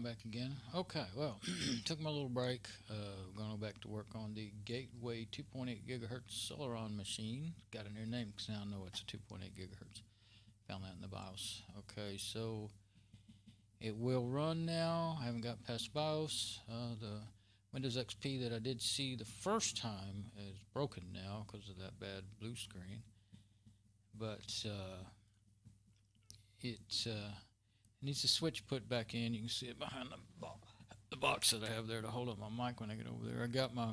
back again. Okay, well, took my little break. Going back to work on the Gateway 2.8 gigahertz Celeron machine. Got a new name because now I know it's a 2.8 gigahertz. Found that in the BIOS. Okay, so it will run now. I haven't got past BIOS. The Windows XP that I did see the first time is broken now because of that bad blue screen. But it needs a switch put back in. You can see it behind the box that I have there to hold up my mic when I get over there. I got my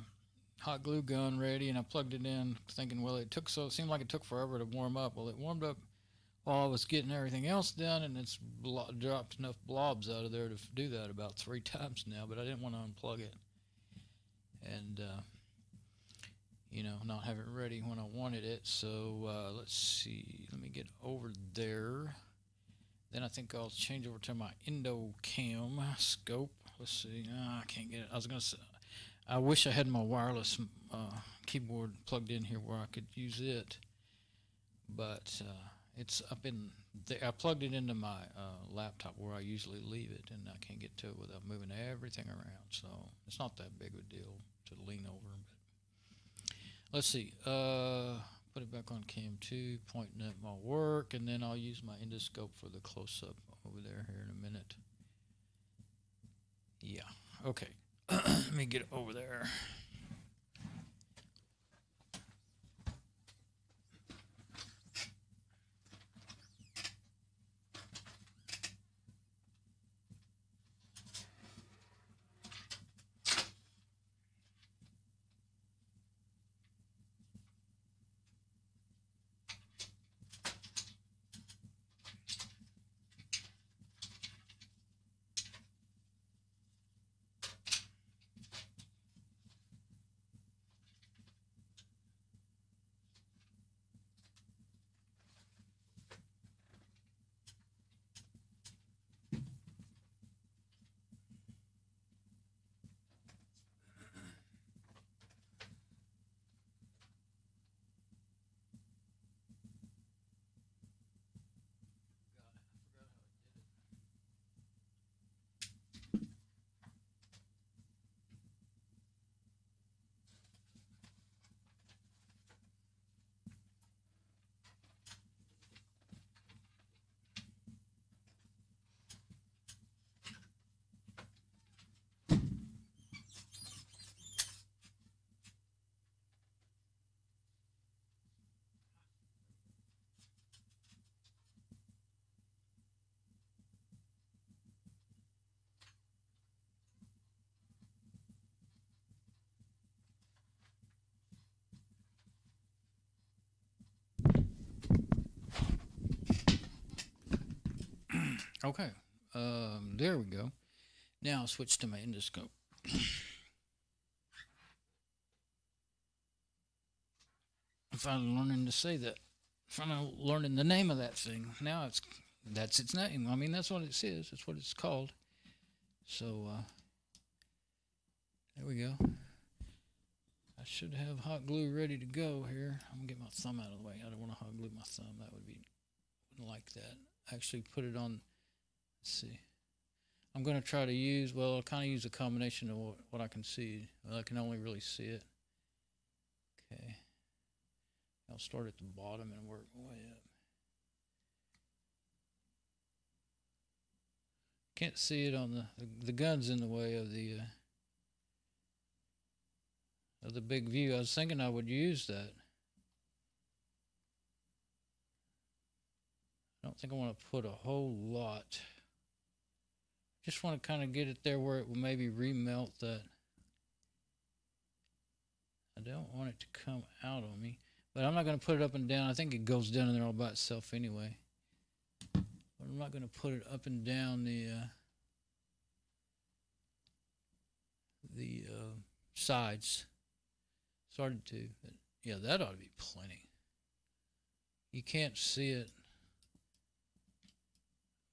hot glue gun ready and I plugged it in thinking, well, it seemed like it took forever to warm up. Well, it warmed up while I was getting everything else done, and it's dropped enough blobs out of there to do that about 3 times now, but I didn't want to unplug it and not have it ready when I wanted it. So let's see, let me get over there. Then I think I'll change over to my EndoCam scope. Let's see. I can't get it. I was going to say, I wish I had my wireless keyboard plugged in here where I could use it. But it's up in there. I plugged it into my laptop where I usually leave it, and I can't get to it without moving everything around. So it's not that big of a deal to lean over. But let's see. Put it back on cam 2, pointing at my work, and then I'll use my endoscope for the close-up over there here in a minute. Yeah, okay. Let me get over there. Okay, there we go. Now I'll switch to my endoscope. I'm finally learning to say that. Finally learning the name of that thing. Now that's its name. I mean, that's what it says. That's what it's called. So there we go. I should have hot glue ready to go here. I'm gonna get my thumb out of the way. I don't want to hot glue my thumb. That wouldn't like that. Actually, put it on. Let's see. I'm going to try to use, well, I'll kind of use a combination of what I can see. Well, I can only really see it. Okay. I'll start at the bottom and work my way up. Can't see it on the gun's in the way of the big view. I was thinking I would use that. I don't think I want to put a whole lot. Just want to kind of get it there where it will maybe remelt that. I don't want it to come out on me, but I'm not going to put it up and down. I think it goes down in there all by itself anyway. But I'm not going to put it up and down the sides. Started to, but yeah, that ought to be plenty. You can't see it.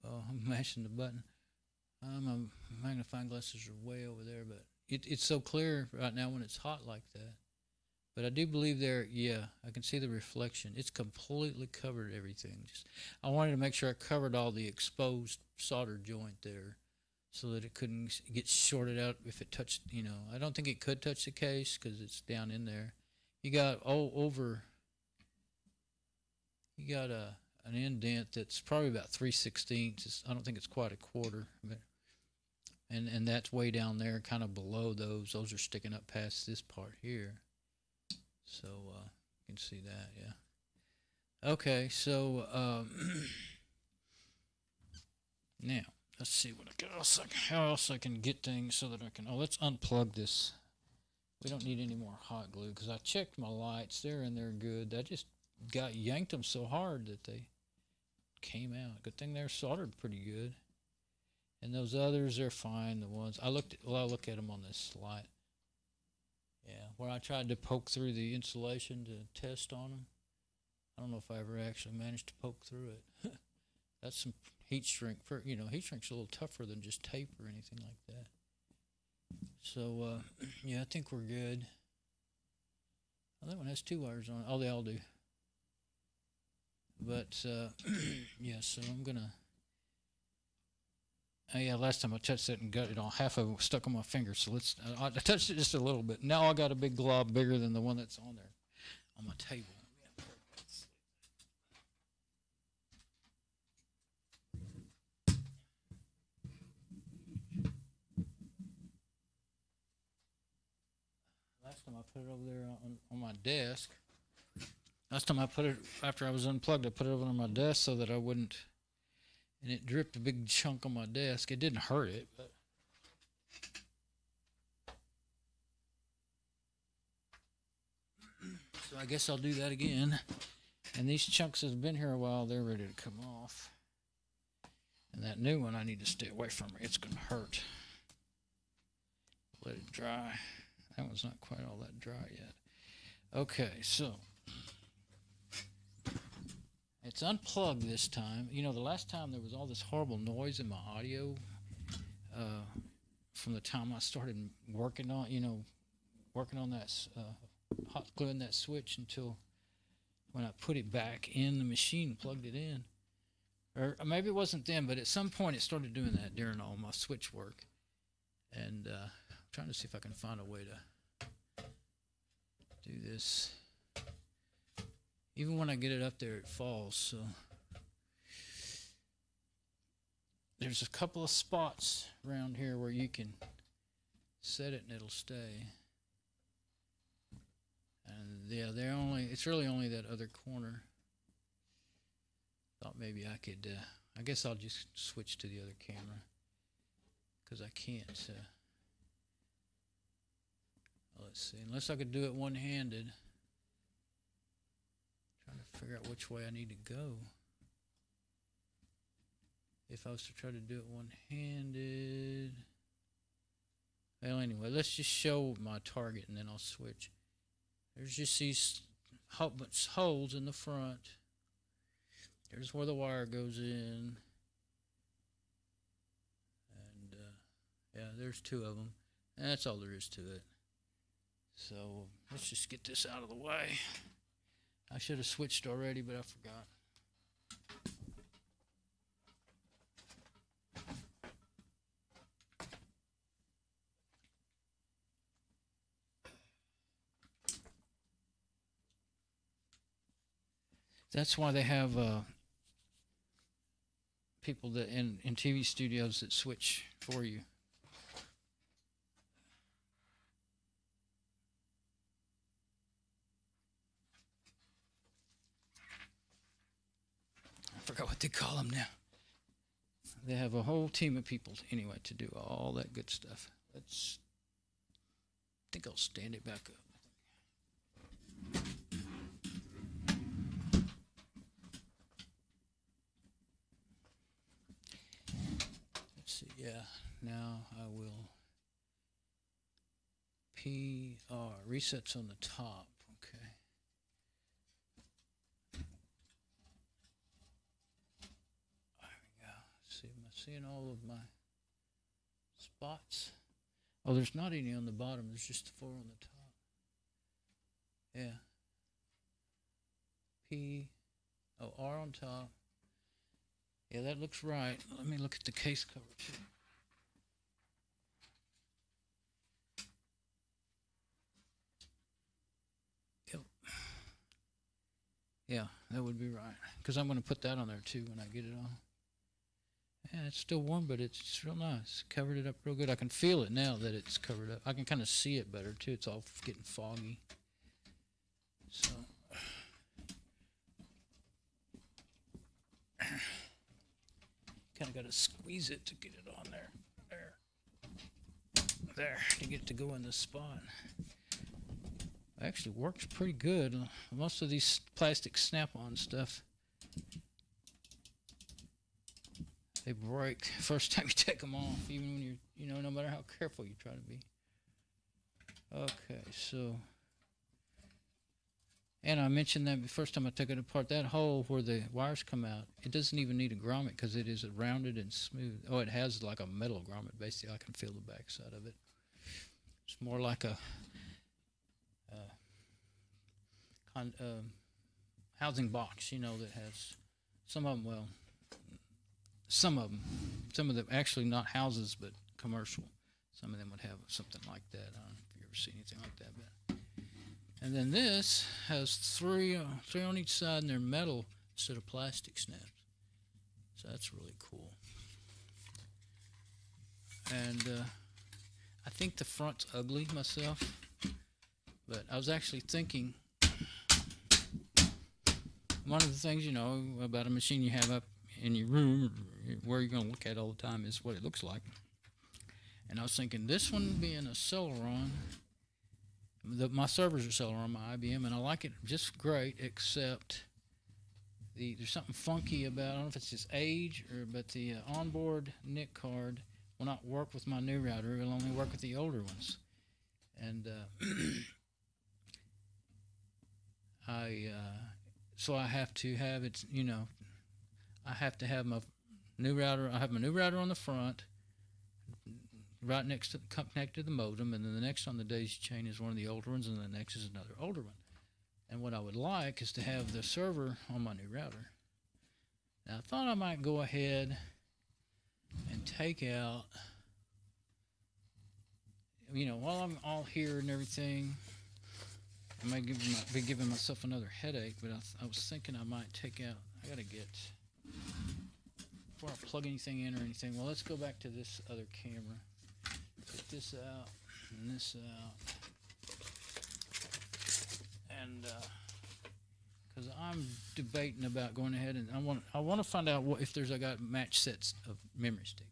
Oh, I'm mashing the button. My magnifying glasses are way over there, but it's so clear right now when it's hot like that. But I do believe there, yeah, I can see the reflection. It's completely covered everything. I wanted to make sure I covered all the exposed solder joint there so that it couldn't get shorted out if it touched, you know. I don't think it could touch the case because it's down in there. You got you got an indent that's probably about 3/16. I don't think it's quite a quarter, but and that's way down there, kind of below those. Those are sticking up past this part here. So you can see that, yeah. Okay, so now let's see how else I can get things so that I can. Oh, let's unplug this. We don't need any more hot glue because I checked my lights. They're in there good. I just yanked them so hard that they came out. Good thing they're soldered pretty good. And those others, they're fine. The ones I look at them on this light. Yeah, where I tried to poke through the insulation to test on them. I don't know if I ever actually managed to poke through it. That's some heat shrink. Heat shrink's a little tougher than just tape or anything like that. So, yeah, I think we're good. Oh, that one has 2 wires on it. Oh, they all do. But, yeah, so I'm going to... yeah, last time I touched it and got it all, half of it stuck on my finger. So I touched it just a little bit. Now I got a big glob bigger than the one that's on there on my table. Last time I put it over there on my desk. Last time I put it, after I was unplugged, I put it over on my desk so that I wouldn't, and it dripped a big chunk on my desk. It didn't hurt it, but. So I guess I'll do that again. And these chunks that have been here a while, they're ready to come off. And that new one, I need to stay away from it. It's going to hurt. Let it dry. That one's not quite all that dry yet. Okay, so it's unplugged this time. You know, the last time there was all this horrible noise in my audio from the time I started working on that hot gluing that switch until when I put it back in the machine, plugged it in. Or maybe it wasn't then, but at some point it started doing that during all my switch work. And I'm trying to see if I can find a way to do this. Even when I get it up there, it falls. So there's a couple of spots around here where you can set it and it'll stay. And yeah, it's really only that other corner. Thought maybe I could, I guess I'll just switch to the other camera because I can't, let's see, unless I could do it one-handed. Trying to figure out which way I need to go. If I was to try to do it one-handed. Well, anyway, let's just show my target and then I'll switch. There's just these holes in the front. There's where the wire goes in. And, yeah, there's 2 of them. And that's all there is to it. So, let's just get this out of the way. I should have switched already, but I forgot. That's why they have people that in TV studios that switch for you. I forgot what they call them now. They have a whole team of people anyway to do all that good stuff. I think I'll stand it back up. Yeah, now I will PR, resets on the top, okay. There we go. See, am I seeing all of my spots? Oh, there's not any on the bottom, there's just the 4 on the top. Yeah. R on top. Yeah, that looks right. Let me look at the case cover too. Yeah, that would be right. Because I'm going to put that on there too when I get it on. Yeah, it's still warm, but it's real nice. Covered it up real good. I can feel it now that it's covered up. I can kind of see it better too. It's all getting foggy. So kind of got to squeeze it to get it on there. There, to get it to go in the spot. Actually works pretty good. Most of these plastic snap-on stuff, they break first time you take them off, even when you're, no matter how careful you try to be. Okay, so, and I mentioned that the first time I took it apart, that hole where the wires come out, it doesn't even need a grommet because it is rounded and smooth. Oh, it has like a metal grommet, basically. I can feel the backside of it. It's more like a housing box, that has some of them actually not houses but commercial. Some of them would have something like that. I don't know if you ever see anything like that. But and then this has three on each side, and they're metal instead of plastic snaps. So that's really cool. And I think the front's ugly myself, but I was actually thinking one of the things, about a machine you have up in your room where you're going to look at all the time is what it looks like. And I was thinking this one being a Celeron, my servers are Celeron, my IBM, and I like it just great, except there's something funky about, I don't know if it's just age, but the onboard NIC card will not work with my new router. It will only work with the older ones. And so I have to have it, I have to have my new router. I have my new router on the front, right next to connected to the modem, and then the next on the daisy chain is one of the older ones, and the next is another older one. And what I would like is to have the server on my new router. Now I thought I might go ahead and take out, while I'm all here and everything, I might be giving myself another headache, but I was thinking I might take out, I gotta get, before I plug anything in or anything, well, let's go back to this other camera. Get this out and this out. And, because I'm debating about going ahead and I want to find out if I got match sets of memory sticks.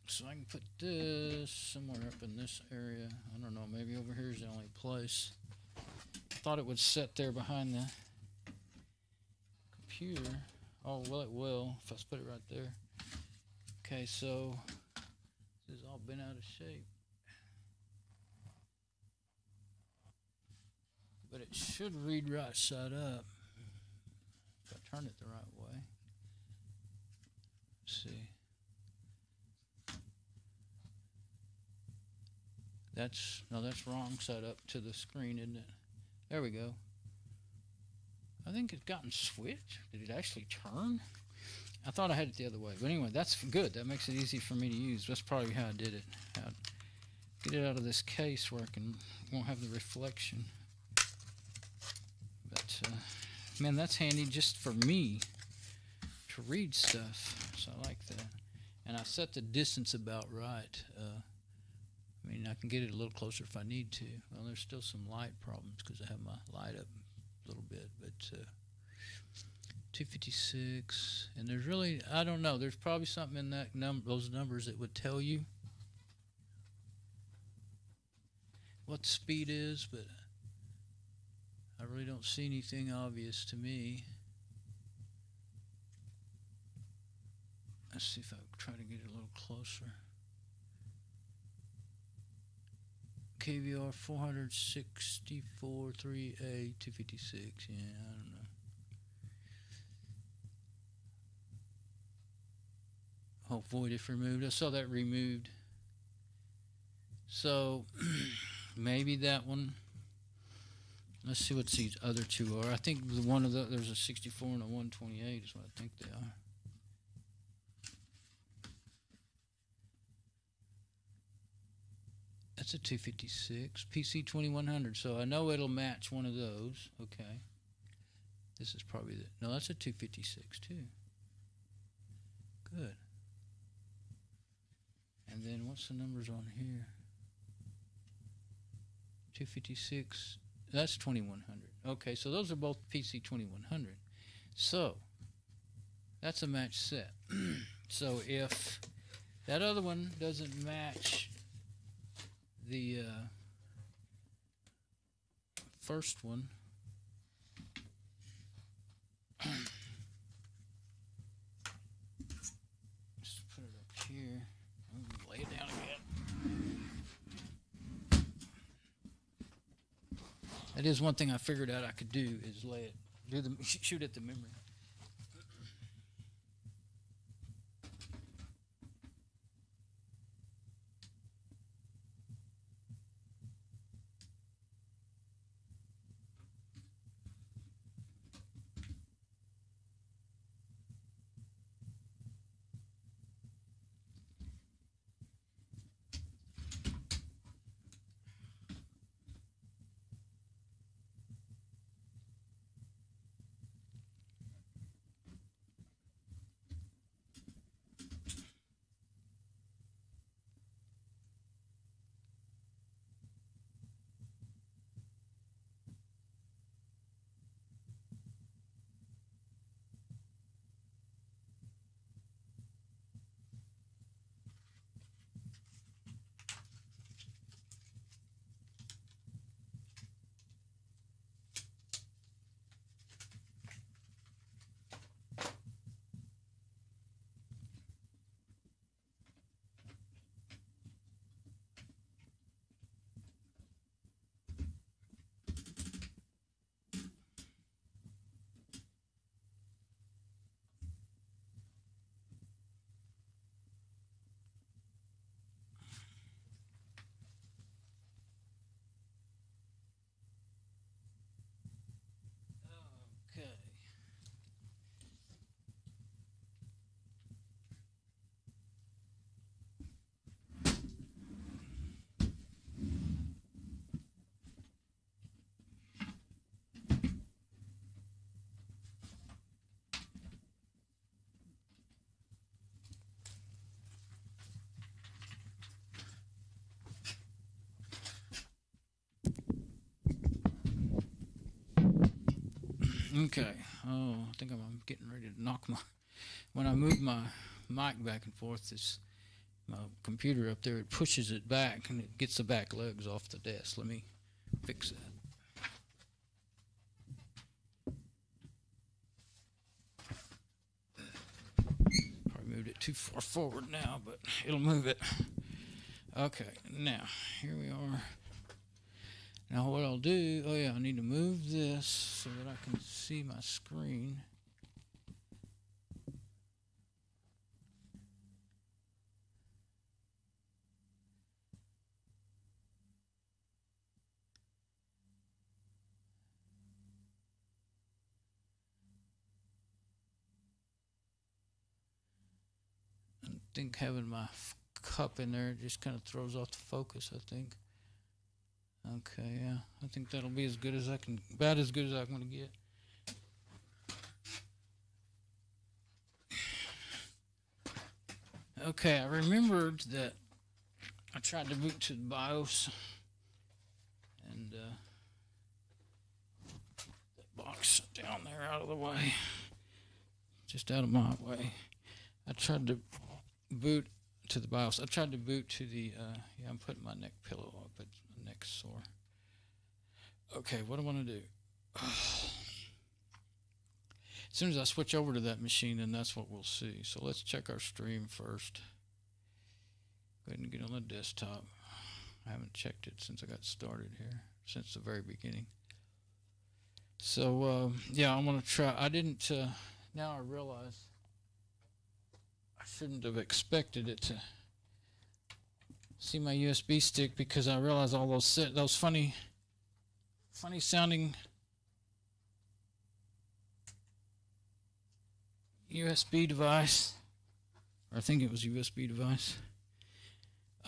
So I can put this somewhere up in this area. I don't know, maybe over here is the only place. I thought it would sit there behind the computer. Oh, well, it will if I put it right there. Okay, so this has all been out of shape. But it should read right side up if I turn it the right way. Let's see. That's wrong side up to the screen, isn't it? There we go. I think it's gotten switched. Did it actually turn? I thought I had it the other way. But anyway, that's good. That makes it easy for me to use. That's probably how I did it. How get it out of this case where I won't have the reflection. But, man, that's handy just for me to read stuff. So I like that. And I set the distance about right. I mean, I can get it a little closer if I need to. Well, there's still some light problems because I have my light up a little bit, but 256, and there's really, I don't know, there's probably something in that those numbers that would tell you what the speed is, but I really don't see anything obvious to me. Let's see if I try to get it a little closer. KVR 464 3A 256. Yeah, I don't know. Oh, void if removed. I saw that removed. So maybe that one. Let's see what these other two are. I think there's a 64 and a 128 is what I think they are. That's a 256 PC2100. So I know it'll match one of those. Okay. This is probably the, no, that's a 256 too. Good. And then what's the numbers on here? 256. That's 2100. Okay, so those are both PC2100. So that's a match set. So if that other one doesn't match the first one, just put it up here. I'm gonna lay it down again. That is one thing I figured out I could do, is lay it, shoot at the memory. Okay. Okay. Oh, I think I'm getting ready to knock my. When I move my mic back and forth, my computer up there, it pushes it back and it gets the back legs off the desk. Let me fix that. Probably moved it too far forward now, but it'll move it. Okay, now here we are. Now what I'll do, oh yeah, I need to move this so that I can see my screen. I think having my cup in there just kind of throws off the focus, I think. Okay, yeah, I think that'll be as good as I can, about as good as I'm going to get. Okay, I remembered that I tried to boot to the BIOS, and that box down there out of the way, just out of my way. I tried to boot to the BIOS. I tried to boot to the, yeah, I'm putting my neck pillow up, but my neck's sore. Okay, what do I want to do? As soon as I switch over to that machine, then that's what we'll see. So let's check our stream first. Go ahead and get on the desktop. I haven't checked it since I got started here, since the very beginning. So, yeah, I'm going to try. I didn't, now I realize I shouldn't have expected it to see my USB stick, because I realized all those funny sounding USB device, or I think it was USB device,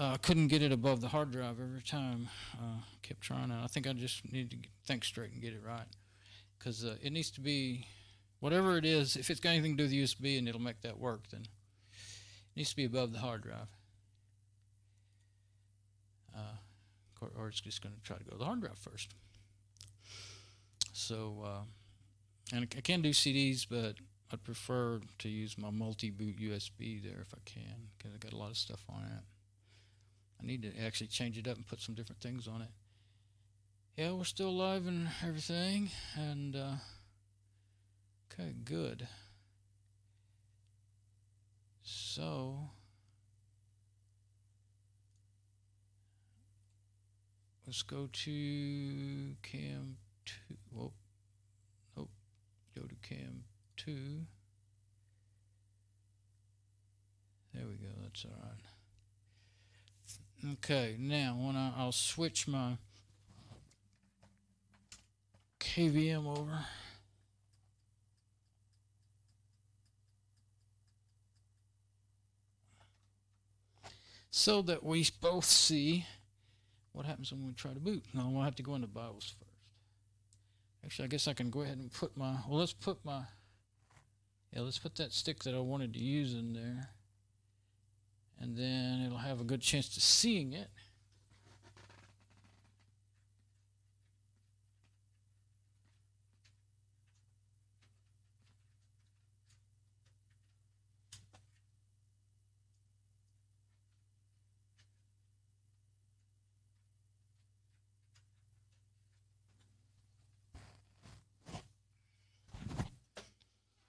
I couldn't get it above the hard drive every time. Kept trying, and I think I just need to think straight and get it right, because it needs to be whatever it is. If it's got anything to do with USB and it'll make that work, then it needs to be above the hard drive. Or it's just going to try to go to the hard drive first. So, and I can do CDs, but I'd prefer to use my multi-boot USB there if I can, because I got a lot of stuff on it. I need to actually change it up and put some different things on it. Yeah, we're still live and everything, and okay, good. So let's go to cam 2. Whoa, nope. Go to cam 2. There we go. That's all right. Okay, now when I'll switch my KVM over. So that we both see what happens when we try to boot. Now we'll have to go into BIOS first. Actually, I guess I can go ahead and put my, well, let's put that stick that I wanted to use in there. And then it'll have a good chance to seeing it.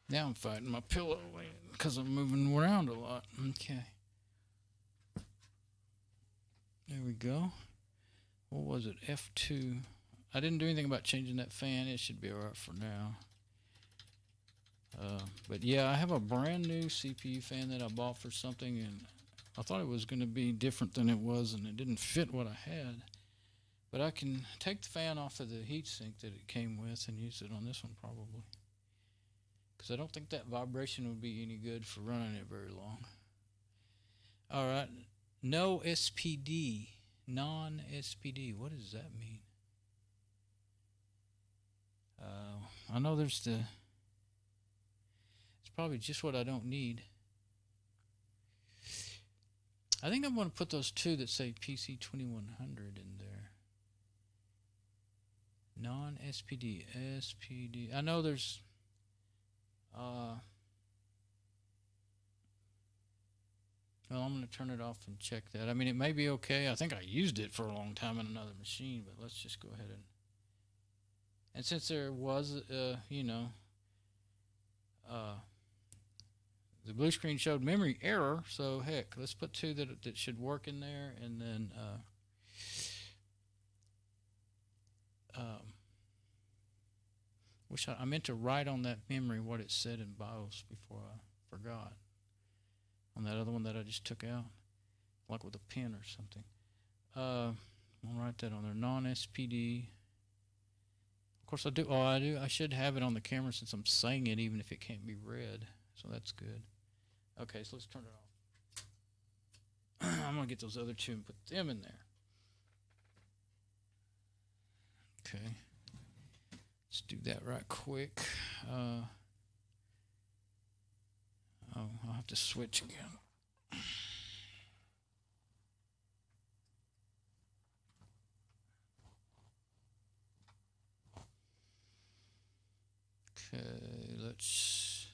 Now I'm fighting my pillow because I'm moving around a lot. Okay. There we go. What was it? F2. I didn't do anything about changing that fan. It should be alright for now. But yeah, I have a brand new CPU fan that I bought for something, and I thought it was going to be different than it was, and it didn't fit what I had. But I can take the fan off of the heatsink that it came with and use it on this one probably. Because I don't think that vibration would be any good for running it very long. Alright, no SPD, non-SPD, what does that mean? I know there's the, it's probably just what I don't need. I think I'm going to put those two that say PC2100 in there. Non-SPD, SPD, I know there's, well, I'm going to turn it off and check that. I mean, it may be okay. I think I used it for a long time in another machine, but let's just go ahead and since there was, you know, the blue screen showed memory error, so heck, let's put two that should work in there, and then wish I meant to write on that memory what it said in BIOS before I forgot. On that other one that I just took out, like with a pen or something. I'll write that on there. Non-SPD. Of course I do. Oh, I do. I should have it on the camera since I'm saying it, even if it can't be read. So that's good. Okay, so let's turn it off. I'm gonna get those other two and put them in there. Okay. Let's do that right quick. Oh, I'll have to switch again. Okay, let's,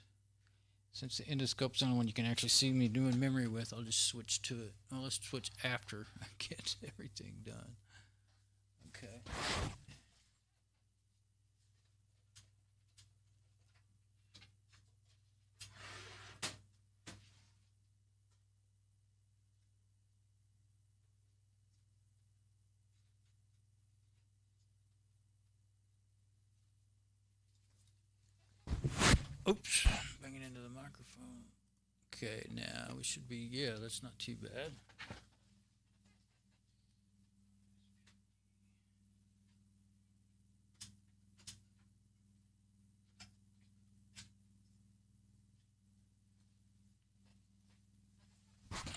since the endoscope's the only one you can actually see me doing memory with, I'll just switch to it. Well, let's switch after I get everything done. Okay. Oops, bring it into the microphone. Okay, now we should be, yeah, that's not too bad.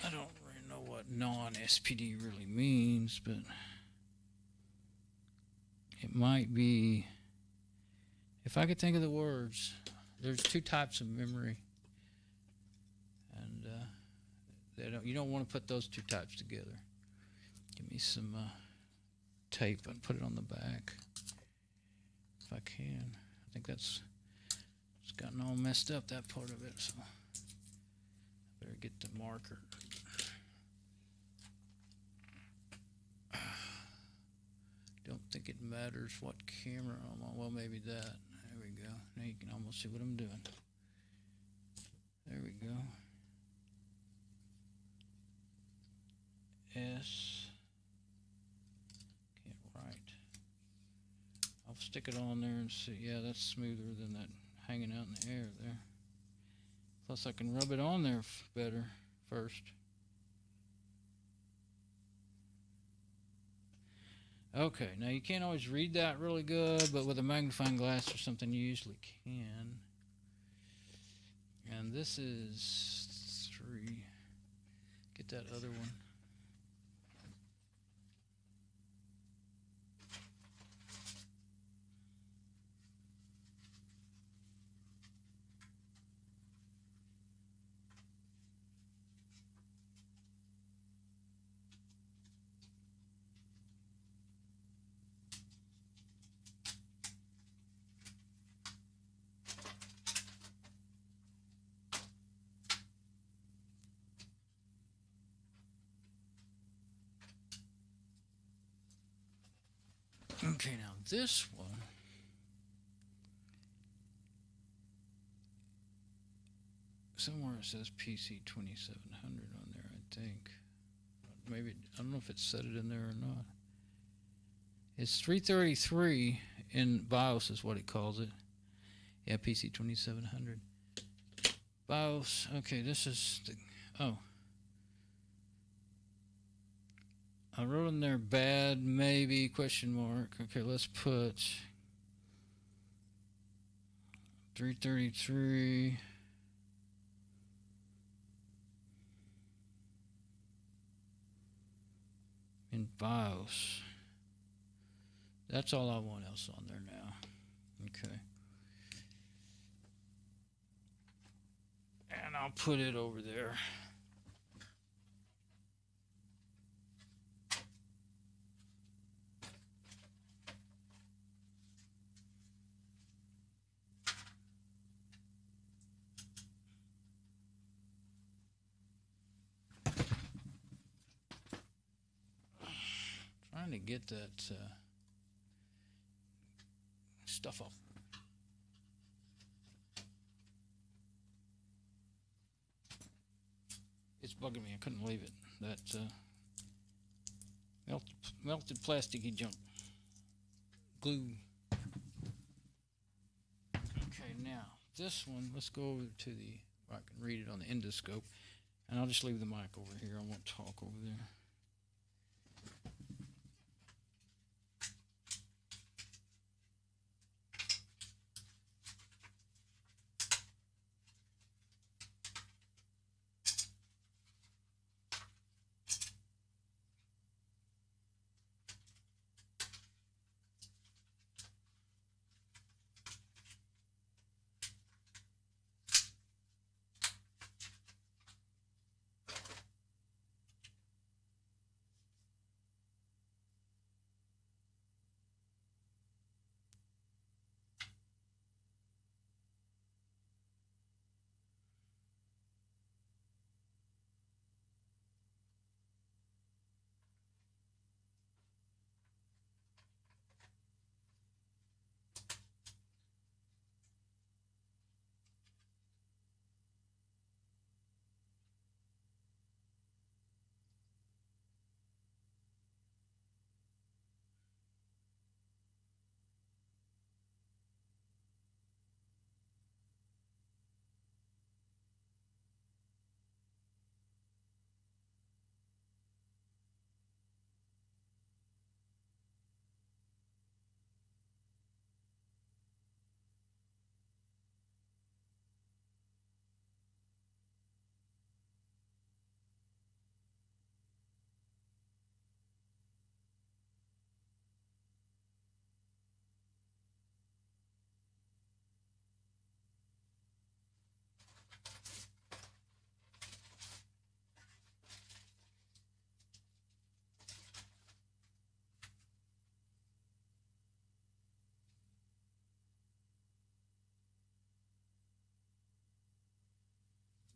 I don't really know what non what SPD really means, but it might be, if I could think of the words, there's two types of memory, and you don't want to put those two types together. Give me some tape and put it on the back if I can. I think it's gotten all messed up, that part of it, so I better get the marker. Don't think it matters what camera I'm on. Well, maybe that. There we go. Now you can almost see what I'm doing. There we go. S. Can't write. I'll stick it on there and see. Yeah, that's smoother than that hanging out in the air there. Plus I can rub it on there better first. Okay, now you can't always read that really good, but with a magnifying glass or something you usually can. And this is 3. Get that other one. Okay, now this one, somewhere it says PC2700 on there, I think. Maybe, I don't know if it said it in there or not. It's 333 in BIOS is what it calls it. Yeah, PC2700. BIOS, okay, this is the, oh. I wrote in there bad, maybe, question mark. Okay, let's put 333 in BIOS. That's all I want else on there now. Okay. And I'll put it over there. Trying to get that stuff off. It's bugging me. I couldn't leave it. That melted plasticky junk. Glue. Okay, now this one, let's go over to the, where I can read it on the endoscope. And I'll just leave the mic over here. I won't talk over there.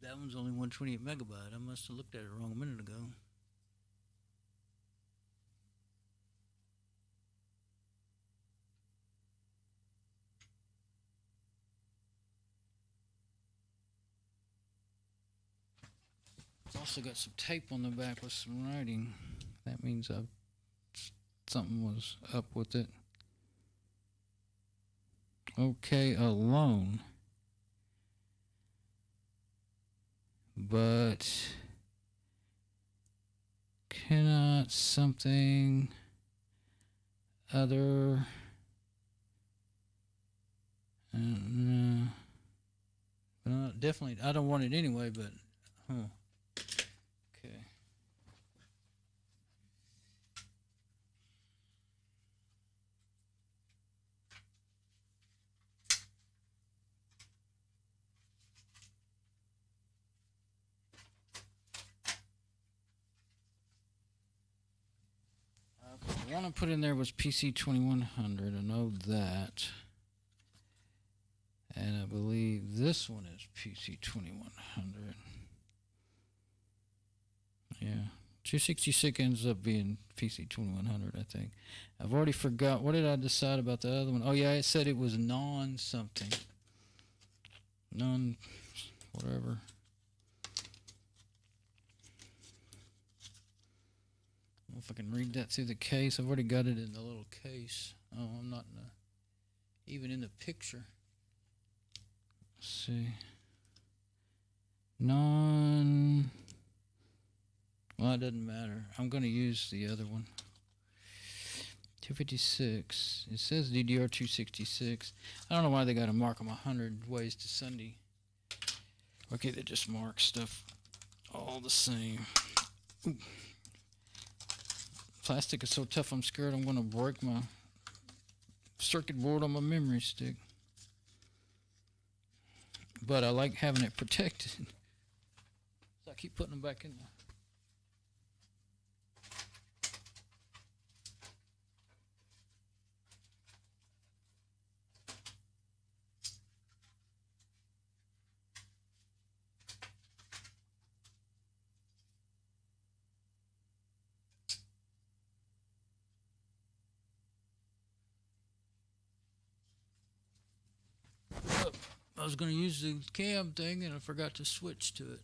That one's only 128 megabyte. I must have looked at it wrong a minute ago. It's also got some tape on the back with some writing. That means something was up with it. Okay, alone. But cannot something other definitely I don't want it anyway, but okay. The one I put in there was PC2100. I know that. And I believe this one is PC2100. Yeah. 266 ends up being PC2100, I think. I've already forgot. What did I decide about the other one? Oh, yeah, it said it was non-something. Whatever. I don't know if I can read that through the case. I've already got it in the little case. Oh, I'm not even in the picture. Let's see. Well, it doesn't matter. I'm going to use the other one. 256. It says DDR266. I don't know why they got to mark them 100 ways to Sunday. Okay, they just mark stuff all the same. Ooh. Plastic is so tough, I'm scared I'm going to break my circuit board on my memory stick. But I like having it protected. So I keep putting them back in there. I was going to use the cam thing and I forgot to switch to it.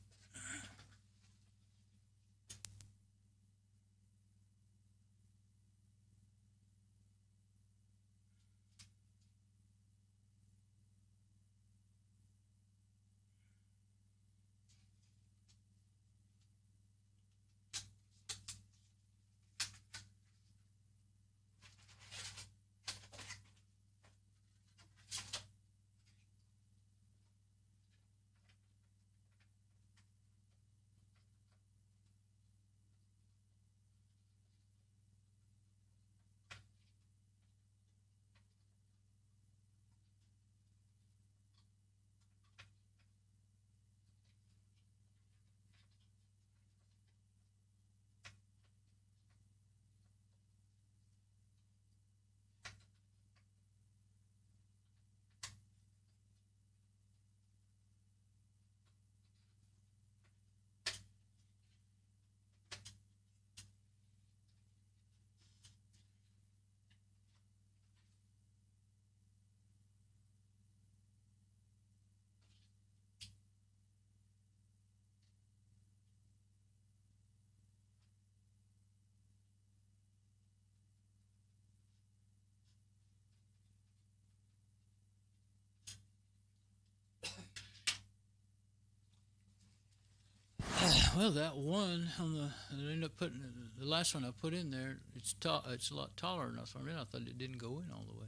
Well, that one on I ended up putting the last one I put in there. It's a lot taller enough for me. I thought it didn't go in all the way.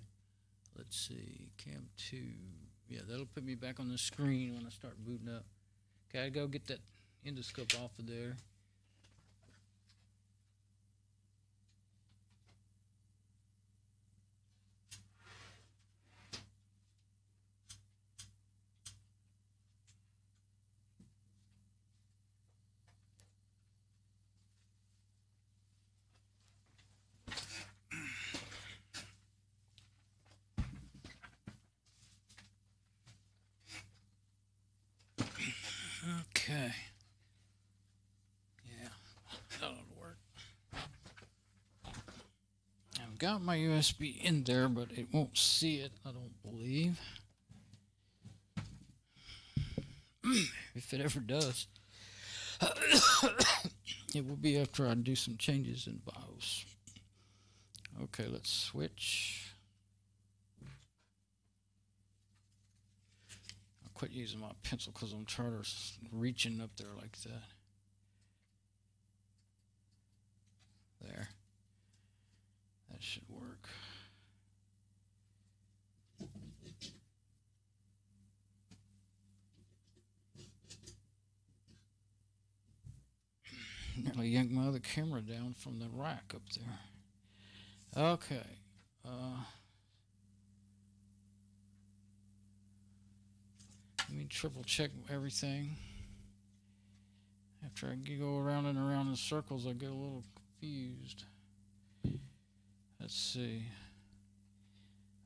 Let's see, cam 2. Yeah, that'll put me back on the screen when I start booting up. Okay, I go get that endoscope off of there. Okay. got my USB in there, but it won't see it, I don't believe. If it ever does. It will be after I do some changes in BIOS. Okay, let's switch. I'll quit using my pencil because I'm tired of reaching up there like that. There. That should work. Nearly yanked my other camera down from the rack up there. Okay. Let me triple check everything. After I go around and around in circles, I get a little confused. Let's see.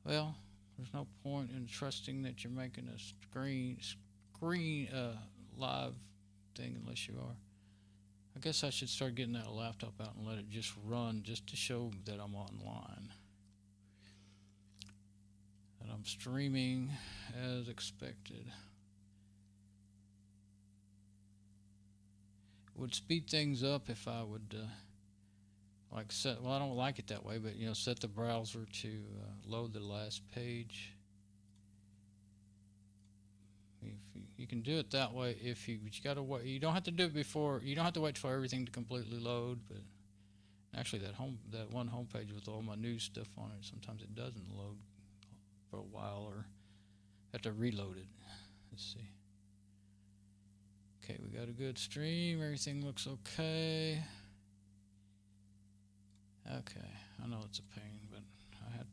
Well, there's no point in trusting that you're making a screen live thing unless you are. I guess I should start getting that laptop out and let it just run just to show that I'm online. That I'm streaming as expected. It would speed things up if I would like set, well, I don't like it that way, but set the browser to load the last page. You can do it that way if you gotta wait. You don't have to do it before. You don't have to wait for everything to completely load. But actually, that one home page with all my news stuff on it, sometimes it doesn't load for a while, or have to reload it. Let's see. Okay, we got a good stream. Everything looks okay. Okay, I know it's a pain, but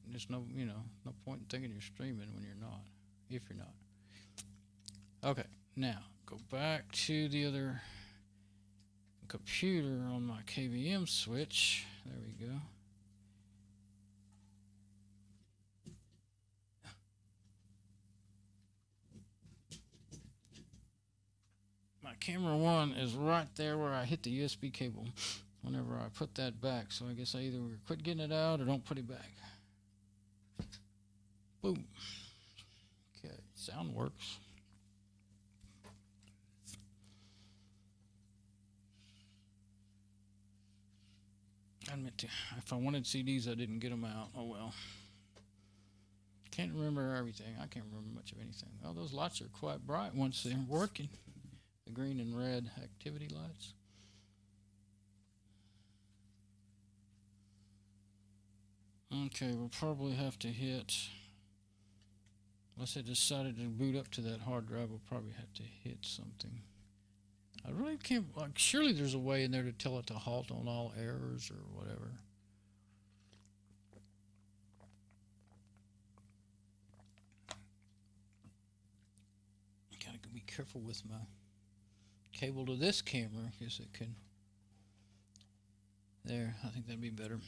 there's no no point in thinking you're streaming when you're not. If you're not. Okay, now go back to the other computer on my KVM switch. There we go. My camera 1 is right there where I hit the USB cable whenever I put that back. So I guess I either quit getting it out or don't put it back. Boom. Okay, sound works. I admit to, if I wanted CDs, I didn't get them out. Oh well. Can't remember everything. I can't remember much of anything. Oh, those lights are quite bright once they're working. The green and red activity lights. Okay, we'll probably have to hit, unless I decided to boot up to that hard drive, we'll probably have to hit something. I really can't, like, surely there's a way in there to tell it to halt on all errors or whatever. Gotta be careful with my cable to this camera because it can. There, I think that'd be better.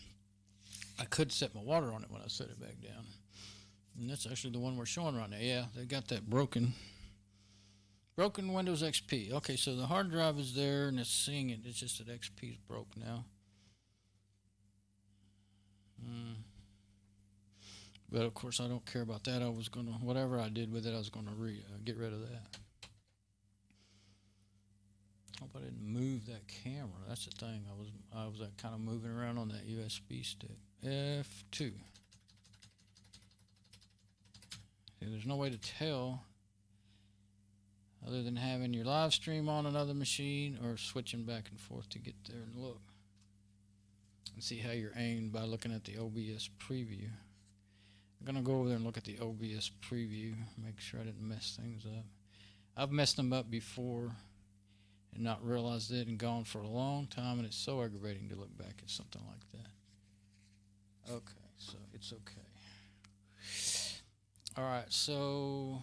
I could set my water on it when I set it back down. And that's actually the one we're showing right now. Yeah, they got that broken Windows XP. Okay, so the hard drive is there and it's seeing it. It's just that XP is broke now. But of course, I don't care about that. I was gonna, whatever I did with it, I was gonna get rid of that. Hope I didn't move that camera. That's the thing. I was kind of moving around on that USB stick. F2. See, there's no way to tell other than having your live stream on another machine or switching back and forth to get there and look and see how you're aimed by looking at the OBS preview. I'm gonna go over there and look at the OBS preview, make sure I didn't mess things up. I've messed them up before and not realized it and gone for a long time, and it's so aggravating to look back at something like that. Okay, so it's okay. Alright, so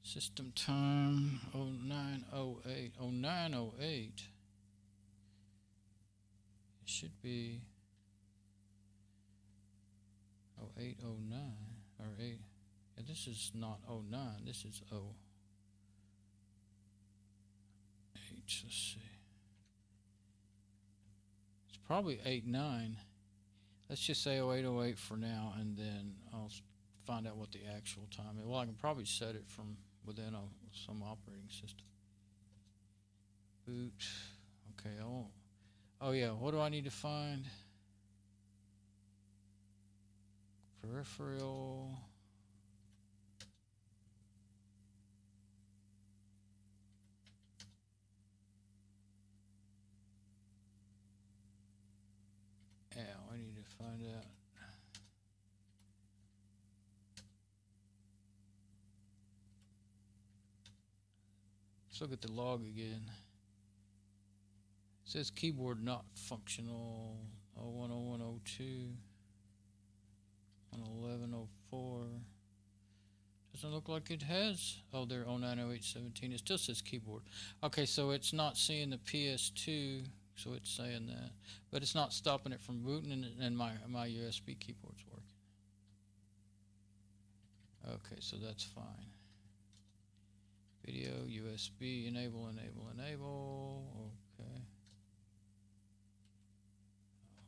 system time 0908. 0908. It should be 0809 or 8. Yeah, this is not 09, this is 08. Let's see. It's probably 89. Let's just say 0808 for now, and then I'll find out what the actual time is. Well, I can probably set it from within some operating system. Boot. Okay, I won't. Oh yeah, what do I need to find? Peripheral. Yeah, I need to find out. Let's look at the log again. It says keyboard not functional. 010102. 1104. Doesn't look like it has. Oh, there 090817. It still says keyboard. Okay, so it's not seeing the PS2, so it's saying that, but it's not stopping it from booting, and my USB keyboard's working. Okay, so that's fine. Video, USB, enable. Okay.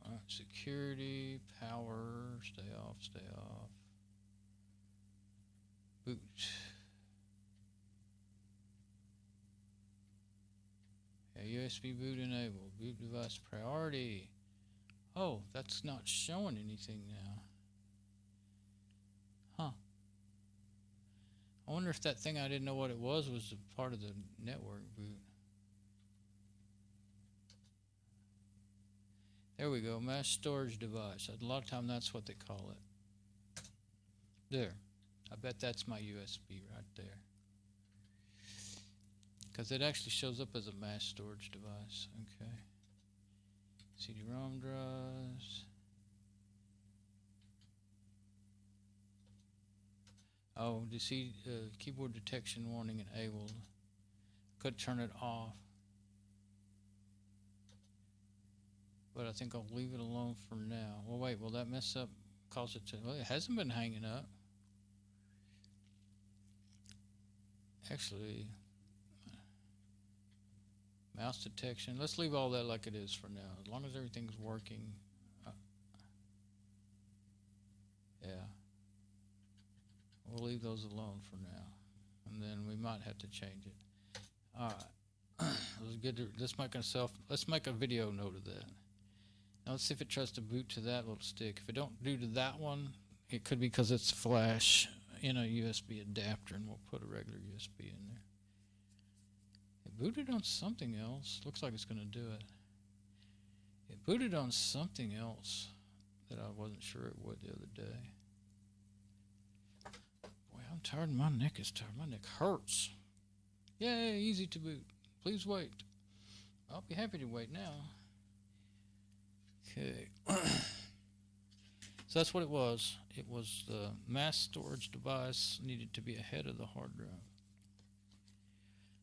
Alright, security, power, stay off. Boot. Yeah, USB boot enabled. Boot device priority. Oh, that's not showing anything now. Huh. I wonder if that thing I didn't know what it was a part of the network boot. There we go, mass storage device. A lot of time that's what they call it. There. I bet that's my USB right there. Because it actually shows up as a mass storage device. Okay. CD-ROM drives. Oh, you see keyboard detection warning enabled. Could turn it off. But I think I'll leave it alone for now. Well, wait, will that mess up? Cause it to? Well, it hasn't been hanging up. Actually, mouse detection. Let's leave all that like it is for now. As long as everything's working. Yeah. We'll leave those alone for now. And then we might have to change it. Alright. Let's make a video note of that. Now let's see if it tries to boot to that little stick. If it don't do to that one, it could be because it's flash in a USB adapter, and we'll put a regular USB in there. It booted on something else. Looks like it's going to do it. It booted on something else that I wasn't sure it would the other day. Boy, I'm tired and my neck is tired. My neck hurts. Yay, easy to boot. Please wait. I'll be happy to wait now. Okay. So that's what it was. It was the mass storage device needed to be ahead of the hard drive.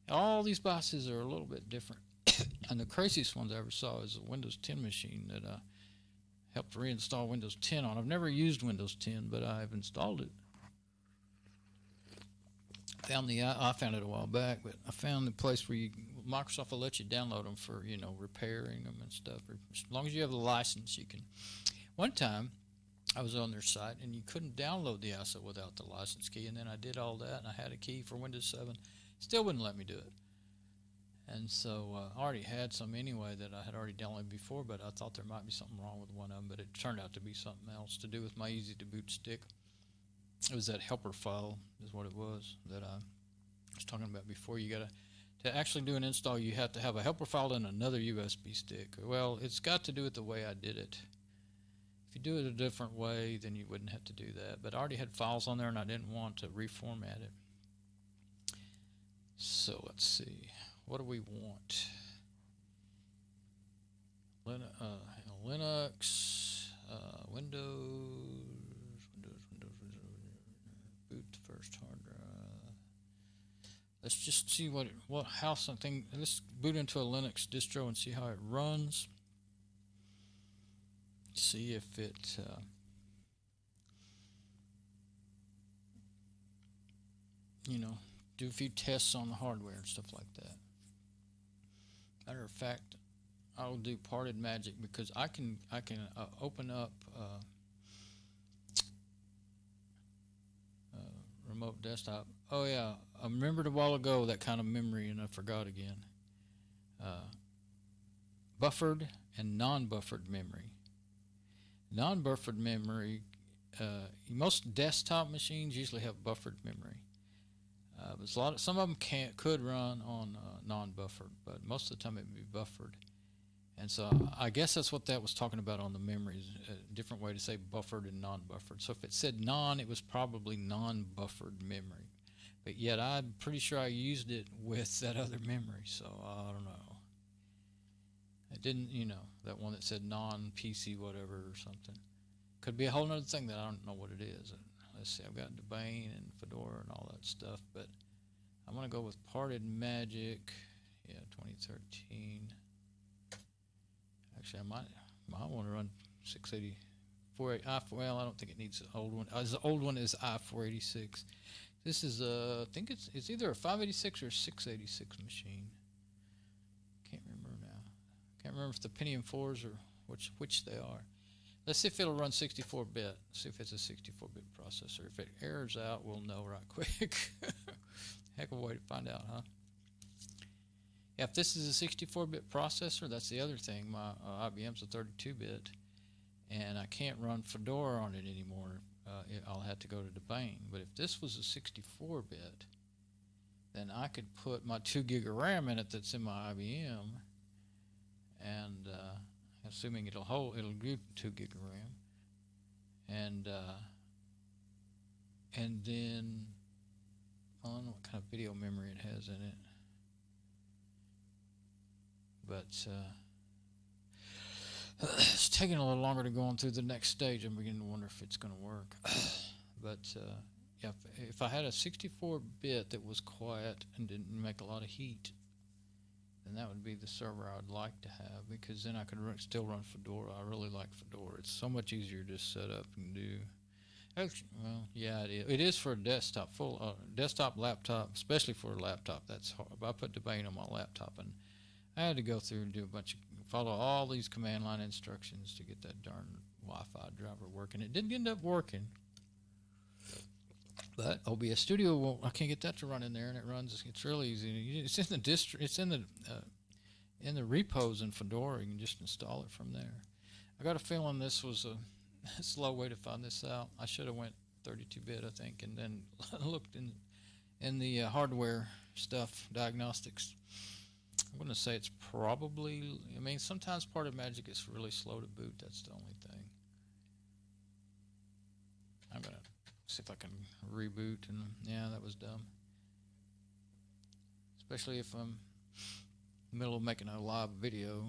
All these BIOSes are a little bit different. And the craziest ones I ever saw is a Windows 10 machine that I helped reinstall Windows 10 on. I've never used Windows 10, but I've installed it. I found it a while back, but I found the place where Microsoft will let you download them for, repairing them and stuff. As long as you have the license, you can. One time, I was on their site, and you couldn't download the ISO without the license key, and then I did all that, and I had a key for Windows 7. Still wouldn't let me do it. And so I already had some anyway that I had already downloaded before, but I thought there might be something wrong with one of them, but it turned out to be something else to do with my easy-to-boot stick. It was that helper file is what it was that I was talking about before. You got to actually do an install, you have to have a helper file and another USB stick. Well, it's got to do it the way I did it. If you do it a different way, then you wouldn't have to do that. But I already had files on there, and I didn't want to reformat it. So let's see. What do we want? Linux, Windows, boot the first hard drive. Let's just see how something. Let's boot into a Linux distro and see how it runs. See if it do a few tests on the hardware and stuff like that. Matter of fact, I'll do parted magic because I can open up remote desktop. Oh yeah, I remembered a while ago that kind of memory, and I forgot again. Buffered and non-buffered memory. Non-buffered memory, most desktop machines usually have buffered memory. But some of them could run on non-buffered, but most of the time it would be buffered. And so I guess that's what that was talking about on the memories, a different way to say buffered and non-buffered. So if it said non, it was probably non-buffered memory. But yet I'm pretty sure I used it with that other memory, so I don't know. It didn't, that one that said non-PC whatever or something. Could be a whole other thing that I don't know what it is. Let's see, I've got Debian and Fedora and all that stuff, but I'm going to go with Parted Magic, 2013. Actually, I might want to run 684. Well, I don't think it needs an old one. The old one is i486. This is I think it's either a 586 or a 686 machine. Can't remember now. Can't remember if the Pentium 4s or which they are. Let's see if it'll run 64-bit. See if it's a 64-bit processor. If it errors out, we'll know right quick. Heck of a way to find out, huh? Yeah, if this is a 64-bit processor, that's the other thing. My IBM's a 32-bit, and I can't run Fedora on it anymore. I'll have to go to Debian. But if this was a 64-bit, then I could put my 2 gig of RAM in it that's in my IBM, and assuming it'll do 2 gig of RAM, and then I don't know what kind of video memory it has in it. But it's taking a little longer to go on through the next stage. I'm beginning to wonder if it's going to work. But yeah, if I had a 64-bit that was quiet and didn't make a lot of heat, then that would be the server I would like to have, because then I could still run Fedora. I really like Fedora. It's so much easier to set up and do. Actually, well, yeah, it is. It is for a desktop, desktop laptop, especially for a laptop. That's hard. I put Debian on my laptop, and I had to go through and follow all these command line instructions to get that darn Wi-Fi driver working. It didn't end up working, but OBS Studio I can't get that to run in there, and it runs. It's really easy. It's in the It's in the repos in Fedora. You can just install it from there. I got a feeling this was a slow way to find this out. I should have went 32-bit, I think, and then looked in the hardware stuff, diagnostics. I'm going to say it's probably, sometimes Parted Magic is really slow to boot. That's the only thing. I'm going to see if I can reboot. And yeah, that was dumb. Especially if I'm in the middle of making a live video.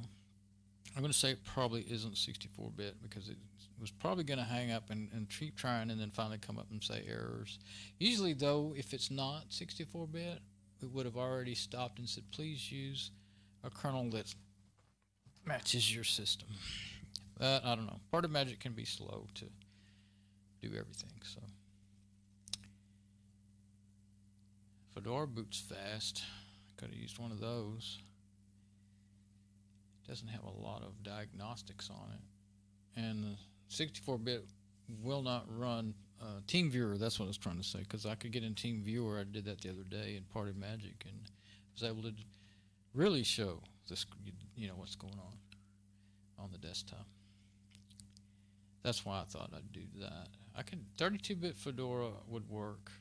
I'm going to say it probably isn't 64-bit, because it was probably going to hang up and keep trying and then finally come up and say errors. Usually, though, if it's not 64-bit, it would have already stopped and said, please use a kernel that matches your system. But I don't know. Parted Magic can be slow to do everything. So Fedora boots fast. Could have used one of those. It doesn't have a lot of diagnostics on it. And the 64-bit will not run TeamViewer. That's what I was trying to say, because I could get in TeamViewer. I did that the other day in Parted Magic, and was able to really show this, what's going on the desktop. That's why I thought I'd do that. 32-bit Fedora would work.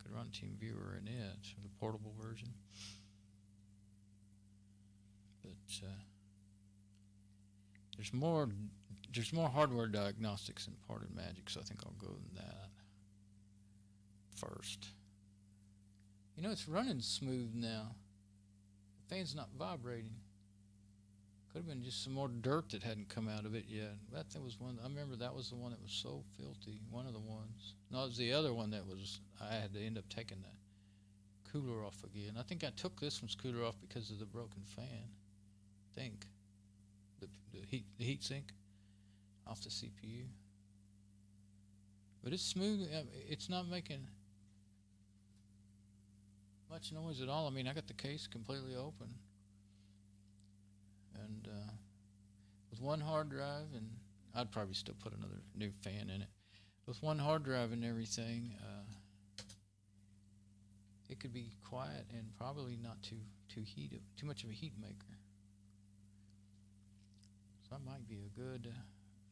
Could run TeamViewer in it, the portable version. But there's more hardware diagnostics in Parted Magic, so I think I'll go with that first. It's running smooth now. The fan's not vibrating. Could have been just some more dirt that hadn't come out of it yet. That thing was one. I remember that was the one that was so filthy. One of the ones. No, it was the other one that was. I had to end up taking the cooler off again. I think I took this one's cooler off because of the broken fan. I think the heat sink off the CPU. But it's smooth. It's not making much noise at all. I got the case completely open, and with one hard drive, and I'd probably still put another new fan in it. With one hard drive and everything, it could be quiet and probably not too much of a heat maker. So that might be a good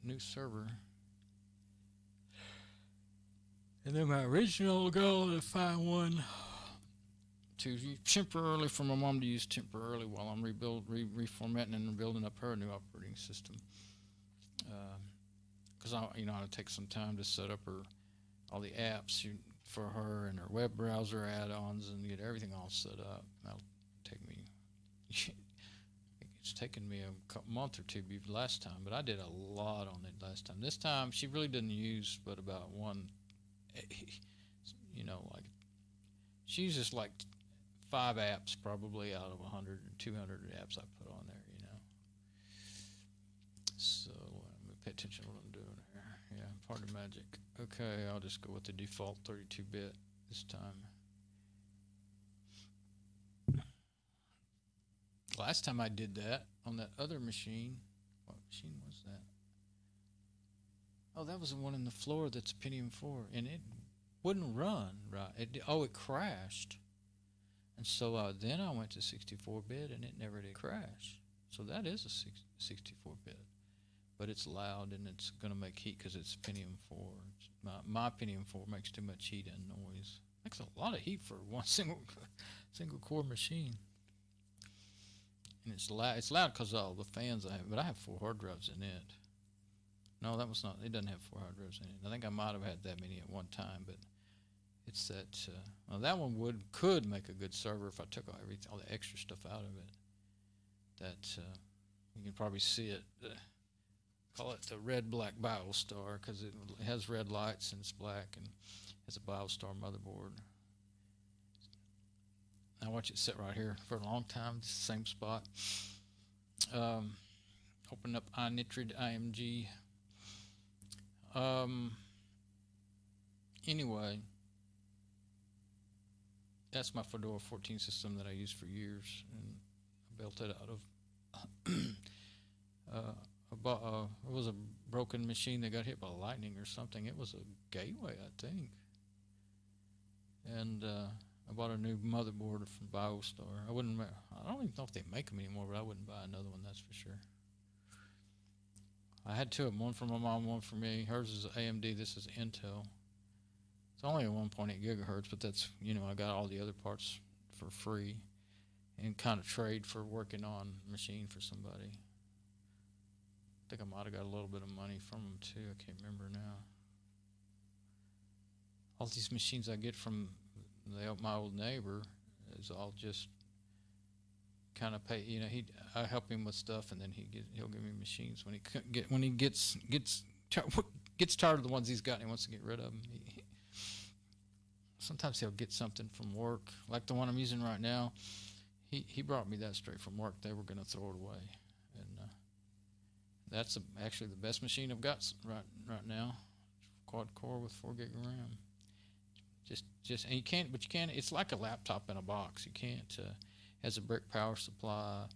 new server. And then my original goal to find one to temporarily for my mom to use temporarily while I'm reformatting and building up her new operating system. Because it'll take some time to set up all the apps for her and her web browser add-ons and get everything all set up. That'll take me. It's taken me a month or two last time, but I did a lot on it last time. This time she really didn't use but about one. Like she uses like 5 apps probably out of 100 or 200 apps I put on there. So let me pay attention to what I'm doing here. Yeah, part of magic. Okay, I'll just go with the default 32-bit this time. Last time I did that on that other machine, what machine was that? Oh, that was the one in the floor that's a Pentium-4, and it wouldn't run right. It crashed. And so then I went to 64-bit, and it never did crash. So that is a 64-bit. But it's loud, and it's going to make heat because it's Pentium-4. My Pentium-4 makes too much heat and noise. Makes a lot of heat for one single core machine. And it's loud. It's loud because of all the fans I have. But I have 4 hard drives in it. No, that was not. It doesn't have 4 hard drives in it. I think I might have had that many at one time, but it's that. Well, that one could make a good server if I took all the extra stuff out of it. That you can probably see it. Call it the red-black BIOS star because it has red lights and it's black and has a BIOS star motherboard. I watch it sit right here for a long time, the same spot. Open up iNitrid IMG. Anyway, that's my Fedora 14 system that I used for years, and I built it out of it was a broken machine that got hit by lightning or something. It was a Gateway, I think. And I bought a new motherboard from BioStar. I don't even know if they make them anymore, but I wouldn't buy another one, that's for sure. I had 2 of them, one for my mom, one for me. Hers is AMD, this is Intel. It's only a 1.8 gigahertz, but that's, I got all the other parts for free and kind of trade for working on a machine for somebody. I think I might have got a little bit of money from them too. I can't remember now. All these machines I get from my old neighbor is all just kind of pay. I help him with stuff, and then he'll give me machines when he gets tired of the ones he's got and he wants to get rid of them. Sometimes he'll get something from work, like the one I'm using right now. He brought me that straight from work. They were going to throw it away, and that's actually the best machine I've got right now. Quad core with 4 gig of RAM. And you can't. It's like a laptop in a box. You can't. Has a brick power supply,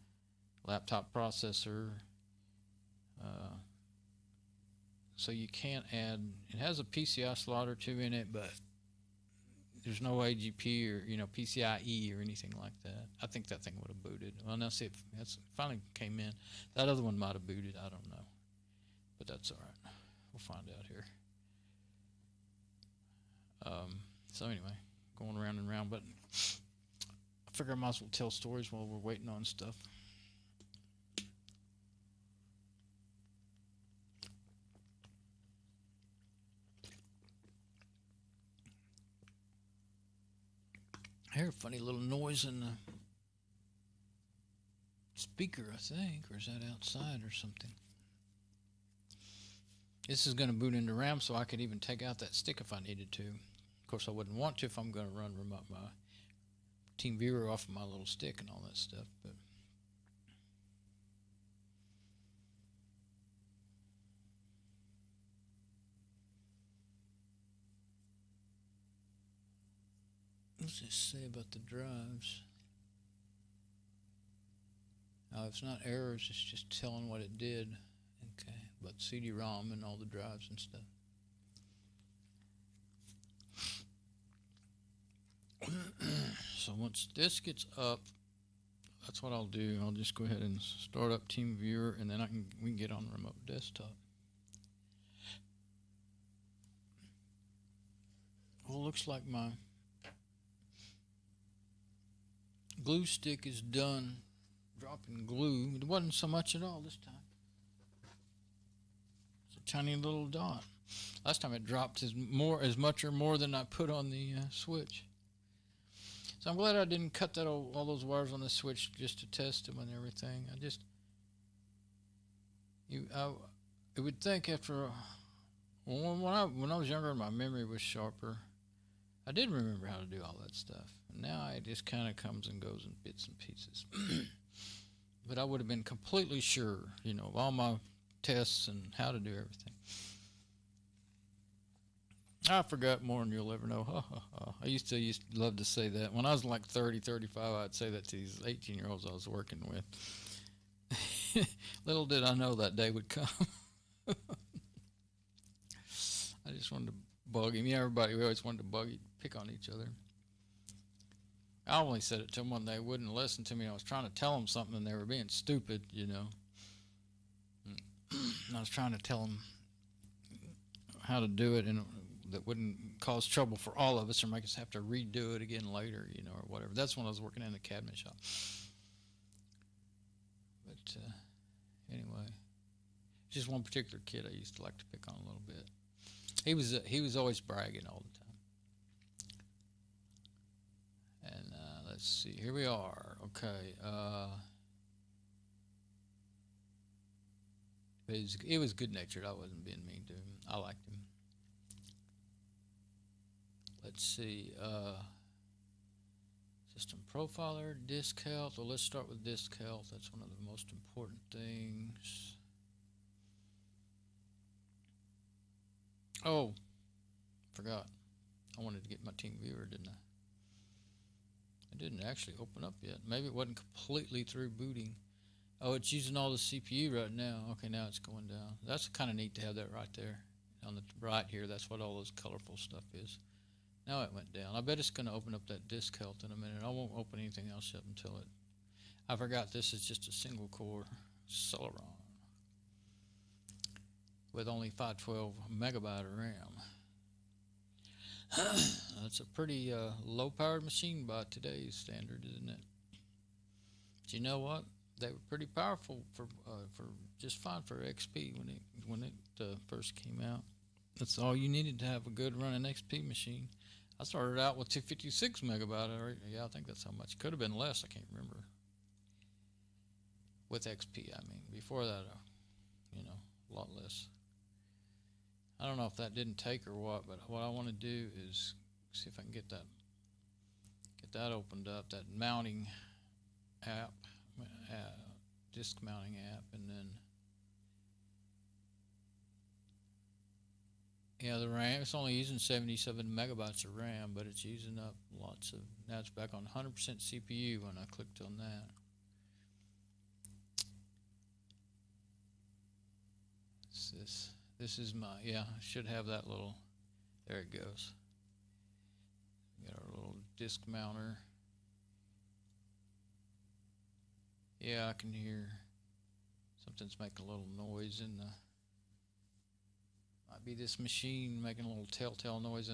laptop processor. So you can't add. It has a PCI slot or 2 in it, but there's no AGP or PCIe or anything like that. I think that thing would have booted. Well, now see, it finally came in. That other one might have booted. I don't know, but that's all right. We'll find out here. So anyway, going around and around, but I figure I might as well tell stories while we're waiting on stuff. I hear a funny little noise in the speaker, I think, or is that outside or something? This is going to boot into RAM, so I could even take out that stick if I needed to. Of course, I wouldn't want to if I'm going to run my TeamViewer off of my little stick and all that stuff. But what's it say about the drives? Now, it's not errors, it's just telling what it did. Okay, but CD-ROM and all the drives and stuff. So once this gets up, that's what I'll do. I'll just go ahead and start up TeamViewer, and then we can get on remote desktop. Well, looks like my glue stick is done dropping glue. It wasn't so much at all this time. It's a tiny little dot. Last time it dropped as much or more than I put on the switch. So I'm glad I didn't cut that all those wires on the switch just to test them and everything. I would think after when I was younger, my memory was sharper. I did remember how to do all that stuff. Now it just kind of comes and goes in bits and pieces. But I would have been completely sure, of all my tests and how to do everything. I forgot more than you'll ever know. Ha, ha, ha. I used to love to say that. When I was like 30, 35, I'd say that to these 18-year-olds I was working with. Little did I know that day would come. I just wanted to bug him. Yeah, we always wanted to pick on each other. I only said it to them when they wouldn't listen to me. I was trying to tell them something and they were being stupid, And I was trying to tell them how to do it and that wouldn't cause trouble for all of us or make us have to redo it again later, or whatever. That's when I was working in the cabinet shop. But anyway, just one particular kid I used to like to pick on a little bit. He was always bragging all the time. And let's see, here we are. Okay. It was good-natured. I wasn't being mean to him. I liked him. Let's see. System profiler, disk health. Well, let's start with disk health. That's one of the most important things. Oh, forgot. I wanted to get my TeamViewer, didn't I? It didn't actually open up yet. Maybe it wasn't completely through booting. Oh, it's using all the CPU right now. Okay, now it's going down. That's kind of neat to have that right there on the right here. That's what all those colorful stuff is. Now it went down. I bet it's going to open up that disk health in a minute. I won't open anything else up until it. I forgot this is just a single core Celeron with only 512 megabyte of RAM. That's a pretty low-powered machine by today's standard, isn't it? But you know what? They were pretty powerful for just fine for XP when it first came out. That's all you needed to have a good running XP machine. I started out with 256 megabyte. Yeah, I think that's how much. Could have been less. I can't remember. With XP, I mean. Before that, a lot less. I don't know if that didn't take or what, but what I want to do is see if I can get that opened up, that mounting app, disk mounting app, and then yeah, the RAM, it's only using 77 megabytes of RAM, but it's using up lots of, now it's back on 100% CPU when I clicked on that. This is my, yeah, I should have that little, there it goes. We got our little disk mounter. Yeah, I can hear something's making a little noise in the, might be this machine making a little telltale noise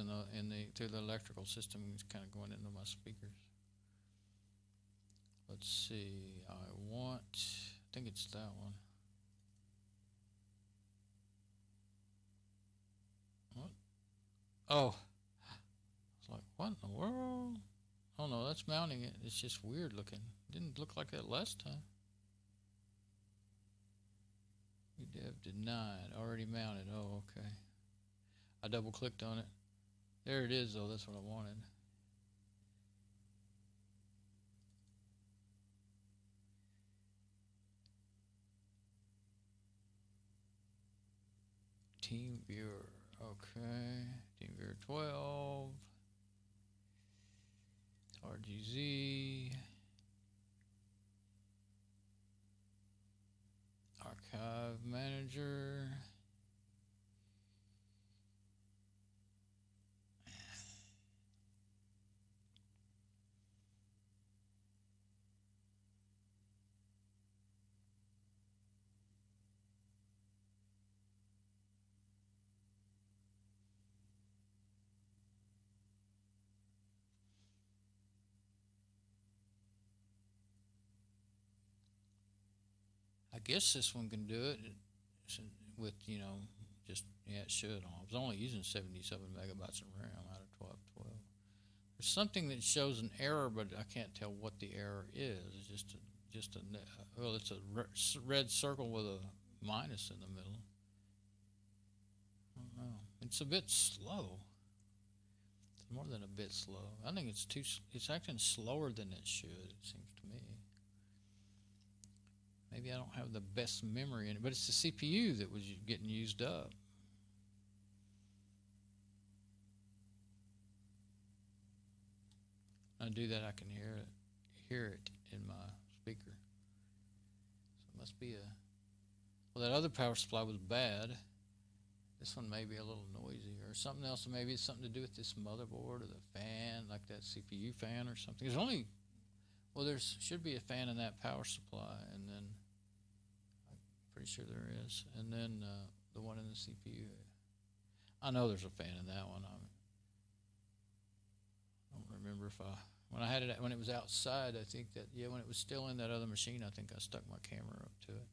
through the electrical system. It's kind of going into my speakers. Let's see, I think it's that one. What? Oh, it's like, what in the world? Oh no, that's mounting it. It's just weird looking. Didn't look like that last time. Dev denied. Already mounted. Oh, okay. I double clicked on it. There it is, though. That's what I wanted. TeamViewer. Okay. TeamViewer 12. RGZ. Archive Manager. Manager. I guess this one can do it with, you know, just, yeah, it should. I was only using 77 megabytes of RAM out of 1212. There's something that shows an error, but I can't tell what the error is. It's just a well, it's a red circle with a minus in the middle. I don't know. It's a bit slow. It's more than a bit slow. I think it's acting slower than it should, it seems to me. Maybe I don't have the best memory in it, but it's the CPU that was getting used up. When I do that, I can hear it in my speaker. So it must be well, that other power supply was bad. This one may be a little noisy or something else. Maybe it's something to do with this motherboard or the fan, like that CPU fan or something. There's only, well, there should be a fan in that power supply, and then I'm pretty sure there is, and then the one in the CPU. I know there's a fan in that one. I don't remember if when I had it when it was outside. I think that, yeah, when it was still in that other machine, I think I stuck my camera up to it.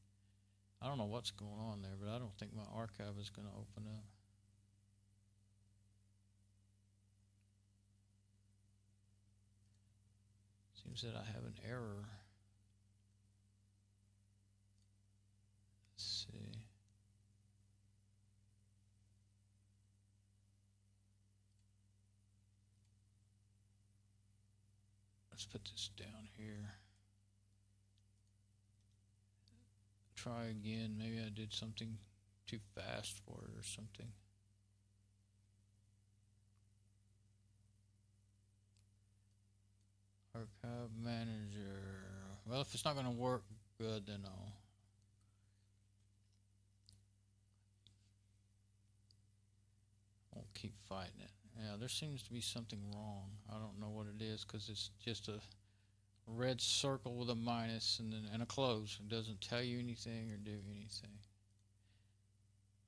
I don't know what's going on there, but I don't think my archive is going to open up. Seems that I have an error. Let's see. Let's put this down here. Try again. Maybe I did something too fast for it or something. Archive Manager. Well, if it's not going to work good, then I'll keep fighting it. Yeah, there seems to be something wrong. I don't know what it is, because it's just a red circle with a minus and a close. It doesn't tell you anything or do anything.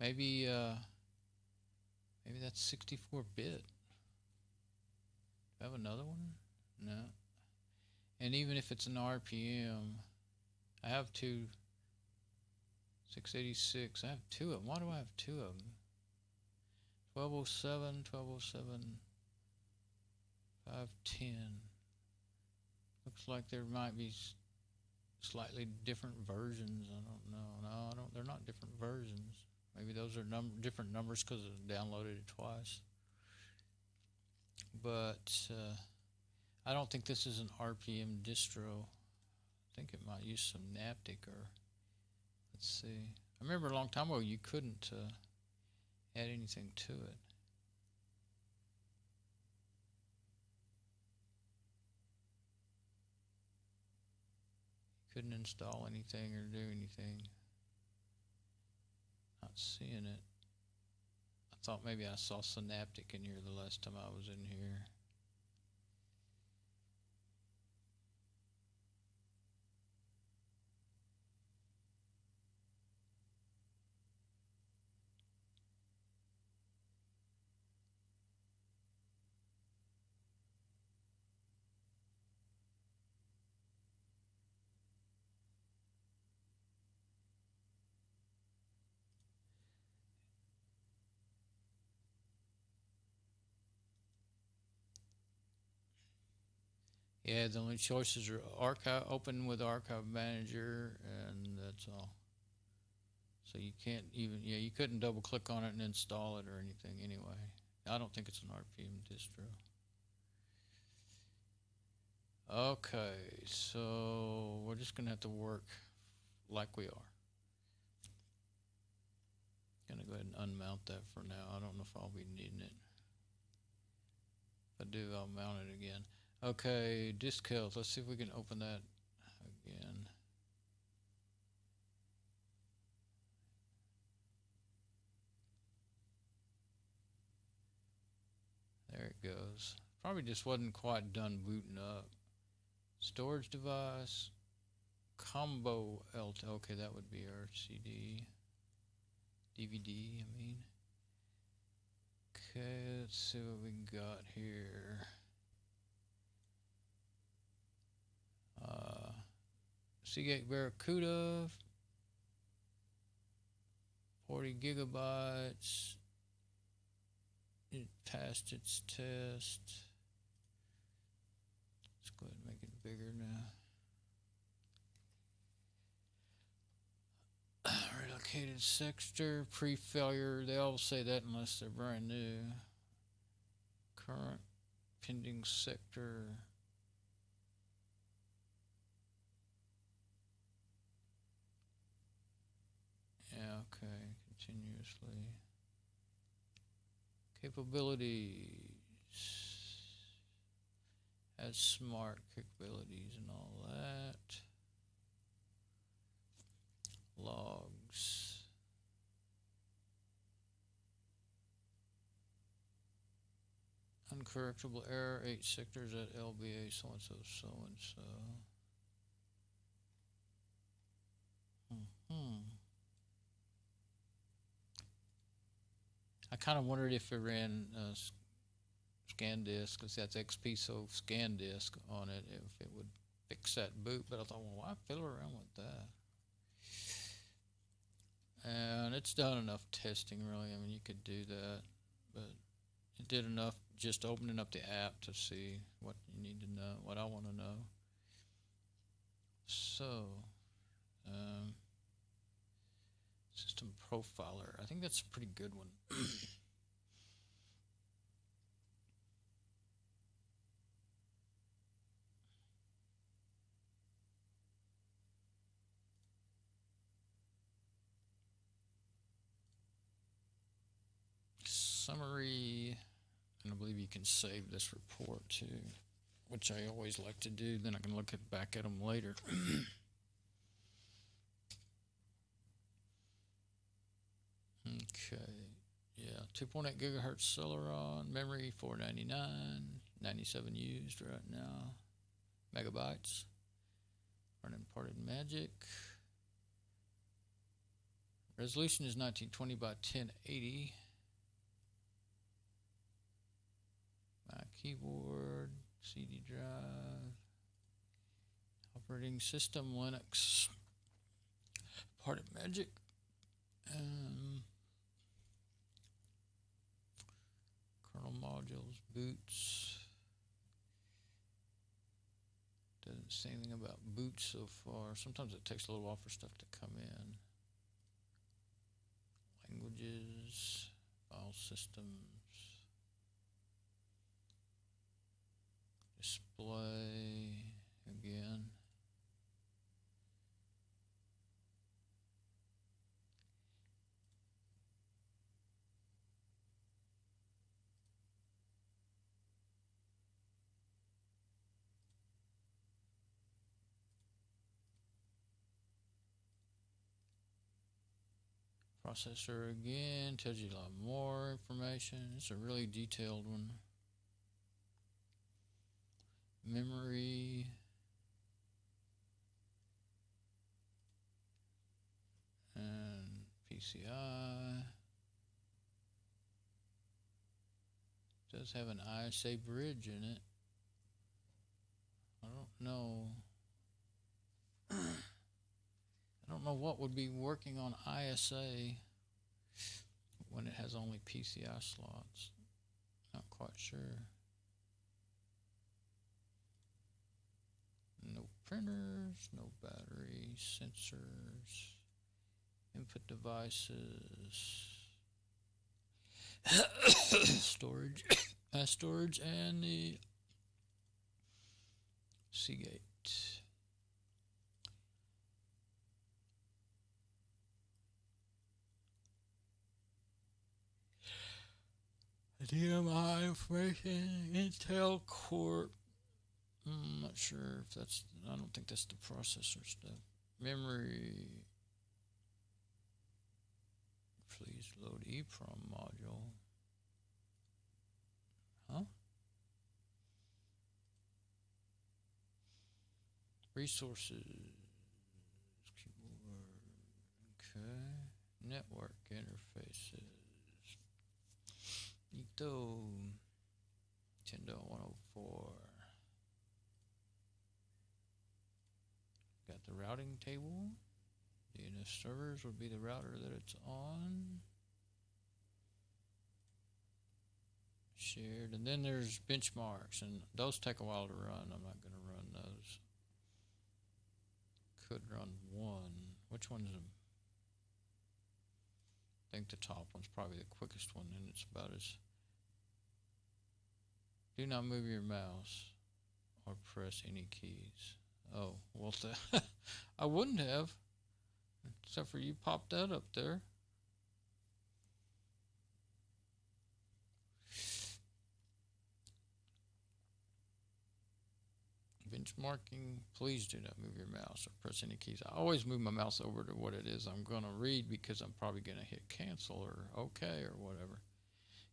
Maybe maybe that's 64-bit. Do I have another one? No. And even if it's an RPM, I have two 686. I have two of them. Why do I have two of them? 1207, 1207, 510. Looks like there might be slightly different versions. I don't know. No, they're not different versions. Maybe those are different numbers because I downloaded it twice. But I don't think this is an RPM distro. I think it might use some Synaptic, or let's see. I remember a long time ago you couldn't add anything to it. Couldn't install anything or do anything. Not seeing it. I thought maybe I saw Synaptic in here the last time I was in here. Yeah, the only choices are archive, open with Archive Manager, and that's all. So you can't even, yeah, you couldn't double click on it and install it or anything anyway. I don't think it's an RPM distro. Okay, so we're just going to have to work like we are. Going to go ahead and unmount that for now. I don't know if I'll be needing it. If I do, I'll mount it again. Okay, disk health. Let's see if we can open that again. goes. Probably just wasn't quite done booting up. Storage device, combo LT. Okay, that would be our CD, DVD. I mean. Okay, let's see what we got here. Seagate Barracuda, 40 gigabytes. It passed its test. Let's go ahead and make it bigger now. Relocated sector, pre-failure. They all say that unless they're brand new. Current pending sector. Yeah, okay, continuously. Capabilities. Has smart capabilities and all that. Logs. Uncorrectable error, 8 sectors at LBA, so and so, so and so. I kind of wondered if it ran scan disk, because that's XP, so scan disk on it, if it would fix that boot. But I thought, well, why fiddle around with that? And it's done enough testing, really. I mean, you could do that, but it did enough just opening up the app to see what you need to know, what I want to know. So, system profiler. I think that's a pretty good one. Summary, and I believe you can save this report too, which I always like to do. Then I can look back at them later. Okay, yeah, 2.8 gigahertz Celeron, memory 499, 97 used right now, megabytes, running Parted Magic. Resolution is 1920 by 1080. My keyboard, CD drive, operating system Linux, Parted Magic, kernel modules, boots. Doesn't say anything about boots so far. Sometimes it takes a little while for stuff to come in. Languages, file systems, display again. Processor again, tells you a lot more information. It's a really detailed one. Memory. And PCI. Does have an ISA bridge in it. I don't know. I don't know what would be working on ISA when it has only PCI slots. Not quite sure. No printers, no battery, sensors, input devices, storage, and the Seagate. DMI information, Intel Core. I'm not sure if that's, I don't think that's the processor stuff. Memory. Please load EEPROM module. Huh? resources. Keyboard. Okay. Network interfaces. Ito. 10.104. Got the routing table. DNS servers would be the router that it's on. Shared, and then there's benchmarks, and those take a while to run. I'm not going to run those. Could run one. Which one's the? I think the top one's probably the quickest one, and it's about as. Do not move your mouse or press any keys. Oh, well, I wouldn't have, except for you popped that up there. Benchmarking, please do not move your mouse or press any keys. I always move my mouse over to what it is I'm going to read because I'm probably going to hit cancel or OK or whatever.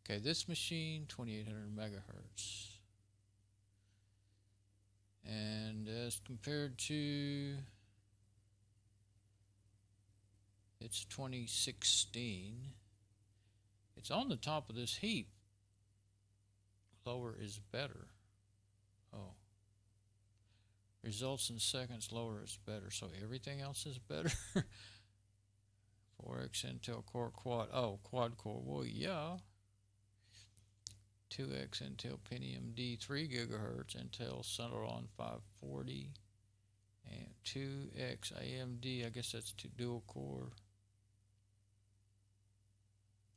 Okay, this machine, 2800 megahertz. And as compared to it's 2016, it's on the top of this heap. Lower is better. Oh. Results in seconds, lower is better. So everything else is better. 4X Intel Core Quad. Oh, quad core. Well, yeah. 2X Intel Pentium D 3 gigahertz, Intel Celeron 540, and 2X AMD. I guess that's dual core.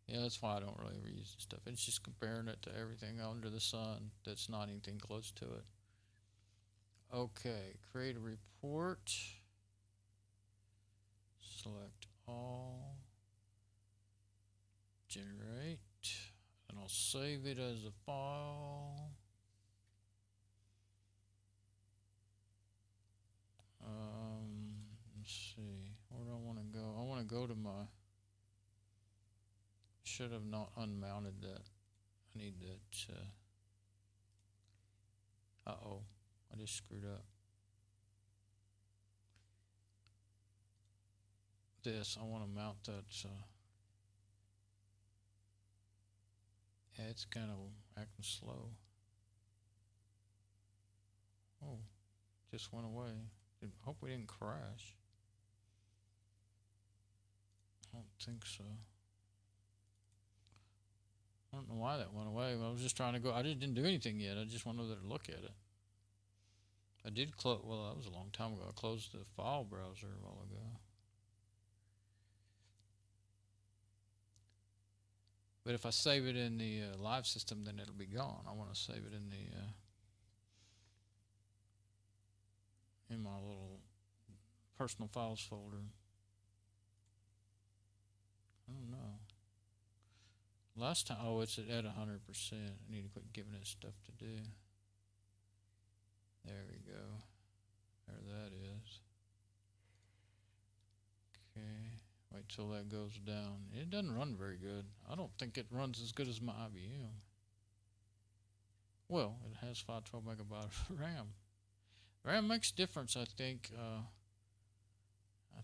Yeah, that's why I don't really ever use this stuff. It's just comparing it to everything under the sun that's not anything close to it. Okay, create a report. Select all. Generate. And I'll save it as a file. Let's see. Where do I want to go? I want to go to my. Should have not unmounted that. I need that. Uh-oh. I just screwed up. This, I want to mount that. Yeah, it's kind of acting slow. Oh, just went away. Hope we didn't crash. I don't think so. I don't know why that went away. I was just trying to go. I didn't do anything yet. I just wanted to look at it. I did close. Well, that was a long time ago. I closed the file browser a while ago. But if I save it in the live system, then it'll be gone. I want to save it in the in my little personal files folder. I don't know. Last time, oh, it's at 100%. I need to quit giving it stuff to do. There we go. There that is. Okay. Wait till that goes down. It doesn't run very good. I don't think it runs as good as my IBM. Well, it has 512 megabytes of RAM. RAM makes a difference, I think.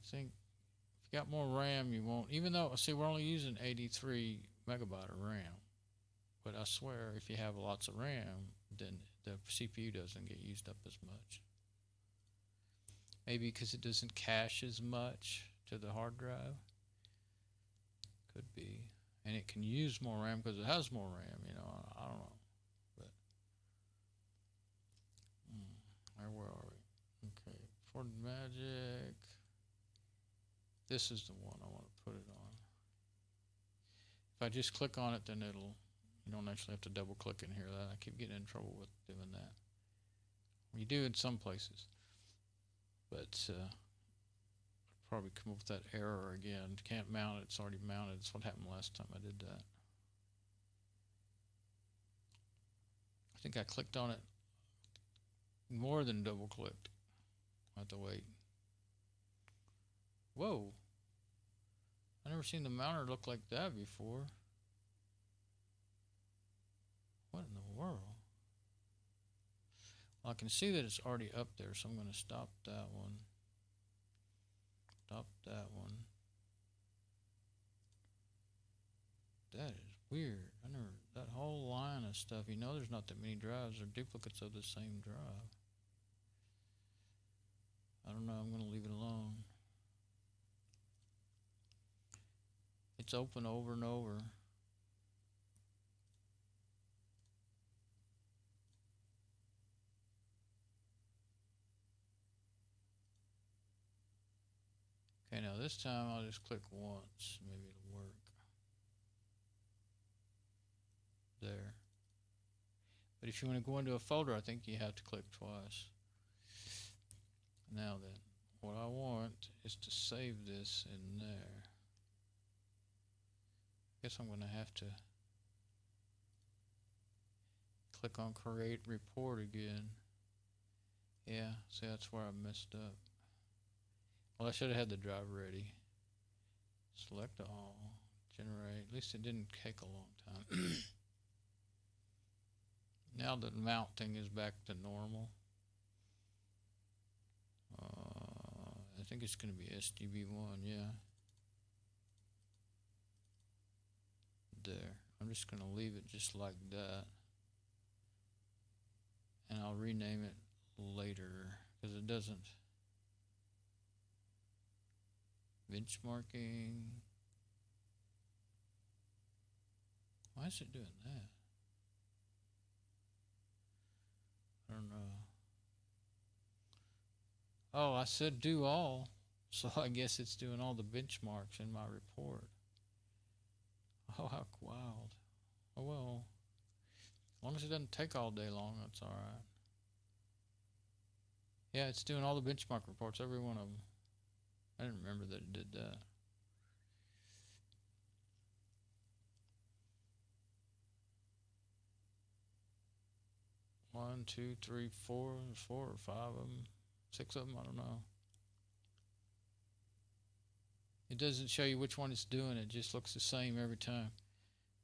If you got more RAM, you won't. Even though, see, we're only using 83 megabyte of RAM. But I swear, if you have lots of RAM, then the CPU doesn't get used up as much. Maybe because it doesn't cache as much to the hard drive. Could be. And it can use more RAM because it has more RAM, you know. I don't know. But where are we? Okay. For Magic. This is the one I want to put it on. If I just click on it, then it'll, you don't actually have to double click in here. I keep getting in trouble with doing that. You do in some places. But probably come up with that error again. Can't mount it, it's already mounted. That's what happened last time I did that. I think I clicked on it more than double clicked. I have to wait. Whoa. I've never seen the mounter look like that before. What in the world? Well, I can see that it's already up there, so I'm going to stop that one. Stop that one. That is weird. That whole line of stuff, you know, there's not that many drives. They're duplicates of the same drive. I don't know. I'm going to leave it alone. It's open over and over. Okay, now this time I'll just click once. Maybe it'll work. There. But if you want to go into a folder, I think you have to click twice. Now then, what I want is to save this in there. Guess I'm going to have to click on create report again. Yeah, see, that's where I messed up. Well, I should have had the drive ready. Select all, generate. At least it didn't take a long time. Now the mount thing is back to normal. I think it's going to be SGB1, yeah. There. I'm just going to leave it just like that. And I'll rename it later because it doesn't. Benchmarking. Why is it doing that? I don't know. Oh, I said do all. So I guess it's doing all the benchmarks in my report. Oh, how wild. Oh, well. As long as it doesn't take all day long, that's alright. Yeah, it's doing all the benchmark reports, every one of them. I didn't remember that it did that. One, two, three, four or five of them, 6 of them, I don't know. It doesn't show you which one it's doing. It just looks the same every time.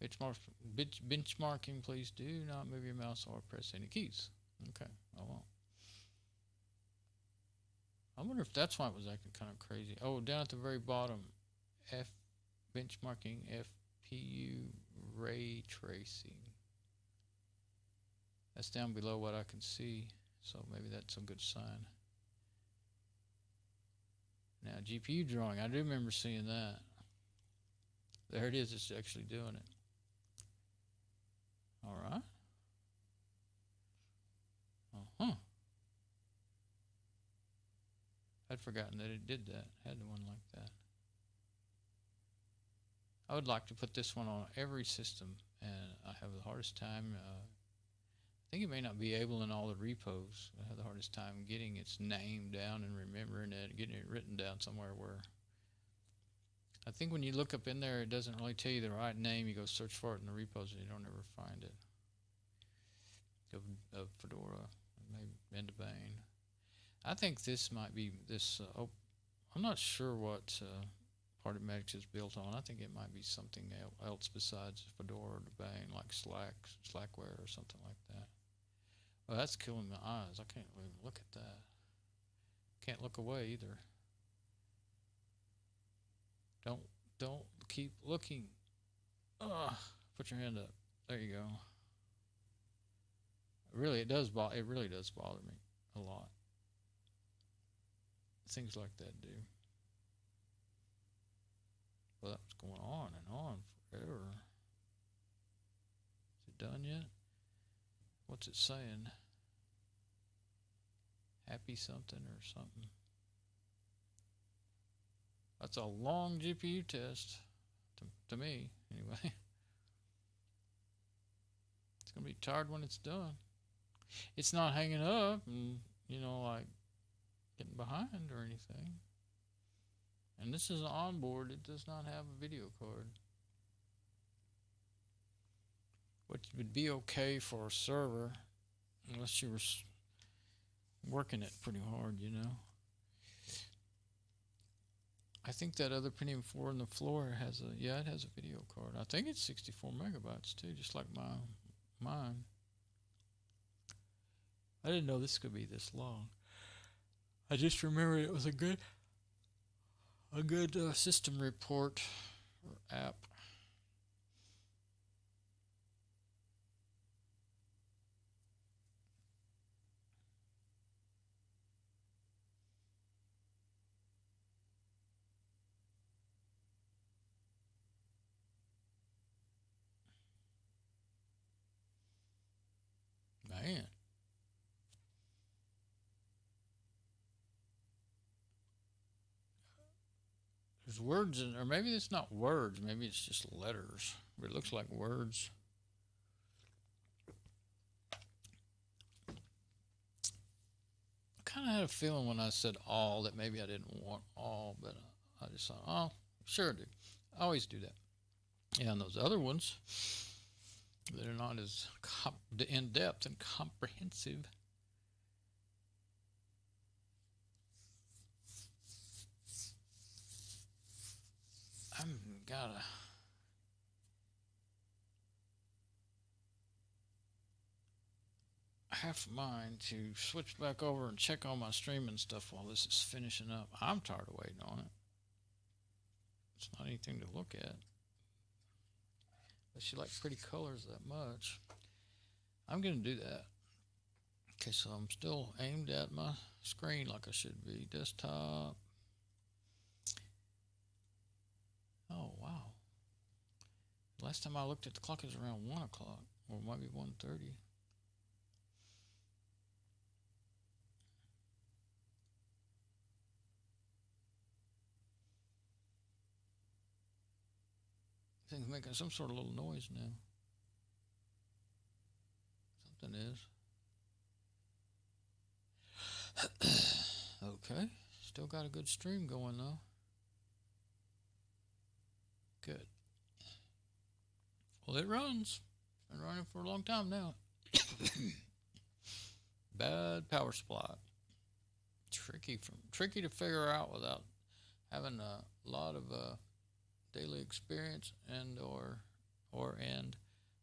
Benchmarking, please do not move your mouse or press any keys. Okay, I won't. I wonder if that's why it was acting kind of crazy. Oh, down at the very bottom, benchmarking FPU ray tracing. That's down below what I can see, so maybe that's a good sign. Now, GPU drawing, I do remember seeing that. There it is, it's actually doing it. Alright. I'd forgotten that it did that, had one like that. I would like to put this one on every system, and I have the hardest time. I think it may not be able in all the repos. I have the hardest time getting its name down and remembering it, getting it written down somewhere where. I think when you look up in there, it doesn't really tell you the right name. You go search for it in the repos, and you don't ever find it. Of Fedora, maybe Debian. I think this might be this. I'm not sure what Partymatic is built on. I think it might be something else besides Fedora or Debian, like Slackware or something like that. Well, that's killing my eyes. I can't even look at that. Can't look away either. Don't keep looking. Put your hand up. There you go. Really, it really does bother me a lot. Things like that do. Well, that was going on and on forever. Is it done yet? What's it saying? Happy something or something? That's a long GPU test, to me, anyway. It's going to be tired when it's done. It's not hanging up and, like getting behind or anything. And this is an onboard. It does not have a video card. Which would be okay for a server, unless you were working it pretty hard, I think that other Pentium 4 on the floor has it has a video card. I think it's 64 megabytes too, just like mine. I didn't know this could be this long. I just remember it was a good system report or app. Man. There's words in, or maybe it's not words, maybe it's just letters, but it looks like words. I kind of had a feeling when I said all that maybe I didn't want all, but I just thought, oh, sure, dude. I always do that. Yeah, and those other ones, they're not as in-depth and comprehensive. I've got a half mind to switch back over and check on my streaming stuff while this is finishing up. I'm tired of waiting on it. It's not anything to look at. Unless you like pretty colors that much. I'm going to do that. Okay, so I'm still aimed at my screen like I should be. Desktop. Oh, wow. Last time I looked at the clock, it was around 1 o'clock. Or maybe 1:30. Thing's making some sort of little noise now. Something is. Okay. Still got a good stream going though. Good. Well, it runs. It's been running for a long time now. Bad power supply. Tricky to figure out without having a lot of daily experience and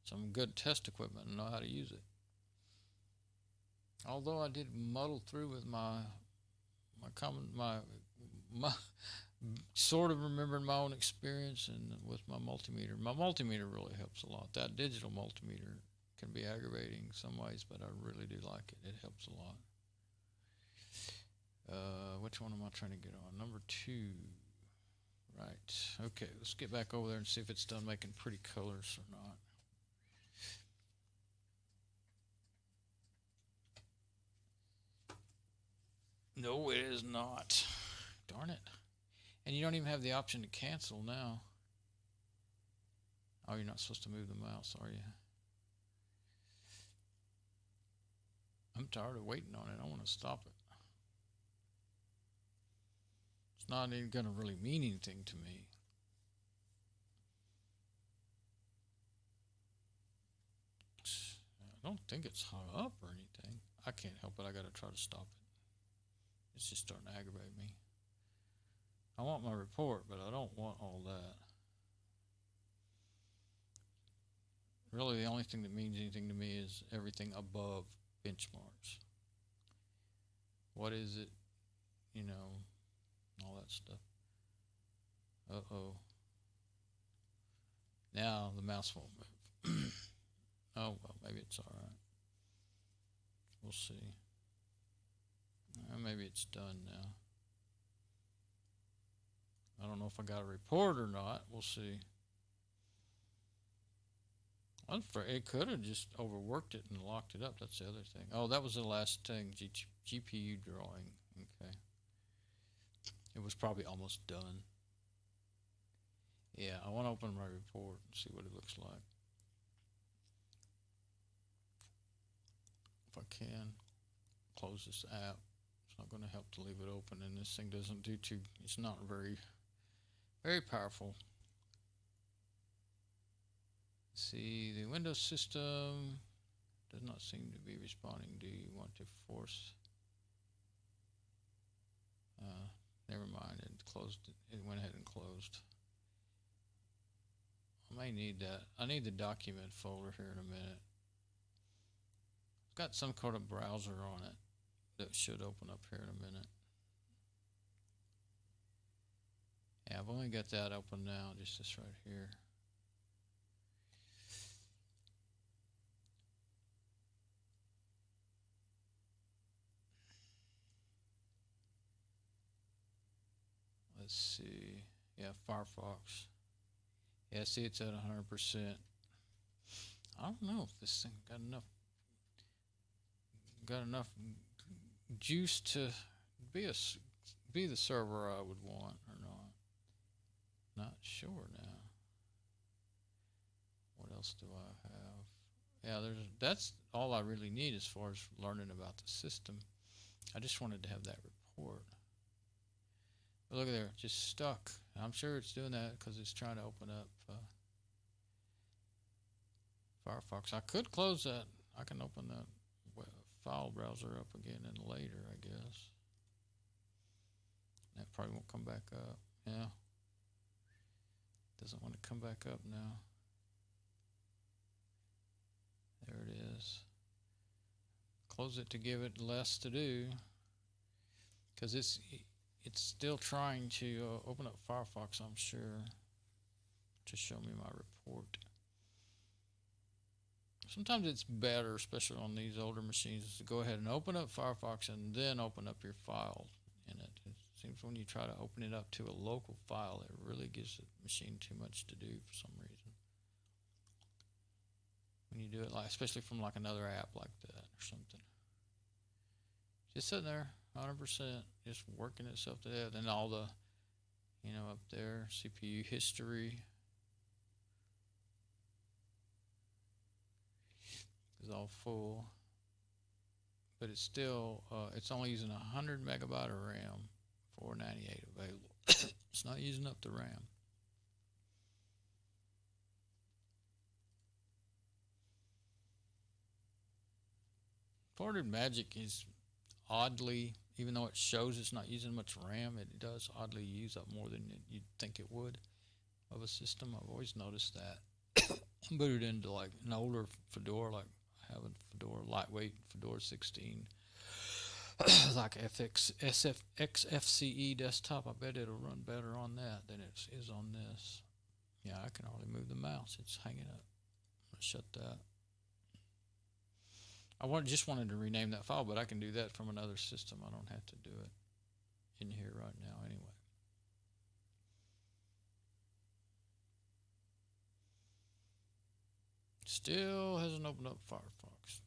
some good test equipment and know how to use it. Although I did muddle through with my sort of remembering my own experience and with my multimeter. My multimeter really helps a lot. That digital multimeter can be aggravating some ways, but I really do like it. It helps a lot. Which one am I trying to get on? Number 2. Right. Okay, let's get back over there and see if it's done making pretty colors or not. No, it is not. Darn it. And you don't even have the option to cancel now. Oh, you're not supposed to move the mouse, are you? I'm tired of waiting on it. I want to stop it. It's not even going to really mean anything to me. I don't think it's hung up or anything. I can't help it. I got to try to stop it. It's just starting to aggravate me. I want my report, but I don't want all that. Really, the only thing that means anything to me is everything above benchmarks. What is it? You know, all that stuff. Uh-oh. Now the mouse won't move. Oh, well, maybe it's all right. We'll see. Maybe it's done now. I don't know if I got a report or not. We'll see. It could have just overworked it and locked it up. That's the other thing. Oh, that was the last thing. GPU drawing. Okay. It was probably almost done. Yeah, I want to open my report and see what it looks like. If I can, close this app. It's not going to help to leave it open, and this thing doesn't do too. It's not very, very powerful. See, the Windows system does not seem to be responding. Do you want to force? Never mind. It closed. It went ahead and closed. I may need that. I need the document folder here in a minute. got some kind of browser on it that should open up here in a minute. Yeah, I've only got that open now, just this right here. Let's see. Yeah, Firefox. Yeah, see, it's at 100%. I don't know if this thing got enough juice to be the server I would want or not. Not sure now. What else do I have? Yeah, that's all I really need as far as learning about the system. I just wanted to have that report. But look at there, just stuck. I'm sure it's doing that because it's trying to open up Firefox. I could close that. I can open that file browser up again and later, I guess. That probably won't come back up. Yeah. Doesn't want to come back up now. There it is. Close it to give it less to do, because it's still trying to open up Firefox, I'm sure, to show me my report. Sometimes it's better, especially on these older machines, to go ahead and open up Firefox and then open up your file in it. It seems when you try to open it up to a local file, it really gives the machine too much to do for some reason. When you do it, like especially from like another app like that or something. Just sitting there, 100%, just working itself to death. And all the, up there, CPU history is all full. But it's still, it's only using 100 megabyte of RAM, 498 available. It's not using up the RAM. Forwarded Magic is oddly, even though it shows it's not using much RAM, it does oddly use up more than you'd think it would of a system. I've always noticed that. I'm booted into like an older Fedora, like I have a Fedora, lightweight Fedora 16, like XFCE desktop. I bet it'll run better on that than it is on this. Yeah, I can hardly move the mouse. It's hanging up. I'm going to shut that. I just wanted to rename that file, but I can do that from another system. I don't have to do it in here right now anyway. Still hasn't opened up Firefox.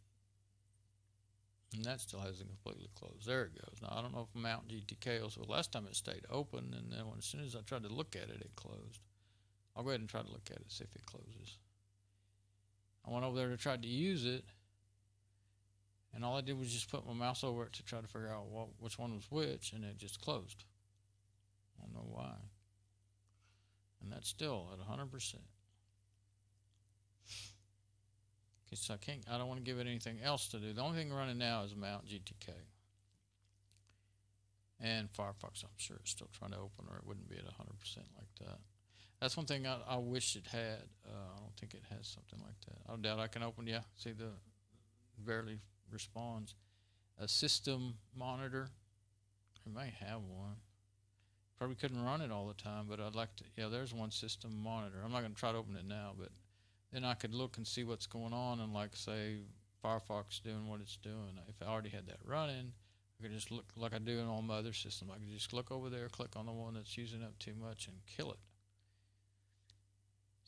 And that still hasn't completely closed. There it goes. Now, I don't know if Mount GTK, so last time it stayed open, and then as soon as I tried to look at it, it closed. I'll go ahead and try to look at it, see if it closes. I went over there to try to use it, and all I did was just put my mouse over it to try to figure out which one was which, and it just closed. I don't know why. And that's still at 100%. So I don't want to give it anything else to do. The only thing running now is Mount GTK. And Firefox, I'm sure it's still trying to open, or it wouldn't be at 100% like that. That's one thing I wish it had. I don't think it has something like that. I doubt I can open, yeah, see the barely responds. A system monitor, it may have one. Probably couldn't run it all the time, but I'd like to. Yeah, there's one system monitor. I'm not going to try to open it now, but then I could look and see what's going on, and like say Firefox doing what it's doing. If I already had that running, I could just look like I do in all my other systems. I could just look over there, click on the one that's using up too much, and kill it.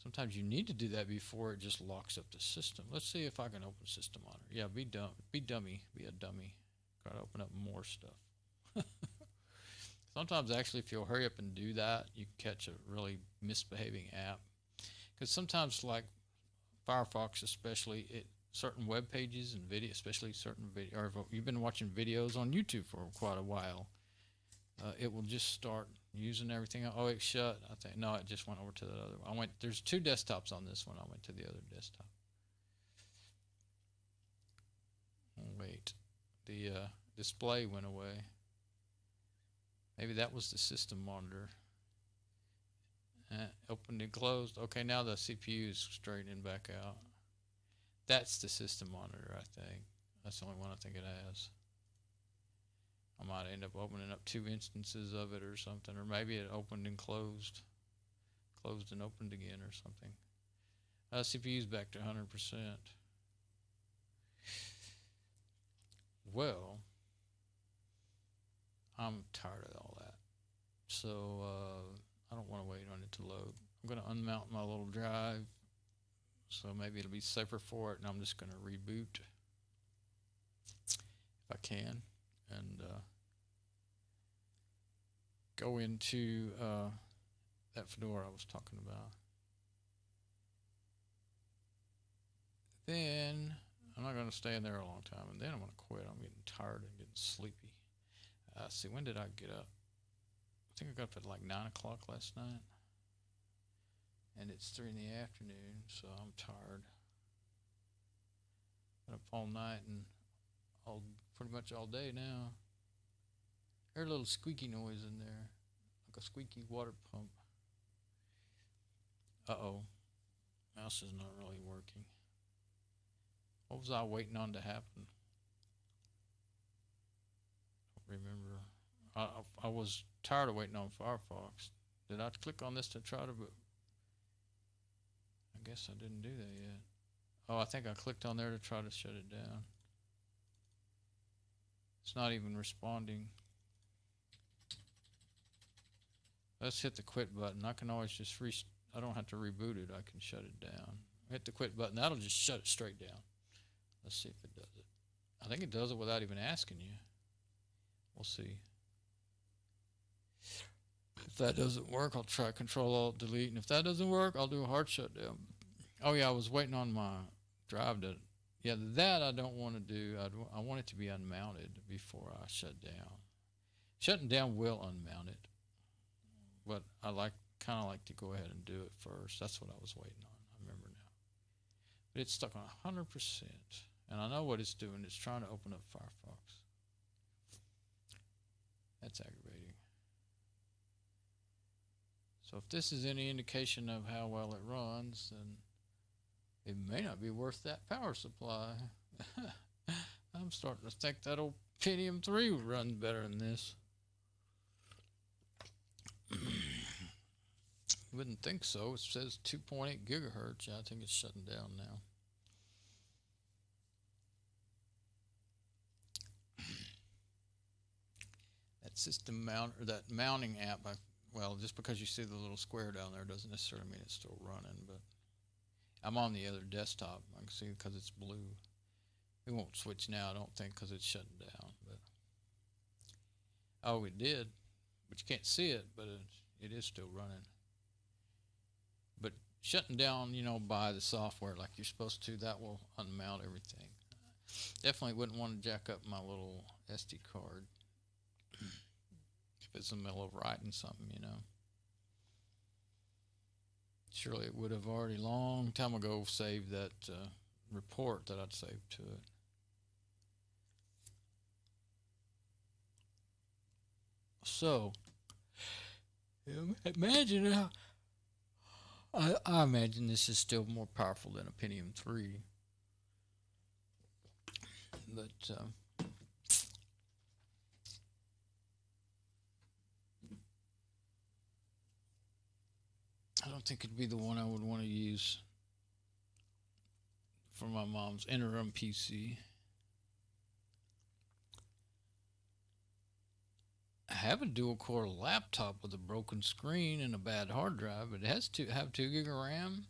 Sometimes you need to do that before it just locks up the system. Let's see if I can open System Monitor. Yeah, be a dummy. Try to open up more stuff. Sometimes actually if you'll hurry up and do that, you can catch a really misbehaving app. Because sometimes like Firefox especially, certain web pages and video, especially certain video, or if you've been watching videos on YouTube for quite a while, it will just start using everything. Oh, it shut. I think no, it just went over to the other one. There's two desktops on this one. I went to the other desktop. Oh, wait, the display went away. Maybe that was the system monitor. Opened and closed. Okay, now the CPU is straightening back out. That's the system monitor, I think. That's the only one I think it has. I might end up opening up 2 instances of it or something, or maybe it opened and closed and opened again or something. CPU's back to 100%. Well, I'm tired of all that, so I don't want to wait on it to load. I'm going to unmount my little drive, so maybe it'll be safer for it, and I'm just going to reboot if I can, and go into that Fedora I was talking about. Then I'm not going to stay in there a long time, and then I'm going to quit. I'm getting tired and getting sleepy. See, when did I get up? I think I got up at like 9 o'clock last night, and it's 3 in the afternoon, so I'm tired. Been up all night and pretty much all day now. I heard a little squeaky noise in there, like a squeaky water pump. Uh-oh, mouse is not really working. What was I waiting on to happen? Remember, I was tired of waiting on Firefox. Did I click on this to try to? I guess I didn't do that yet. Oh, I think I clicked on there to try to shut it down. It's not even responding. Let's hit the quit button. I can always just I don't have to reboot it. I can shut it down. Hit the quit button. That'll just shut it straight down. Let's see if it does it. I think it does it without even asking you. We'll see. If that doesn't work, I'll try Control-Alt-Delete. And if that doesn't work, I'll do a hard shutdown. Oh, yeah, I was waiting on my drive to... Yeah, that I don't want to do. I want it to be unmounted before I shut down. Shutting down will unmount it. But I kind of like to go ahead and do it first. That's what I was waiting on. I remember now. But it's stuck on 100%. And I know what it's doing. It's trying to open up Firefox. That's aggravating. So if this is any indication of how well it runs, then it may not be worth that power supply. I'm starting to think that old Pentium 3 would run better than this. Wouldn't think so. It says 2.8 gigahertz. Yeah, I think it's shutting down now. That system mount, or that mounting app, well, just because you see the little square down there doesn't necessarily mean it's still running, but I'm on the other desktop. I can see because it's blue. It won't switch now, I don't think, because it's shutting down. But oh, it did, but you can't see it, but it is still running. But shutting down, by the software like you're supposed to, that will unmount everything. Definitely wouldn't want to jack up my little SD card if it's in the middle of writing something, Surely it would have already long time ago saved that report that I'd saved to it. So, imagine how... I imagine this is still more powerful than a Pentium 3. But... I don't think it'd be the one I would want to use for my mom's interim PC. I have a dual-core laptop with a broken screen and a bad hard drive, but it has to have 2 gig of RAM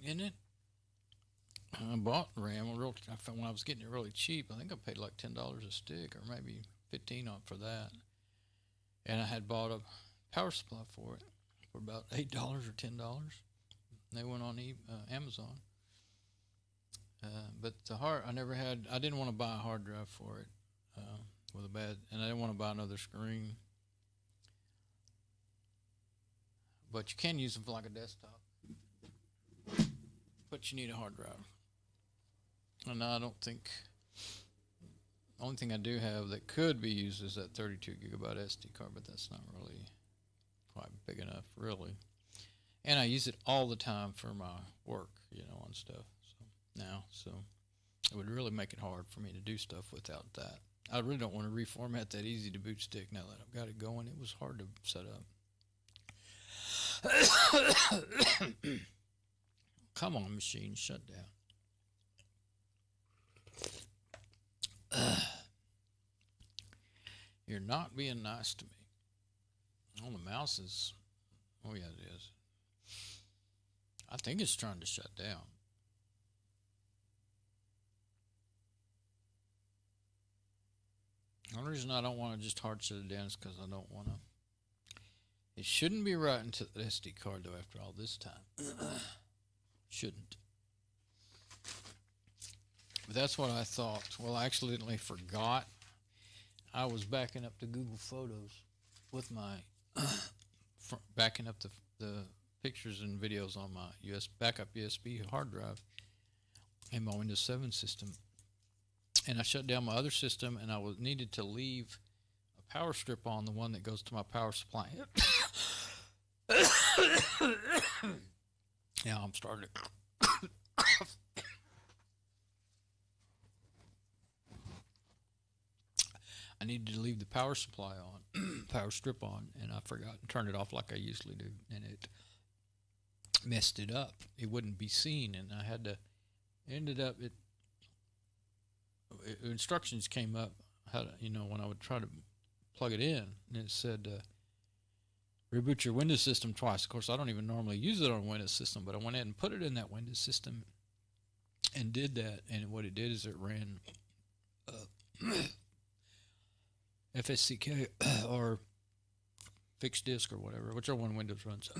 in it. I bought RAM when I was getting it really cheap. I think I paid like $10 a stick, or maybe $15 for that. And I had bought a power supply for it for about $8 or $10. They went on Amazon. But I didn't want to buy a hard drive for it and I didn't want to buy another screen. But you can use them for like a desktop. But you need a hard drive. And I don't think, the only thing I do have that could be used is that 32 gigabyte SD card, but that's not really quite big enough, really. And I use it all the time for my work, on stuff. So It would really make it hard for me to do stuff without that. I really don't want to reformat that easy to boot stick now that I've got it going. It was hard to set up. Come on, machine, shut down. You're not being nice to me. Oh, the mouse is... Oh, yeah, it is. I think it's trying to shut down. The only reason I don't want to just hard shut it down is because I don't want to... It shouldn't be writing to the SD card, though, after all this time. Shouldn't. But that's what I thought. Well, I accidentally forgot. I was backing up the Google Photos with my... backing up the pictures and videos on my backup USB hard drive in my Windows 7 system. And I shut down my other system, and I needed to leave a power strip on, the one that goes to my power supply. Now I'm starting to... I needed to leave the power supply on, power strip on, and I forgot to turn it off like I usually do, and it messed it up. It wouldn't be seen, and I had to... instructions came up how to, when I would try to plug it in, and it said reboot your Windows system twice. Of course, I don't even normally use it on a Windows system, but I went ahead and put it in that Windows system and did that, and what it did is it ran FSCK or fixed disk or whatever, whichever one Windows runs,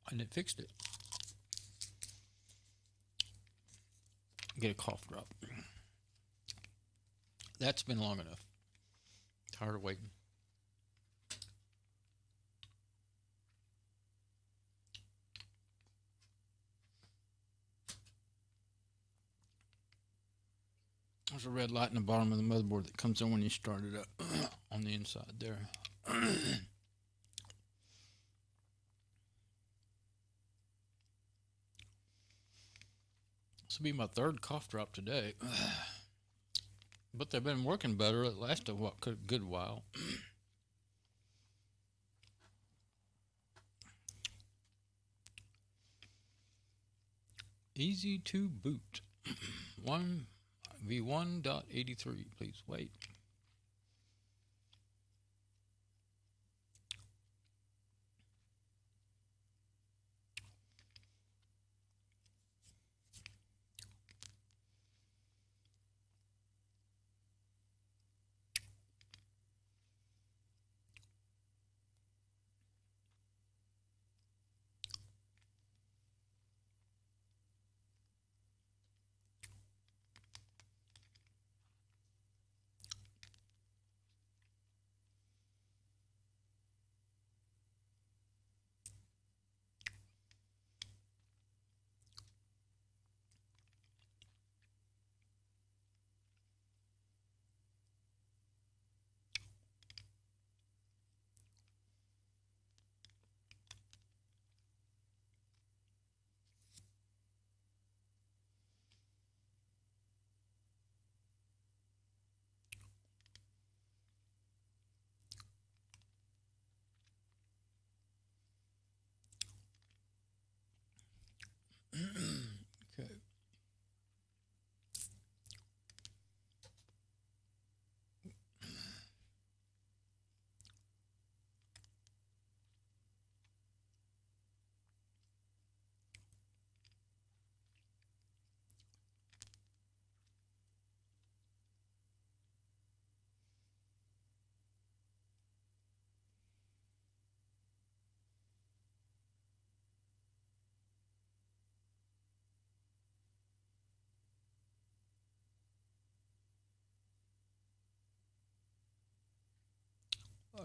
and it fixed it. Get a cough drop. That's been long enough. Tired of waiting. There's a red light in the bottom of the motherboard that comes on when you start it up on the inside there. This will be my third cough drop today. But they've been working better. It lasted a good while. Easy to boot. V1.83. Please wait. Okay.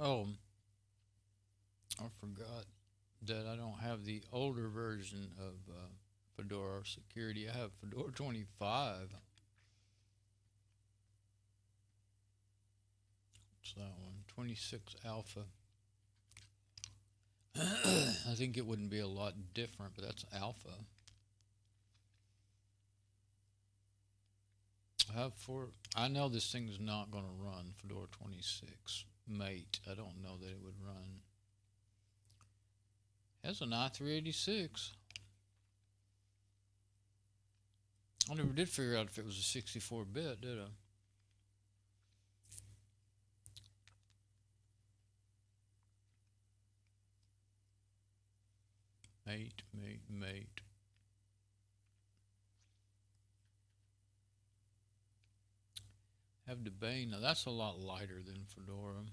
Oh, I forgot that I don't have the older version of Fedora Security. I have Fedora 25. What's that one? 26 Alpha. I think it wouldn't be a lot different, but that's Alpha. I know this thing's not going to run Fedora 26 Mate. I don't know that it would run. It has an i386. I never did figure out if it was a 64-bit, did I? Mate. Have Debian. Now that's a lot lighter than Fedora.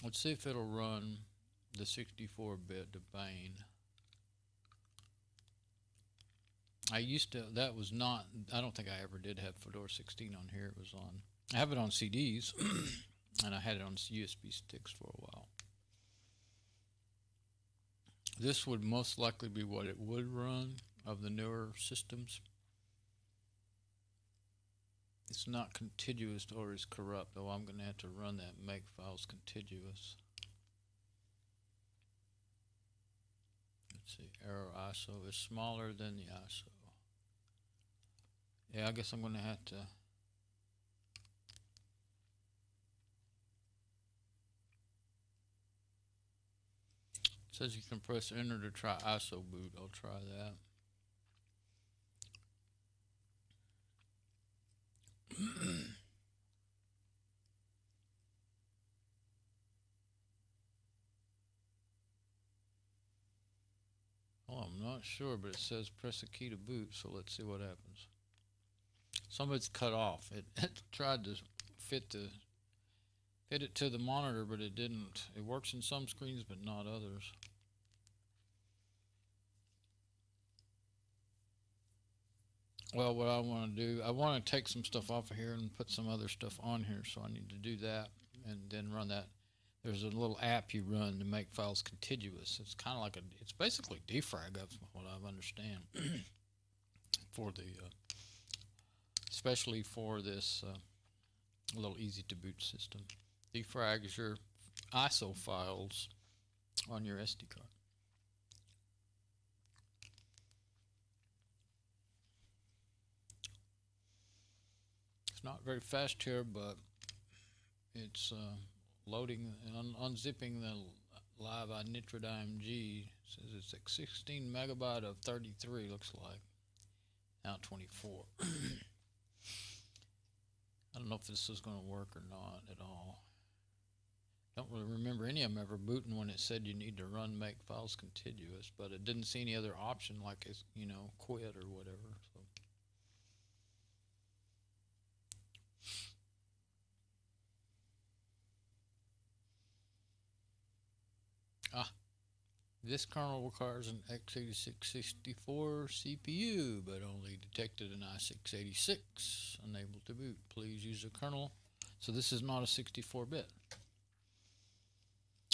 Let's see if it'll run the 64-bit Debian. That was not, I don't think I ever did have Fedora 16 on here. It was on, I have it on CDs, and I had it on USB sticks for a while. This would most likely be what it would run of the newer systems. It's not contiguous or is corrupt, though I'm going to have to run that make files contiguous. Let's see, error ISO is smaller than the ISO. Yeah, I guess I'm going to have to. It says you can press enter to try ISO boot. I'll try that. Well, I'm not sure, but it says press a key to boot, so let's see what happens. Some of it's cut off. It tried to fit it to the monitor, but it didn't. It works in some screens, but not others. Well, what I want to do, I want to take some stuff off of here and put some other stuff on here, so I need to do that and then run that. There's a little app you run to make files contiguous. It's kind of like it's basically defrag, that's what I understand, for the, especially for this little easy to boot system. Defrags your ISO files on your SD card. It's not very fast here, but it's loading and unzipping the live initro.img. Says it's like 16 megabyte of 33, looks like. Now 24. I don't know if this is going to work or not at all. Don't really remember any of them ever booting when it said you need to run make files contiguous, but it didn't see any other option like it's, you know, quit or whatever. So. This kernel requires an x86-64 CPU, but only detected an i6-86. Unable to boot. Please use a kernel. So this is not a 64-bit.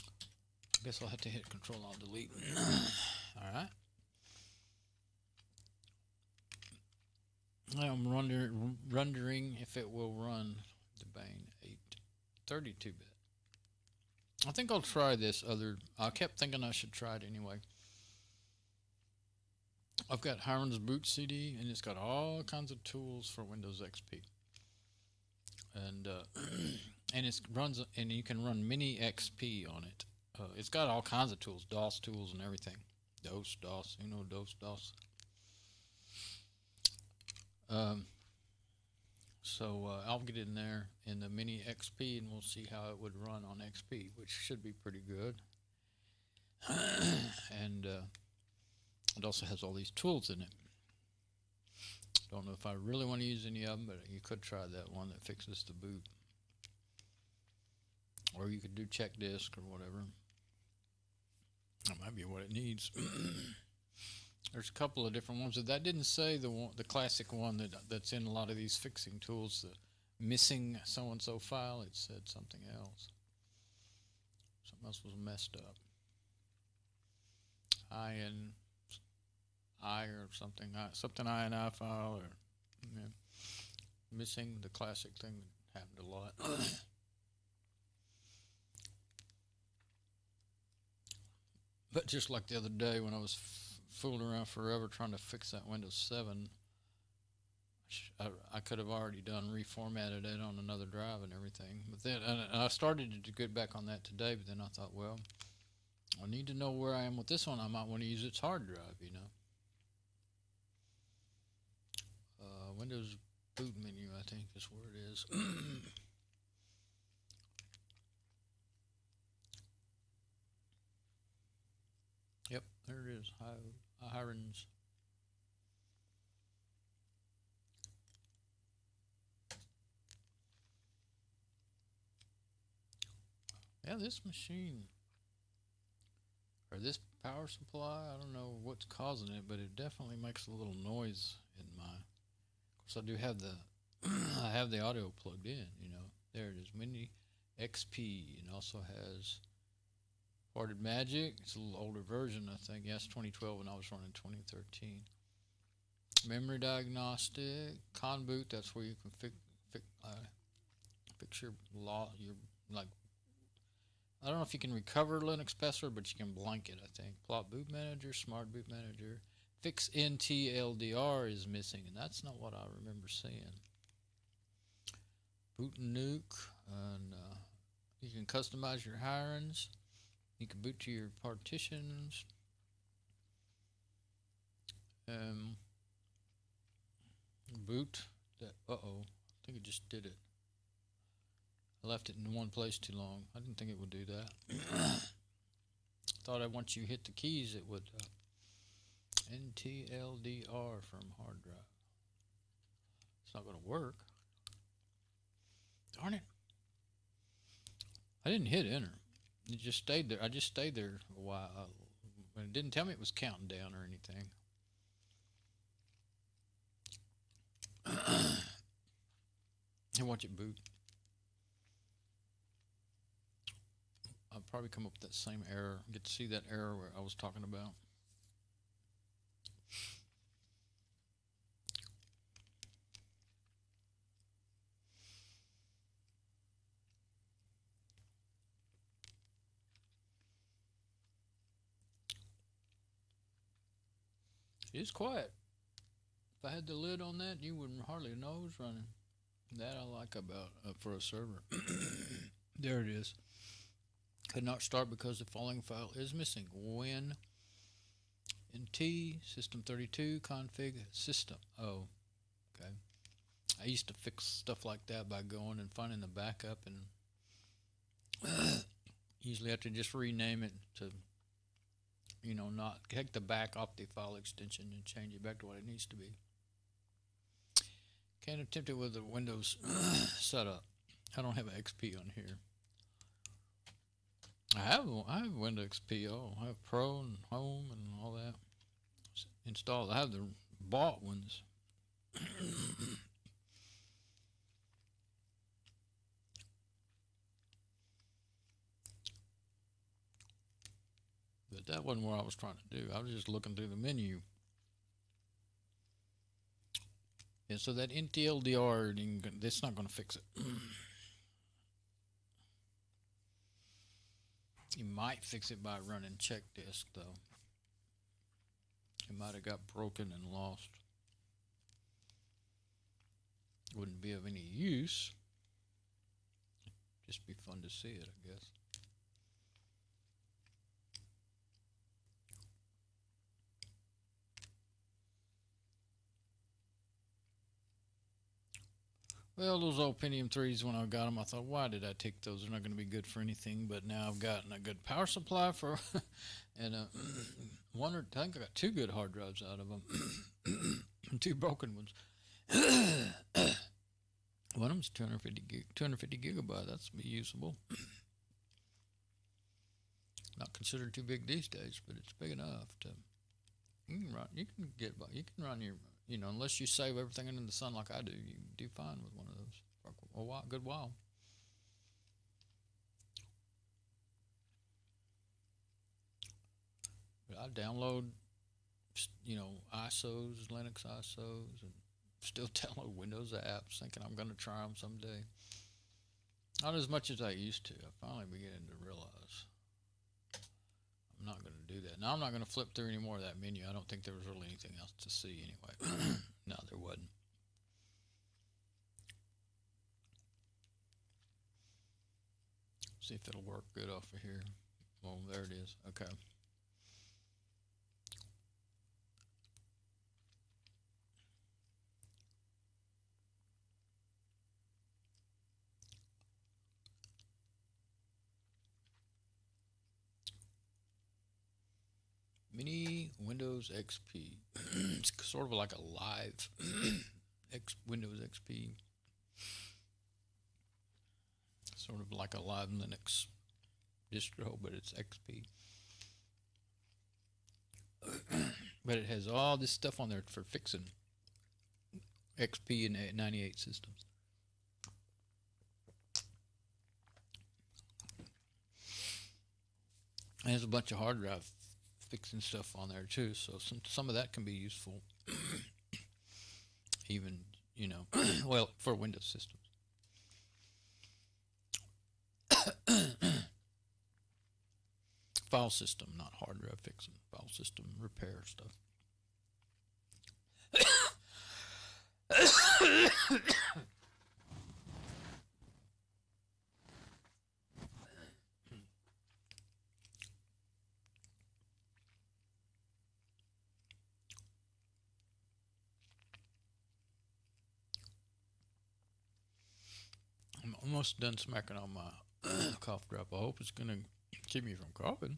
I guess I'll have to hit Control-Alt-Delete. Alright. I'm wondering if it will run Debian 8 32-bit. I think I'll try this other. I kept thinking I should try it anyway. I've got Hiram's boot CD, and it's got all kinds of tools for Windows XP, and and it runs, and you can run Mini XP on it. It's got all kinds of tools, DOS tools, and everything. DOS, you know DOS. So I'll get in there in the Mini XP, and we'll see how it would run on XP, which should be pretty good. And it also has all these tools in it. Don't know if I really want to use any of them, but you could try that one that fixes the boot. Or you could do check disk or whatever. That might be what it needs. There's a couple of different ones. That didn't say the classic one that's in a lot of these fixing tools, the missing so-and-so file. It said something else. Something else was messed up. INI or something. Something INI file or missing, the classic thing that happened a lot. But just like the other day when I was fooling around forever trying to fix that Windows 7, I I could have already reformatted it on another drive and everything. But then and I started to get back on that today, but then I thought, well, I need to know where I am with this one. I might want to use its hard drive, you know. Windows boot menu, I think is where it is. Yep, there it is. Hirons. Yeah, this machine, or this power supply, I don't know what's causing it, but it definitely makes a little noise in my. Of course, I do have the I have the audio plugged in. You know, there it is, Mini XP, and also has Ported Magic. It's a little older version, I think. Yes, 2012, and I was running 2013. Memory diagnostic, con boot. That's where you can fix your like. I don't know if you can recover Linux password, but you can blank it, I think. Plot boot manager, smart boot manager. Fix NTLDR is missing, and that's not what I remember seeing. Boot and nuke, and you can customize your hirons. You can boot to your partitions. Boot. I think it just did it. I left it in one place too long. I didn't think it would do that. Thought that once you hit the keys, it would NTLDR from hard drive. It's not going to work. Darn it. I didn't hit enter. It just stayed there. I just stayed there a while. It didn't tell me it was counting down or anything. And watch it boot. I'll probably come up with that same error. Get to see that error where I was talking about. It's quiet. If I had the lid on that, you wouldn't hardly know it was running. That I like about for a server. There it is. Could not start because the following file is missing. Win NT system 32 config system. Oh, okay. I used to fix stuff like that by going and finding the backup, and usually have to just rename it to, you know, not take the back off the file extension and change it back to what it needs to be. Can't attempt it with the Windows setup. I don't have an XP on here. I have Windows XP. I have Pro and Home and all that installed. I have the bought ones. But that wasn't what I was trying to do. I was just looking through the menu. And so that NTLDR, that's not going to fix it. You might fix it by running check disk, though. It might have got broken and lost. Wouldn't be of any use. Just be fun to see it, I guess. Well, those old Pentium 3s, when I got them, I thought, why did I take those? They're not going to be good for anything. But now I've gotten a good power supply for, and I think I got 2 good hard drives out of them, 2 broken ones. One of them's 250 gigabyte. That's be usable. Not considered too big these days, but it's big enough to. You can run your. You know, unless you save everything into the sun like I do, you do fine with one of those for a good while. But I download, you know, ISOs, Linux ISOs, and still download Windows apps, thinking I'm going to try them someday. Not as much as I used to. I finally beginning to realize I'm not going to do that. Now I'm not going to flip through any more of that menu. I don't think there was really anything else to see anyway. No, there wasn't. see if it'll work good off of here. Well, there it is. Okay. Mini Windows XP. It's sort of like a live Windows XP. Sort of like a live Linux distro, but it's XP. But it has all this stuff on there for fixing XP and 98 systems. And there's a bunch of hard drive fixing stuff on there too, so some of that can be useful. Even, you know, well, for Windows systems. File system, not hard drive fixing. File system repair stuff. I'm almost done smacking on my cough drop. I hope it's going to keep me from coughing.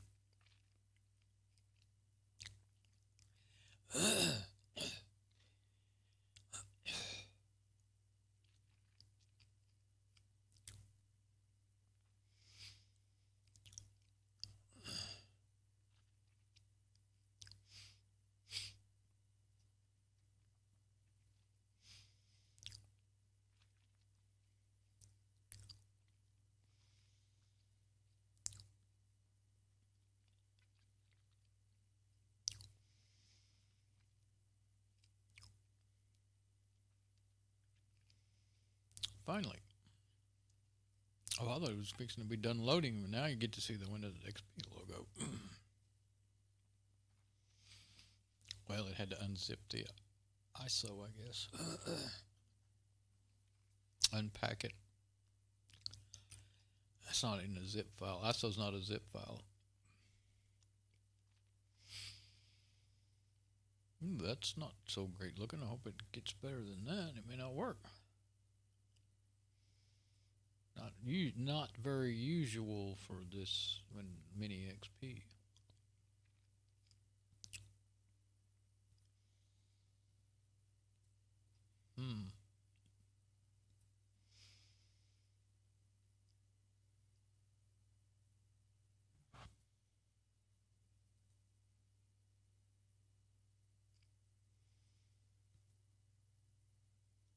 Finally. Oh, I thought it was fixing to be done loading, but now you get to see the Windows XP logo. Well, it had to unzip the ISO, I guess. Unpack it. That's not in a zip file. ISO's not a zip file. That's not so great looking. I hope it gets better than that. It may not work. Not very usual for this Mini XP.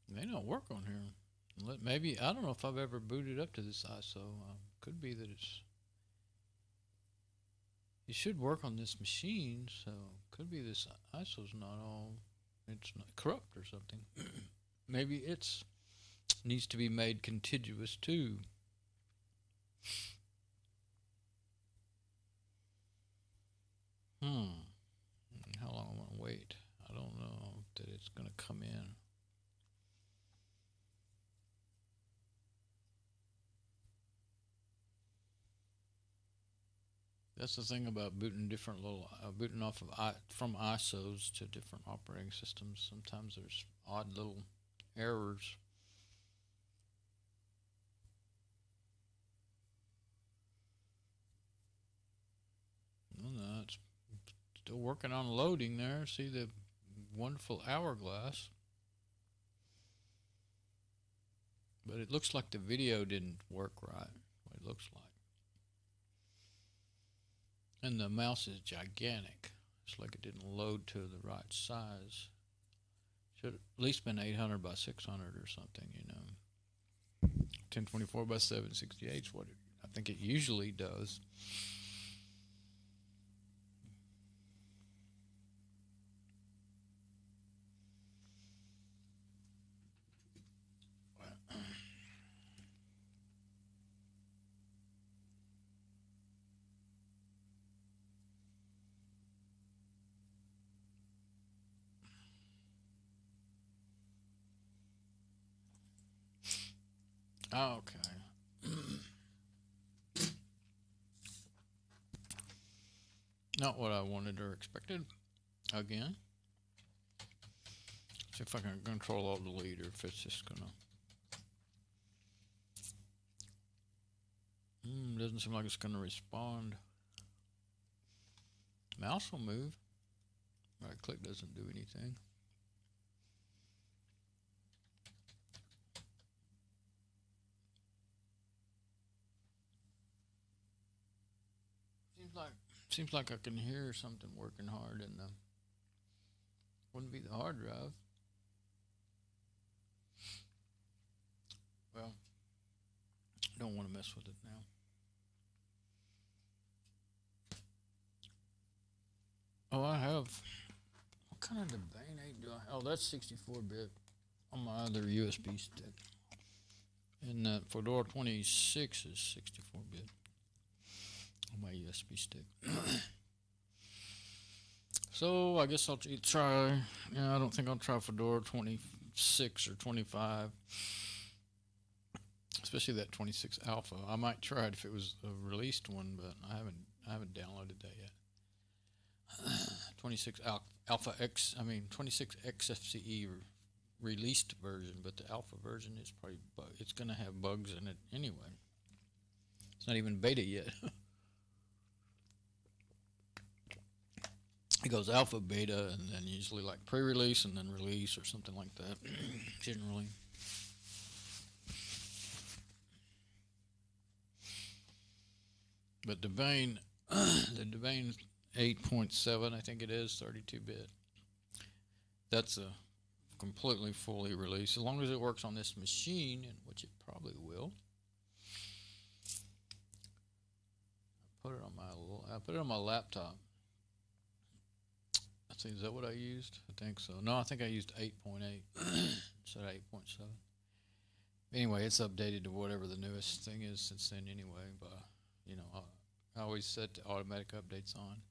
May not work on here. Maybe, I don't know if I've ever booted up to this ISO. Could be that it should work on this machine, so could be this ISO's not all, it's not corrupt or something. Maybe it's needs to be made contiguous too. How long am I gonna wait? I don't know that it's gonna come in. That's the thing about booting different booting off of from ISOs to different operating systems. Sometimes there's odd little errors. No, it's still working on loading there. See the wonderful hourglass. But it looks like the video didn't work right. What it looks like. And the mouse is gigantic. It's like it didn't load to the right size. Should have at least been 800 by 600 or something, you know. 1024 by 768 is what I think it usually does. Okay. Not what I wanted or expected. Again. See if I can control alt delete or if it's just gonna. Doesn't seem like it's gonna respond. Mouse will move. Right click doesn't do anything. Seems like I can hear something working hard, and wouldn't be the hard drive. Well, don't want to mess with it now. Oh, I have. What kind of Debian 8 do I have? Oh, that's 64-bit on my other USB stick. And that Fedora 26 is 64-bit on my USB stick. So I guess I'll try. Yeah, I don't think I'll try Fedora 26 or 25. Especially that 26 alpha. I might try it if it was a released one, but I haven't downloaded that yet. 26 alpha X. I mean 26 XFCE released version, but the alpha version is probably it's gonna have bugs in it anyway. It's not even beta yet. It goes alpha, beta, and then usually like pre-release and then release or something like that. Generally. But Debian, the Debian 8.7, I think it is, 32-bit. That's a completely fully released, as long as it works on this machine, and which it probably will. I put it on my laptop. Let's see, is that what I used? I think so. No, I think I used 8.8 instead of 8.7. Anyway, it's updated to whatever the newest thing is since then anyway, but you know, I always set the automatic updates on.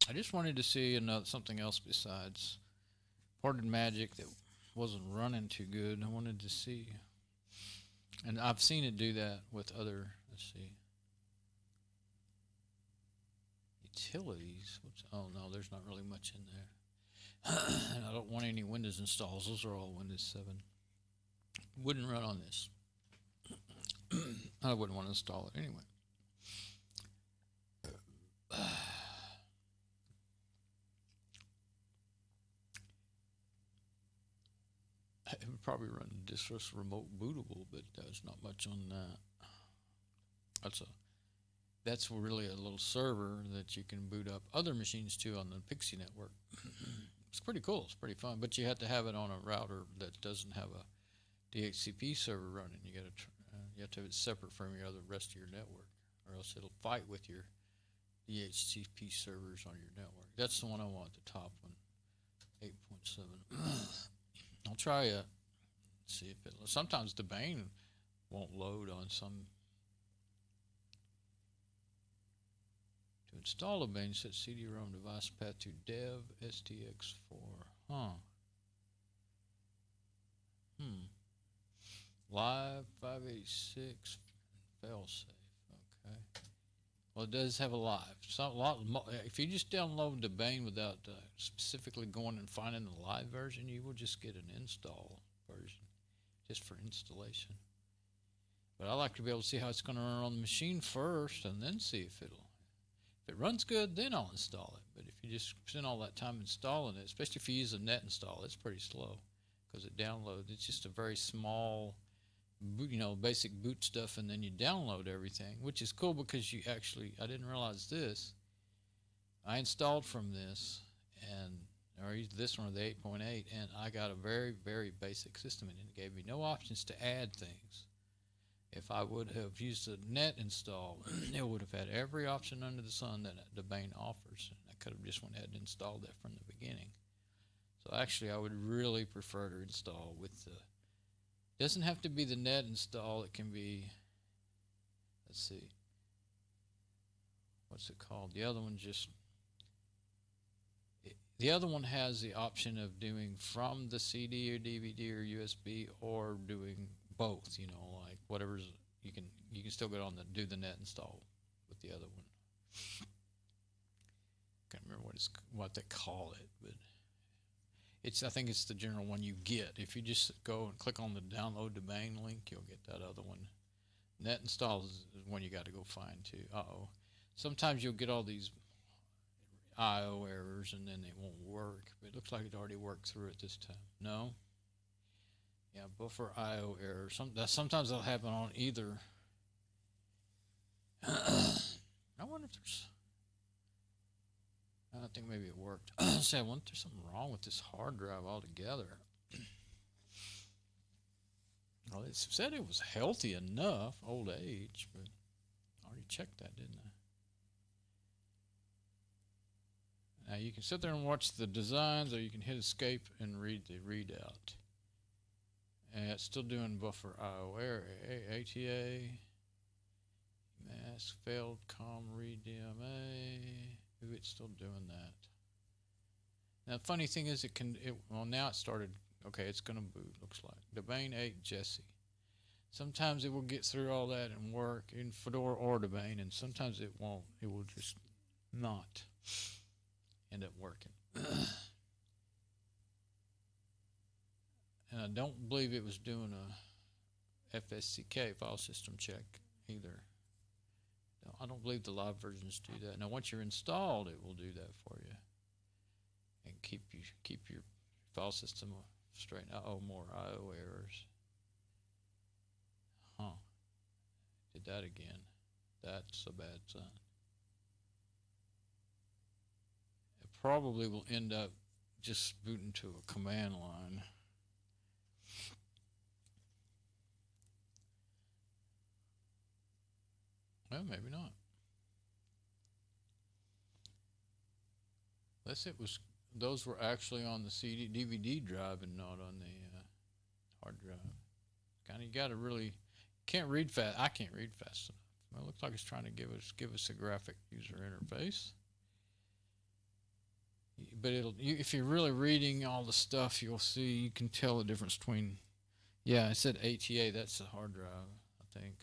I just wanted to see something else besides Ported Magic that wasn't running too good. I wanted to see, and I've seen it do that with other. Let's see, utilities. Oh no, there's not really much in there. And I don't want any Windows installs. Those are all Windows 7. Wouldn't run on this. I wouldn't want to install it anyway. I would probably run Distros remote bootable, but there's not much on that. That's really a little server that you can boot up other machines to on the Pixie network. It's pretty cool. It's pretty fun, but you have to have it on a router that doesn't have a DHCP server running. You have to have it separate from the rest of your network, or else it'll fight with your DHCP servers on your network. That's the one I want, the top one, 8.7. I'll try it. See if it. Sometimes Debian won't load on some. To install Debian, set CD-ROM device path to dev stx4. Live 586 failsafe. Okay. Well, it does have a live. If you just download Debian without specifically going and finding the live version, you will just get an install version, just for installation. But I like to be able to see how it's going to run on the machine first, and then see if it runs good, then I'll install it. But if you just spend all that time installing it, especially if you use a net install, it's pretty slow because it downloads. It's just a very small, basic boot stuff, and then you download everything, which is cool because I didn't realize this. I installed from this, or used this one, the 8.8, and I got a very, very basic system, and it gave me no options to add things. If I would have used a net install, it would have had every option under the sun that Debian offers. I could have just went ahead and installed that from the beginning. So actually, I would really prefer to install with the. Doesn't have to be the net install. It can be. Let's see. What's it called? The other one just. The other one has the option of doing from the CD or DVD or USB, or doing both. Like whatever's you can still go on do the net install with with the other one. Can't remember what they call it, but I think it's the general one you get. If you just go and click on the download Debian link, you'll get that other one. Net install is one you got to go find too. Sometimes you'll get all these IO errors and then it won't work, but it looks like it already worked through it this time. No? Yeah, buffer IO error. Sometimes they'll happen on either. I wonder if there's. I think maybe it worked. I wonder if there's something wrong with this hard drive altogether. Well, it said it was healthy enough, old age, but I already checked that, didn't I? Now you can sit there and watch the designs, or you can hit escape and read the readout. And it's still doing buffer IO error, ATA, mask, failed com read DMA. Ooh, it's still doing that. Now the funny thing is well now it started, okay, it's gonna boot, looks like. Debian 8 Jesse. Sometimes it will get through all that and work in Fedora or Debian, and sometimes it won't. It will just not end up working. And I don't believe it was doing a FSCK file system check either. No, I don't believe the live versions do that. Now once you're installed, it will do that for you and keep your file system straight. More IO errors. Huh. Did that again. That's a bad sign. It probably will end up just booting to a command line. Well, maybe not. Unless those were actually on the DVD drive and not on the hard drive. Kind of, you got to really, can't read fast. I can't read fast enough. Well, it looks like it's trying to give us a graphic user interface. But if you're really reading all the stuff, you'll see, you can tell the difference between, yeah, it said ATA, that's the hard drive, I think.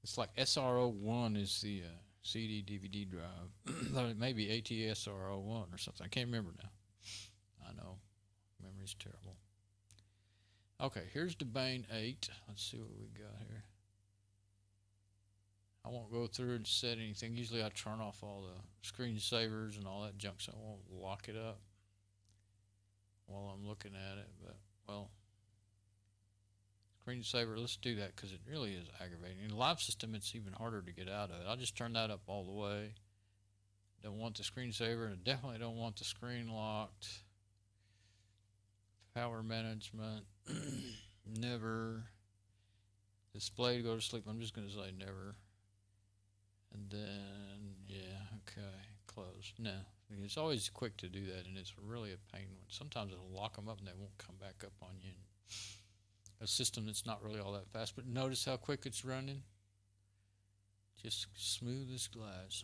It's like SR01 is the CD DVD drive. It may be ATA SR01 or something. I can't remember now. I know. Memory's terrible. Okay, here's Debian 8. Let's see what we got here. I won't go through and set anything. Usually I turn off all the screensavers and all that junk so I won't lock it up while I'm looking at it. But, well, screensaver, let's do that because it really is aggravating. In the live system, it's even harder to get out of it. I'll just turn that up all the way. Don't want the screensaver, and I definitely don't want the screen locked. Power management, never. Display to go to sleep, I'm just going to say never. And then, yeah, okay, close. No, it's always quick to do that, and it's really a pain. Sometimes it'll lock them up and they won't come back up on you. A system that's not really all that fast, but notice how quick it's running. Just smooth as glass.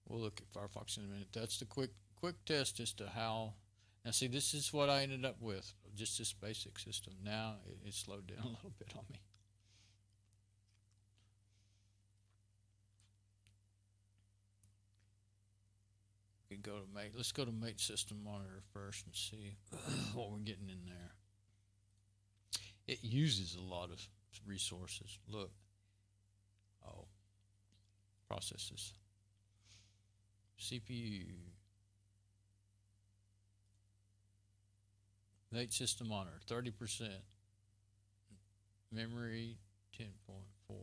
We'll look at Firefox in a minute. That's the quick test as to how. Now see, this is what I ended up with, just this basic system. Now it slowed down a little bit on me. We could go to mate. Let's go to mate system monitor first and see what we're getting in there. It uses a lot of resources. Look. Oh. Processes. CPU. Mate system monitor, 30%. Memory, 10.4.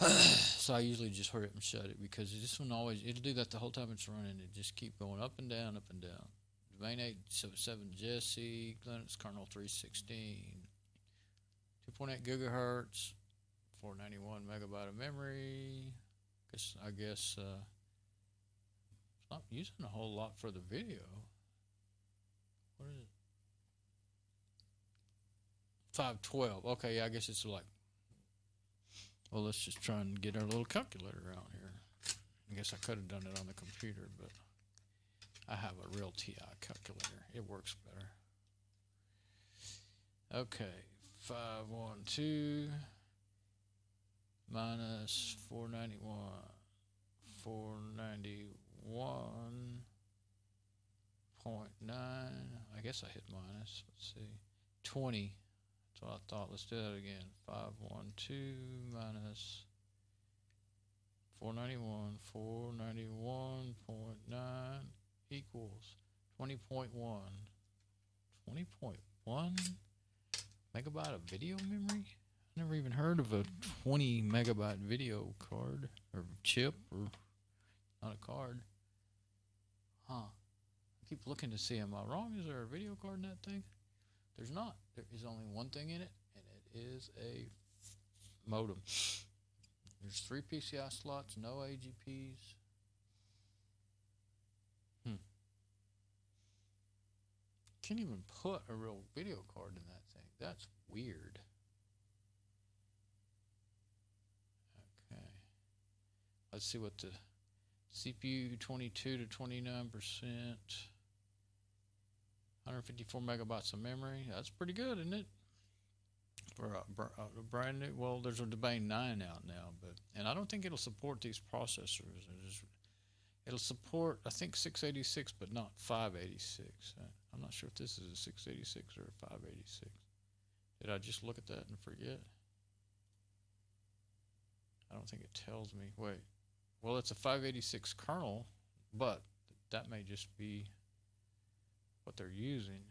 So I usually just hurry up and shut it because this one it'll do that the whole time it's running. It just keep going up and down, up and down. Domain 877 Jesse, Linux kernel 316, 2.8 gigahertz, 491 megabyte of memory. I guess it's not using a whole lot for the video. What is it? 512. Okay, yeah, I guess it's like. Well, let's just try and get our little calculator out here. I guess I could have done it on the computer, but I have a real TI calculator. It works better. Okay, 512. minus 491. 491.9. I guess I hit minus. Let's see. 20. That's what I thought. Let's do that again. 512 minus 491. 491.9 equals 20.1. 20.1 megabyte of video memory? I never even heard of a 20 megabyte video card or chip, or not a card. Huh. I keep looking to see, am I wrong? Is there a video card in that thing? There's not. There is only one thing in it, and it is a modem. There's 3 PCI slots, no AGPs. Can't even put a real video card in that thing. That's weird. Okay. Let's see what the CPU 22 to 29%. 154 megabytes of memory. That's pretty good, isn't it? For a brand new. Well, there's a Debian 9 out now, and I don't think it'll support these processors. It'll support, I think, 686, but not 586. I'm not sure if this is a 686 or a 586. Did I just look at that and forget? I don't think it tells me. Wait. Well, it's a 586 kernel, but that may just be what they're using.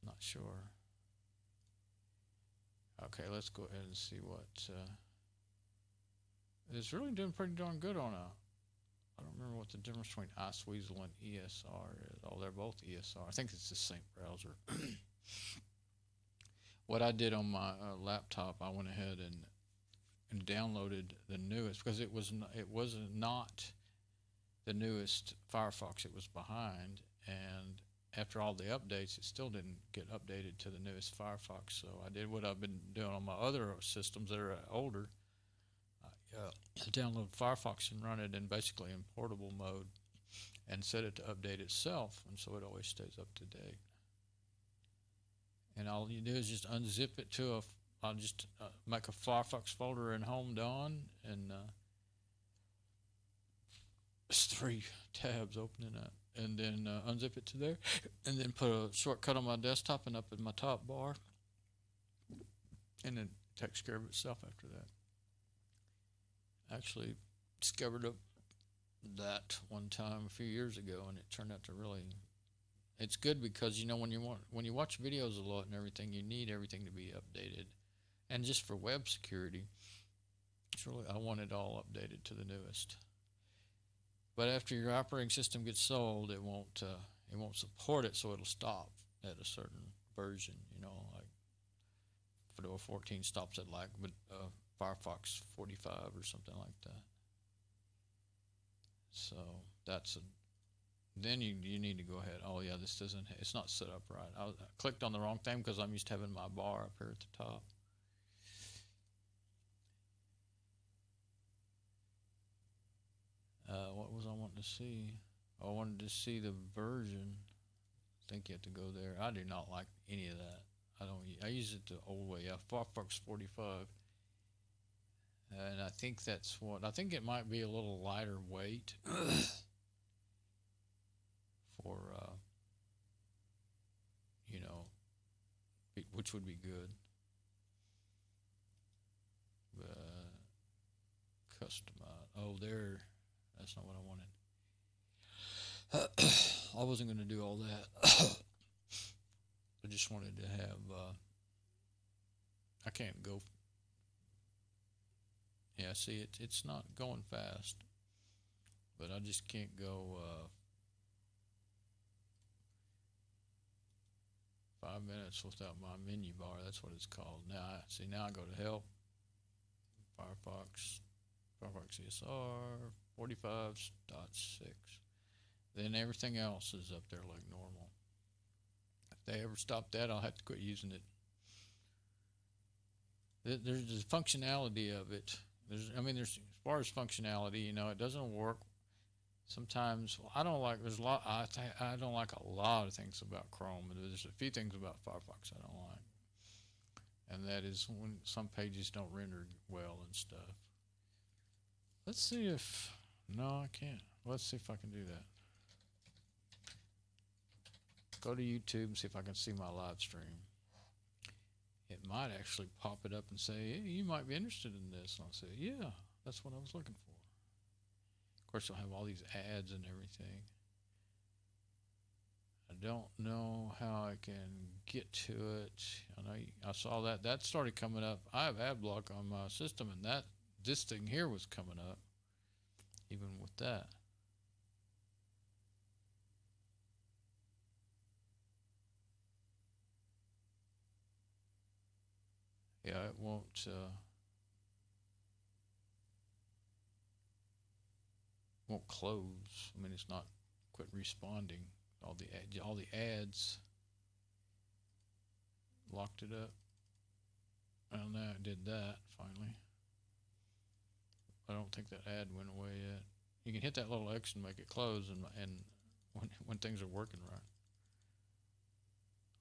Not sure. Okay, let's go ahead and see what... it's really doing pretty darn good on a... I don't remember what the difference between iSweasel and ESR is. Oh, they're both ESR. I think it's the same browser. What I did on my laptop, I went ahead and downloaded the newest, because it was not the newest Firefox. It was behind, and after all the updates, it still didn't get updated to the newest Firefox. So I did what I've been doing on my other systems that are older. Download Firefox and run it in basically in portable mode and set it to update itself, and so it always stays up to date. And all you do is just unzip it to I'll just make a Firefox folder in Home Dawn, and there's 3 tabs opening up, and then unzip it to there, and then put a shortcut on my desktop and up in my top bar, and then it takes care of itself after that. Actually discovered that one time a few years ago, and it turned out to really, it's good, because when you watch videos a lot and everything, you need everything to be updated. And just for web security, it's really, I want it all updated to the newest. But after your operating system gets sold, it won't support it, so it'll stop at a certain version. Like Fedora 14 stops at like Firefox 45 or something like that. So then you need to go ahead. Oh yeah, it's not set up right. I clicked on the wrong thing because I'm used to having my bar up here at the top. What was I wanting to see? I wanted to see the version. I think you have to go there. I do not like any of that. I use it the old way. Yeah, Firefox 45. And I think I think it might be a little lighter weight for, which would be good. Customize. Oh, that's not what I wanted. I wasn't going to do all that. I just wanted to have, I can't go. Yeah, see, it's not going fast, but I just can't go 5 minutes without my menu bar. That's what it's called. Now I go to help, Firefox ESR 45.6. Then everything else is up there like normal. If they ever stop that, I'll have to quit using it. There's the functionality of it. There's as far as functionality, it doesn't work. Sometimes I don't like. There's a lot. I don't like a lot of things about Chrome. There's a few things about Firefox I don't like. and that is when some pages don't render well and stuff. Let's see if, no, I can't. Let's see if I can do that. Go to YouTube and see if I can see my live stream. It might actually pop it up and say, hey, you might be interested in this. And I'll say, yeah, that's what I was looking for. Of course, you'll have all these ads and everything. I don't know how I can get to it. I know I saw that. That started coming up. I have ad block on my system, and this thing here was coming up, even with that. Yeah, it won't close. I mean, it's not quit responding. All the ads locked it up. Well, now it did that finally. I don't think that ad went away yet. You can hit that little X and make it close, and when things are working right.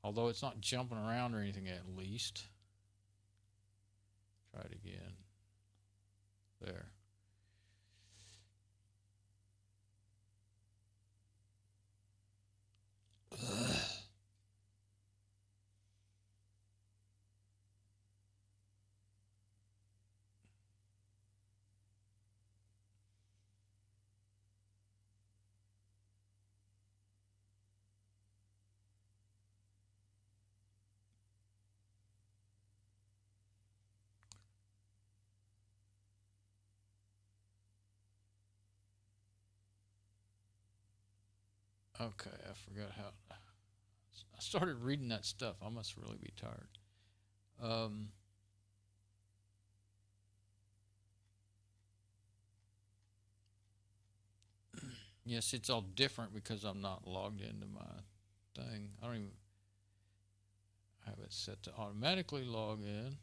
Although it's not jumping around or anything, at least. Try it again. There. Okay, I forgot how. I started reading that stuff. I must really be tired. Yes, it's all different because I'm not logged into my thing. I don't even have it set to automatically log in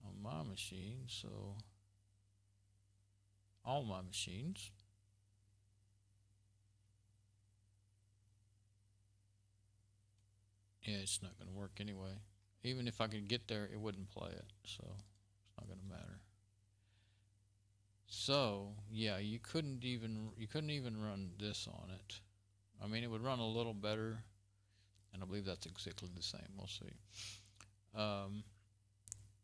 on my machine, so all my machines. Yeah, it's not going to work anyway. Even if I could get there, it wouldn't play it, so it's not going to matter. So yeah, you couldn't even run this on it. I mean, it would run a little better, and I believe that's exactly the same. We'll see.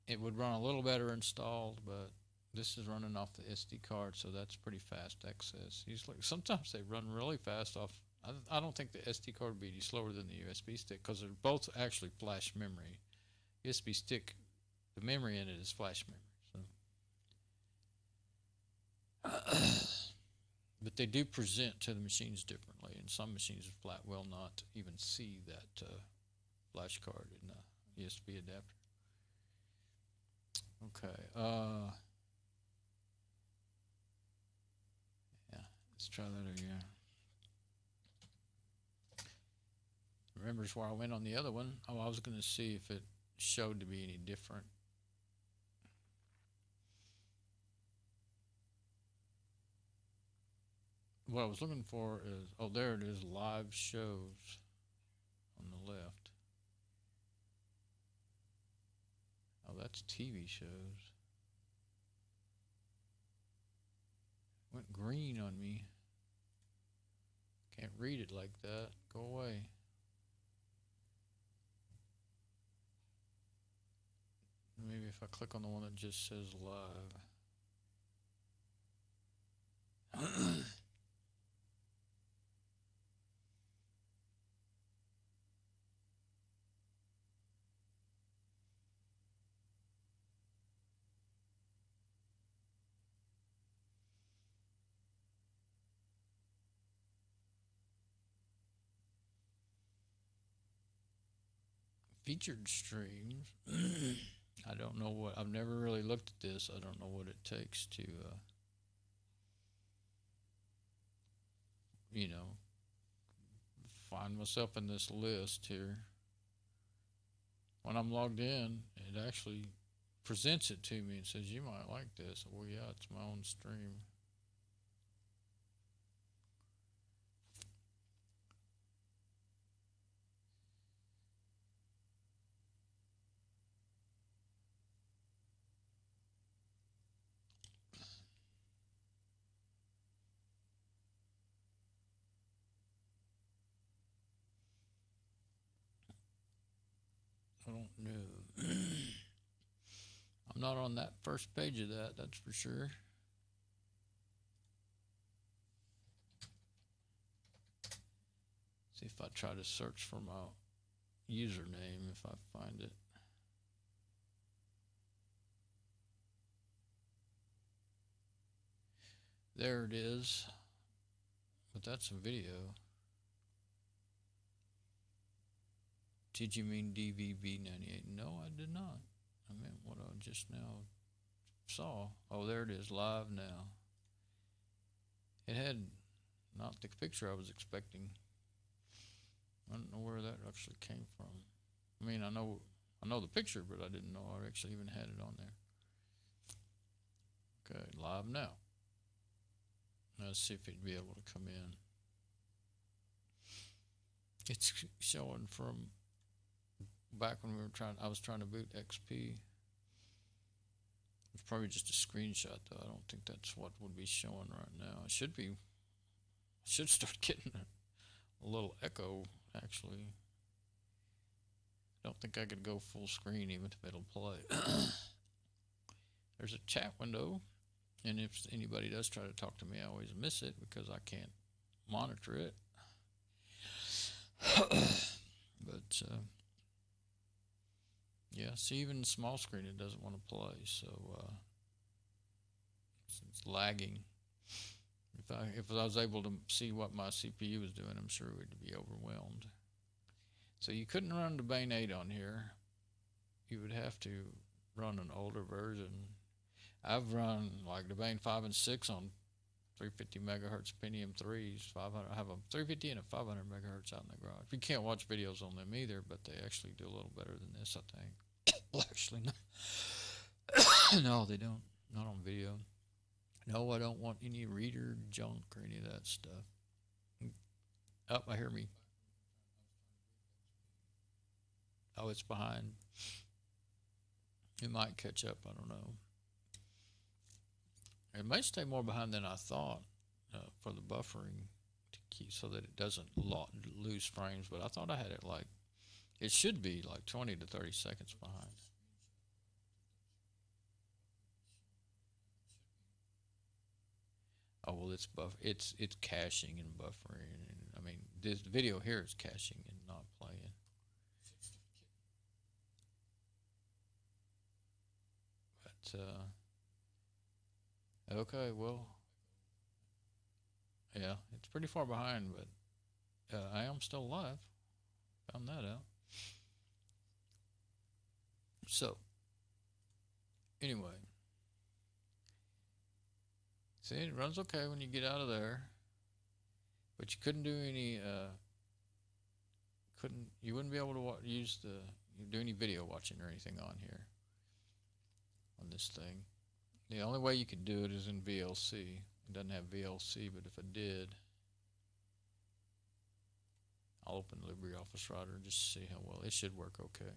It would run a little better installed, but this is running off the SD card, so that's pretty fast access. Usually, sometimes they run really fast off. I don't think the SD card would be any slower than the USB stick because they're both actually flash memory. USB stick, the memory in it is flash memory. But they do present to the machines differently, and some machines flat will not even see that flash card in the USB adapter. Okay. Yeah, let's try that again. Remembers where I went on the other one. Oh, I was going to see if it showed to be any different. What I was looking for is, oh, there it is, live shows on the left. Oh, that's TV shows. Went green on me. Can't read it like that. Go away. Maybe if I click on the one that just says live. Featured streams. I don't know what, I've never really looked at this. I don't know what it takes to, you know, find myself in this list here. When I'm logged in, it actually presents it to me and says, you might like this. Well, yeah, it's my own stream. not on that first page of that, that's for sure. See if I try to search for my username, if I find it. There it is. But that's a video. Did you mean DVB98? No, I did not. I meant what I just now saw. Oh, there it is, live now. It had not the picture I was expecting. I don't know where that actually came from. I mean, I know the picture, but I didn't know I actually even had it on there. Okay, live now. Let's see if it'd be able to come in. It's showing from back when I was trying to boot XP. It's probably just a screenshot though. I don't think that's what would be showing right now. It should be. I should start getting a little echo actually. I don't think I could go full screen even if it'll play. There's a chat window, and if anybody does try to talk to me, I always miss it because I can't monitor it. But yeah, see, even small screen it doesn't want to play, so it's lagging. If I was able to see what my CPU was doing, I'm sure we'd be overwhelmed. So you couldn't run Debian 8 on here. You would have to run an older version. I've run like Debian 5 and 6 on 350 megahertz Pentium 3s. I have a 350 and a 500 megahertz out in the garage. You can't watch videos on them either, but they actually do a little better than this, I think. Well, actually, no. No, they don't. Not on video. No, I don't want any reader junk or any of that stuff. Oh, I hear me. Oh, it's behind. It might catch up. I don't know. It may stay more behind than I thought for the buffering to keep so that it doesn't lose frames. But I thought I had it like it should be like 20 to 30 seconds behind. Oh well, it's caching and buffering. And, I mean, this video here is caching and not playing. But okay, well, yeah, it's pretty far behind, but I am still alive. Found that out. So, anyway, see, it runs okay when you get out of there, but you couldn't do any. You wouldn't be able to do any video watching or anything on here on this thing. The only way you could do it is in VLC. It doesn't have VLC, but if it did, I'll open LibreOffice Writer and just see how well it should work. Okay.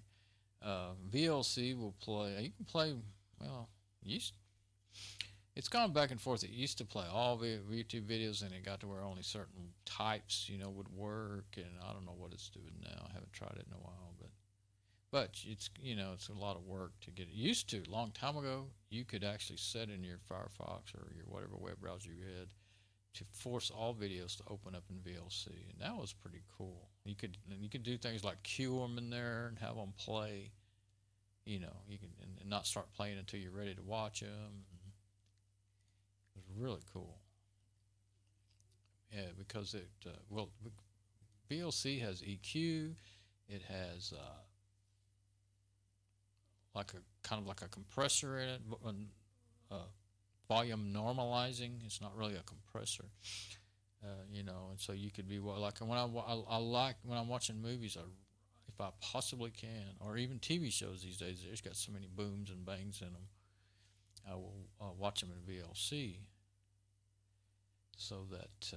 VLC will play. You can play. Well, it's gone back and forth. It used to play all YouTube videos, and it got to where only certain types, would work. And I don't know what it's doing now. I haven't tried it in a while, but it's it's a lot of work to get it used to. A long time ago, you could actually set in your Firefox or your whatever web browser you had to force all videos to open up in VLC, and that was pretty cool. You could do things like queue them in there and have them play. You can and not start playing until you're ready to watch them. It was really cool. Yeah, because VLC has EQ. It has kind of like a compressor in it, volume normalizing. It's not really a compressor, and so you could be like when I like when I'm watching movies, if I possibly can, or even TV shows these days. There's got so many booms and bangs in them. I will watch them in VLC so that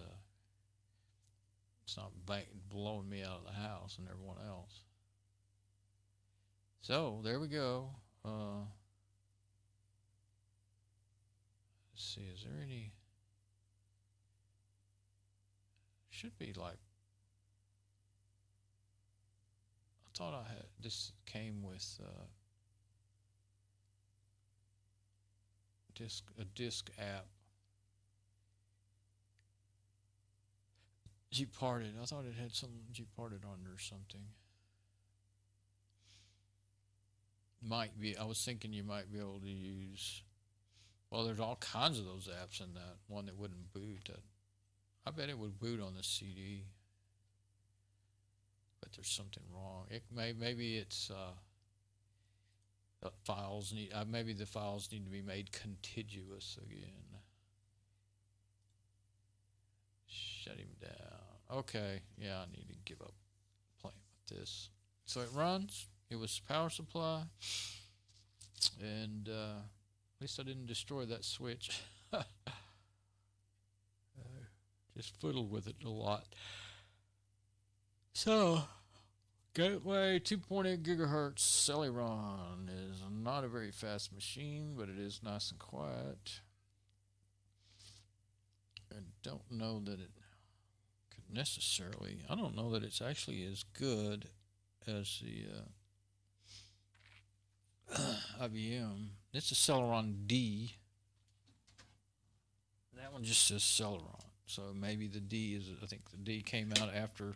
it's not blowing me out of the house and everyone else. So there we go. Let's see, is there any? Should be like. I thought I had this came with. a disk app. Gparted. I thought it had some Gparted on there or something. Might be. I was thinking you might be able to use. Well, there's all kinds of those apps in that one that wouldn't boot. I bet it would boot on the CD. But there's something wrong. Maybe it's the files need. Maybe the files need to be made contiguous again. Shut him down. Okay, yeah, I need to give up playing with this. So it runs. It was power supply, and at least I didn't destroy that switch. Just fiddled with it a lot. So, Gateway 2.8 gigahertz Celeron is not a very fast machine, but it is nice and quiet. I don't know that it could necessarily. I don't know that it's actually as good as the IBM. It's a Celeron D. That one just says Celeron. So maybe the D is, I think the D came out after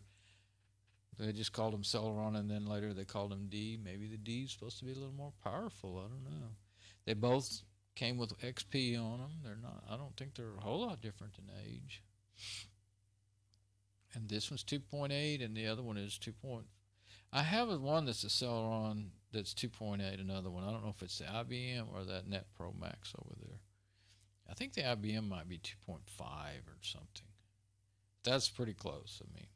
they just called them Celeron and then later they called them D. Maybe the D is supposed to be a little more powerful. I don't know. They both came with XP on them. They're not, I don't think they're a whole lot different in age. And this one's 2.8 and the other one is 2. I have one that's a Celeron that's 2.8, another one. I don't know if it's the IBM or that Net Pro Max over there. I think the IBM might be 2.5 or something. That's pretty close. I mean,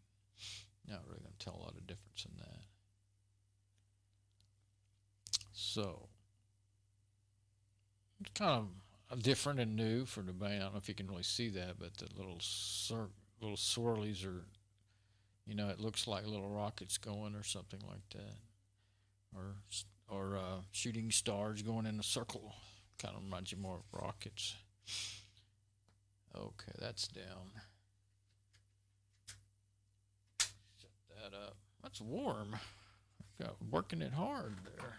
not really going to tell a lot of difference in that. So, it's kind of different and new for the band. I don't know if you can really see that, but the little swirlies are, you know, it looks like little rockets going or something like that. Or shooting stars going in a circle. Kind of reminds you more of rockets. Okay, that's down. Shut that up. That's warm. I've got working it hard there.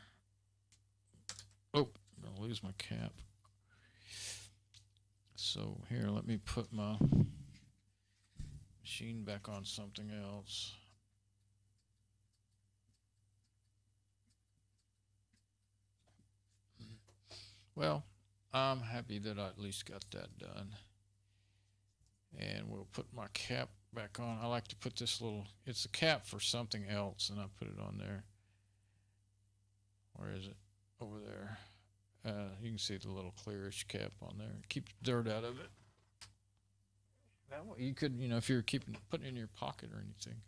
Oh, I'm gonna lose my cap. So here, let me put my machine back on something else. Well, I'm happy that I at least got that done. And we'll put my cap back on. I like to put this little, it's a cap for something else, and I put it on there. Where is it? Over there. You can see the little clearish cap on there. It keeps dirt out of it. That way you could, you know, if you're putting it in your pocket or anything.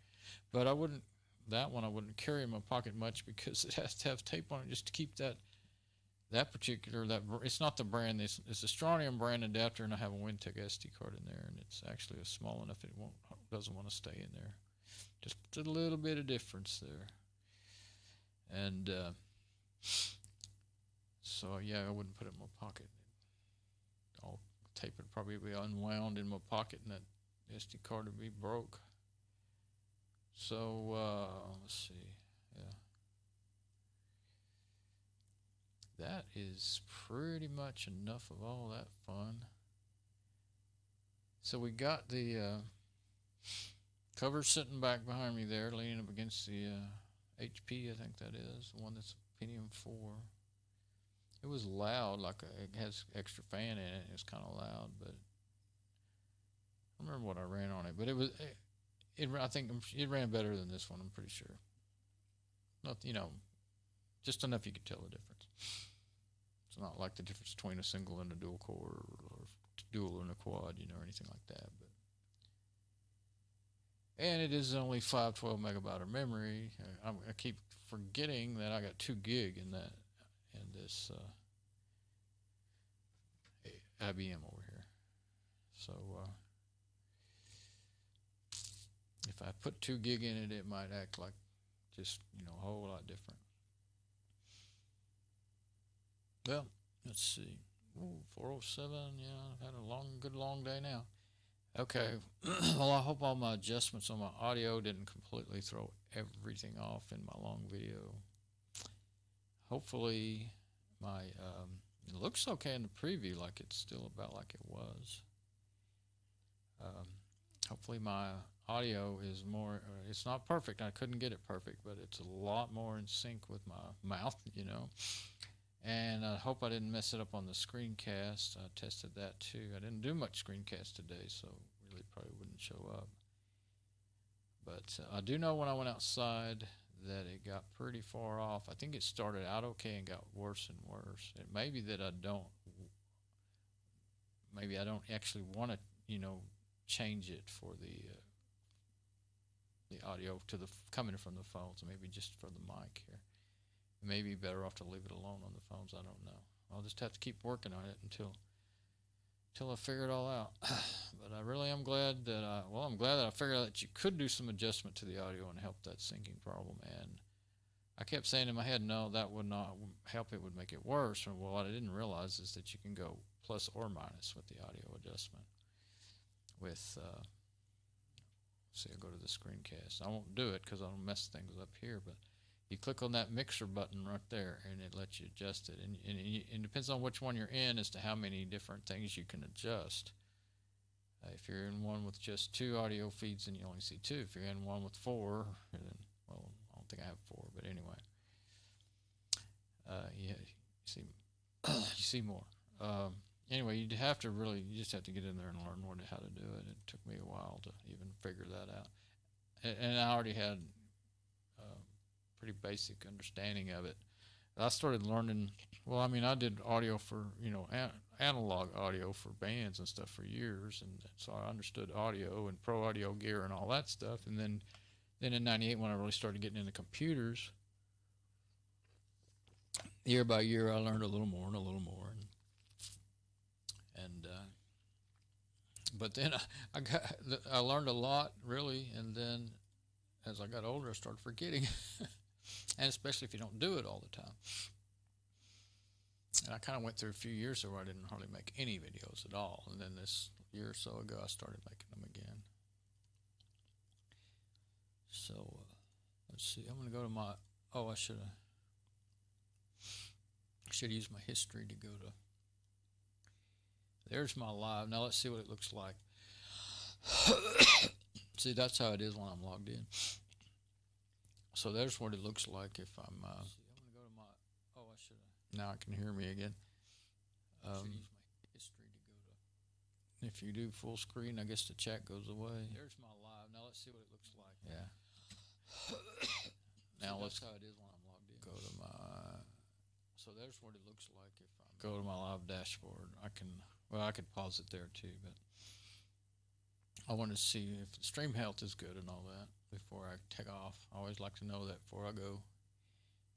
But I wouldn't, that one I wouldn't carry in my pocket much because it has to have tape on it just to keep that particular, it's not the brand, it's a Strontium brand adapter, and I have a Wintec SD card in there, and it's actually small enough it doesn't want to stay in there. Just a little bit of difference there. And so yeah, I wouldn't put it in my pocket. All tape would probably be unwound in my pocket, and that SD card would be broke. So let's see. That is pretty much enough of all that fun. So we got the cover sitting back behind me there, leaning up against the HP, I think that is, the one that's Pentium 4. It was loud, like it has extra fan in it. It's kind of loud, but I don't remember what I ran on it. But I think it ran better than this one, I'm pretty sure. Not, you know, just enough you could tell the difference. It's not like the difference between a single and a dual core, or dual and a quad, you know, or anything like that. But and it is only 512 megabyte of memory. I keep forgetting that I got 2 gig in that, in this IBM over here. So if I put 2 gig in it, it might act like just, you know, a whole lot different. Well, let's see. Ooh, 407, yeah, I've had a good long day now. Okay, well, I hope all my adjustments on my audio didn't completely throw everything off in my long video. Hopefully my It looks okay in the preview, like it's still about like it was. Hopefully my audio is more, it's not perfect. I couldn't get it perfect, but it's a lot more in sync with my mouth, you know. And I hope I didn't mess it up on the screencast. I tested that too. I didn't do much screencast today, so really probably wouldn't show up. But I do know when I went outside that it got pretty far off. I think it started out okay and got worse and worse. It may be that I don't actually want to, you know, change it for the audio to the coming from the phones, maybe just for the mic here. It may be better off to leave it alone on the phones. I don't know. I'll just have to keep working on it until I figure it all out. But I really am glad that I'm glad that I figured out that you could do some adjustment to the audio and help that syncing problem. And I kept saying in my head, no, that would not help. It would make it worse. And what I didn't realize is that you can go plus or minus with the audio adjustment. With see, I'll go to the screencast. I won't do it because I'll mess things up here, but you click on that mixer button right there and it lets you adjust it, and it depends on which one you're in as to how many different things you can adjust. If you're in one with just 2 audio feeds, then you only see 2. If you're in one with 4, then, well, I don't think I have 4, but anyway, you see more. Anyway, you just have to get in there and learn how to do it. It took me a while to even figure that out, and I already had pretty basic understanding of it. I started learning. Well, I mean, I did audio for, you know, analog audio for bands and stuff for years, and so I understood audio and pro audio gear and all that stuff. And then in '98, when I really started getting into computers, year by year, I learned a little more and a little more. But then I learned a lot, really, and then as I got older, I started forgetting. And especially if you don't do it all the time. And I kind of went through a few years where I didn't hardly make any videos at all. And then this year or so ago, I started making them again. So, let's see. I'm going to go to my... Oh, I should use my history to go to... There's my live. Now let's see what it looks like. See, that's how it is when I'm logged in. So there's what it looks like if I'm going to go to my... Oh, I should have... Now I can hear me again. I should use my history to go to... If you do full screen, I guess the chat goes away. There's my live. Now let's see what it looks like. Yeah. Now let's... That's how it is when I'm logged in. Go to my... So there's what it looks like if I'm... Go to my live dashboard. I could pause it there too, but... I want to see if the stream health is good and all that before I take off. I always like to know that before I go.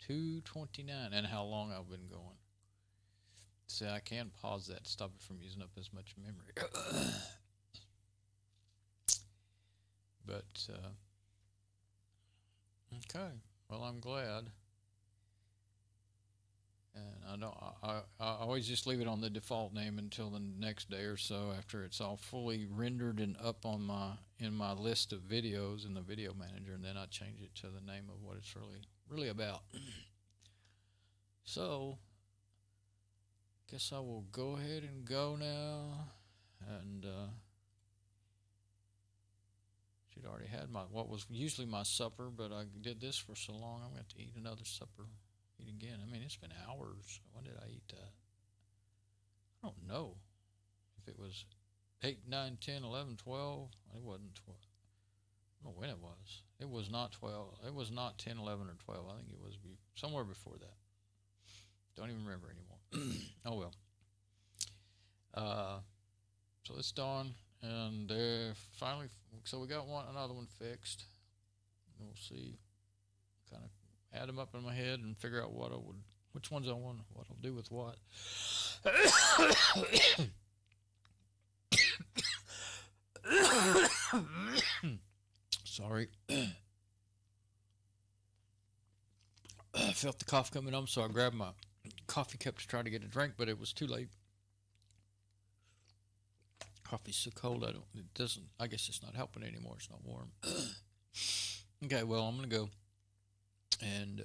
229, and how long I've been going. See, I can pause that to stop it from using up as much memory. But, okay. Well, I'm glad. And I always just leave it on the default name until the next day or so after it's all fully rendered and up on in my list of videos in the video manager, and then I change it to the name of what it's really about. So, guess I will go ahead and go now, and she'd already had what was usually my supper, but I did this for so long I'm going to have to eat another supper. Eat again. I mean, it's been hours. When did I eat that? I don't know if it was 8, 9, 10, 11, 12. It wasn't 12. I don't know when it was. It was not 12. It was not 10, 11, or 12. I think it was somewhere before that. Don't even remember anymore. Oh, well. So it's done, and finally, so we got another one fixed. We'll see. Kind of add them up in my head and figure out which ones I want, what I'll do with what. Sorry. I felt the cough coming on, so I grabbed my coffee cup to try to get a drink, but it was too late. Coffee's so cold, I guess it's not helping anymore. It's not warm. Okay, well, I'm going to go and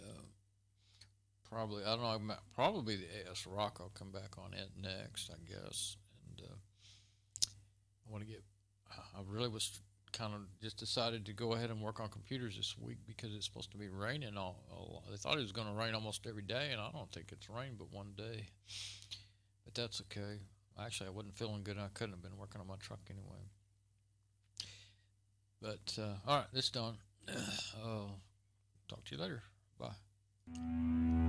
Probably, I don't know. Probably the AS Rock. I'll come back on it next, I guess. And I want to get. I really was kind of just decided to go ahead and work on computers this week because it's supposed to be raining they thought it was going to rain almost every day, and I don't think it's rained but one day. But that's okay. Actually, I wasn't feeling good, and I couldn't have been working on my truck anyway. But all right, it's done. Talk to you later. Bye.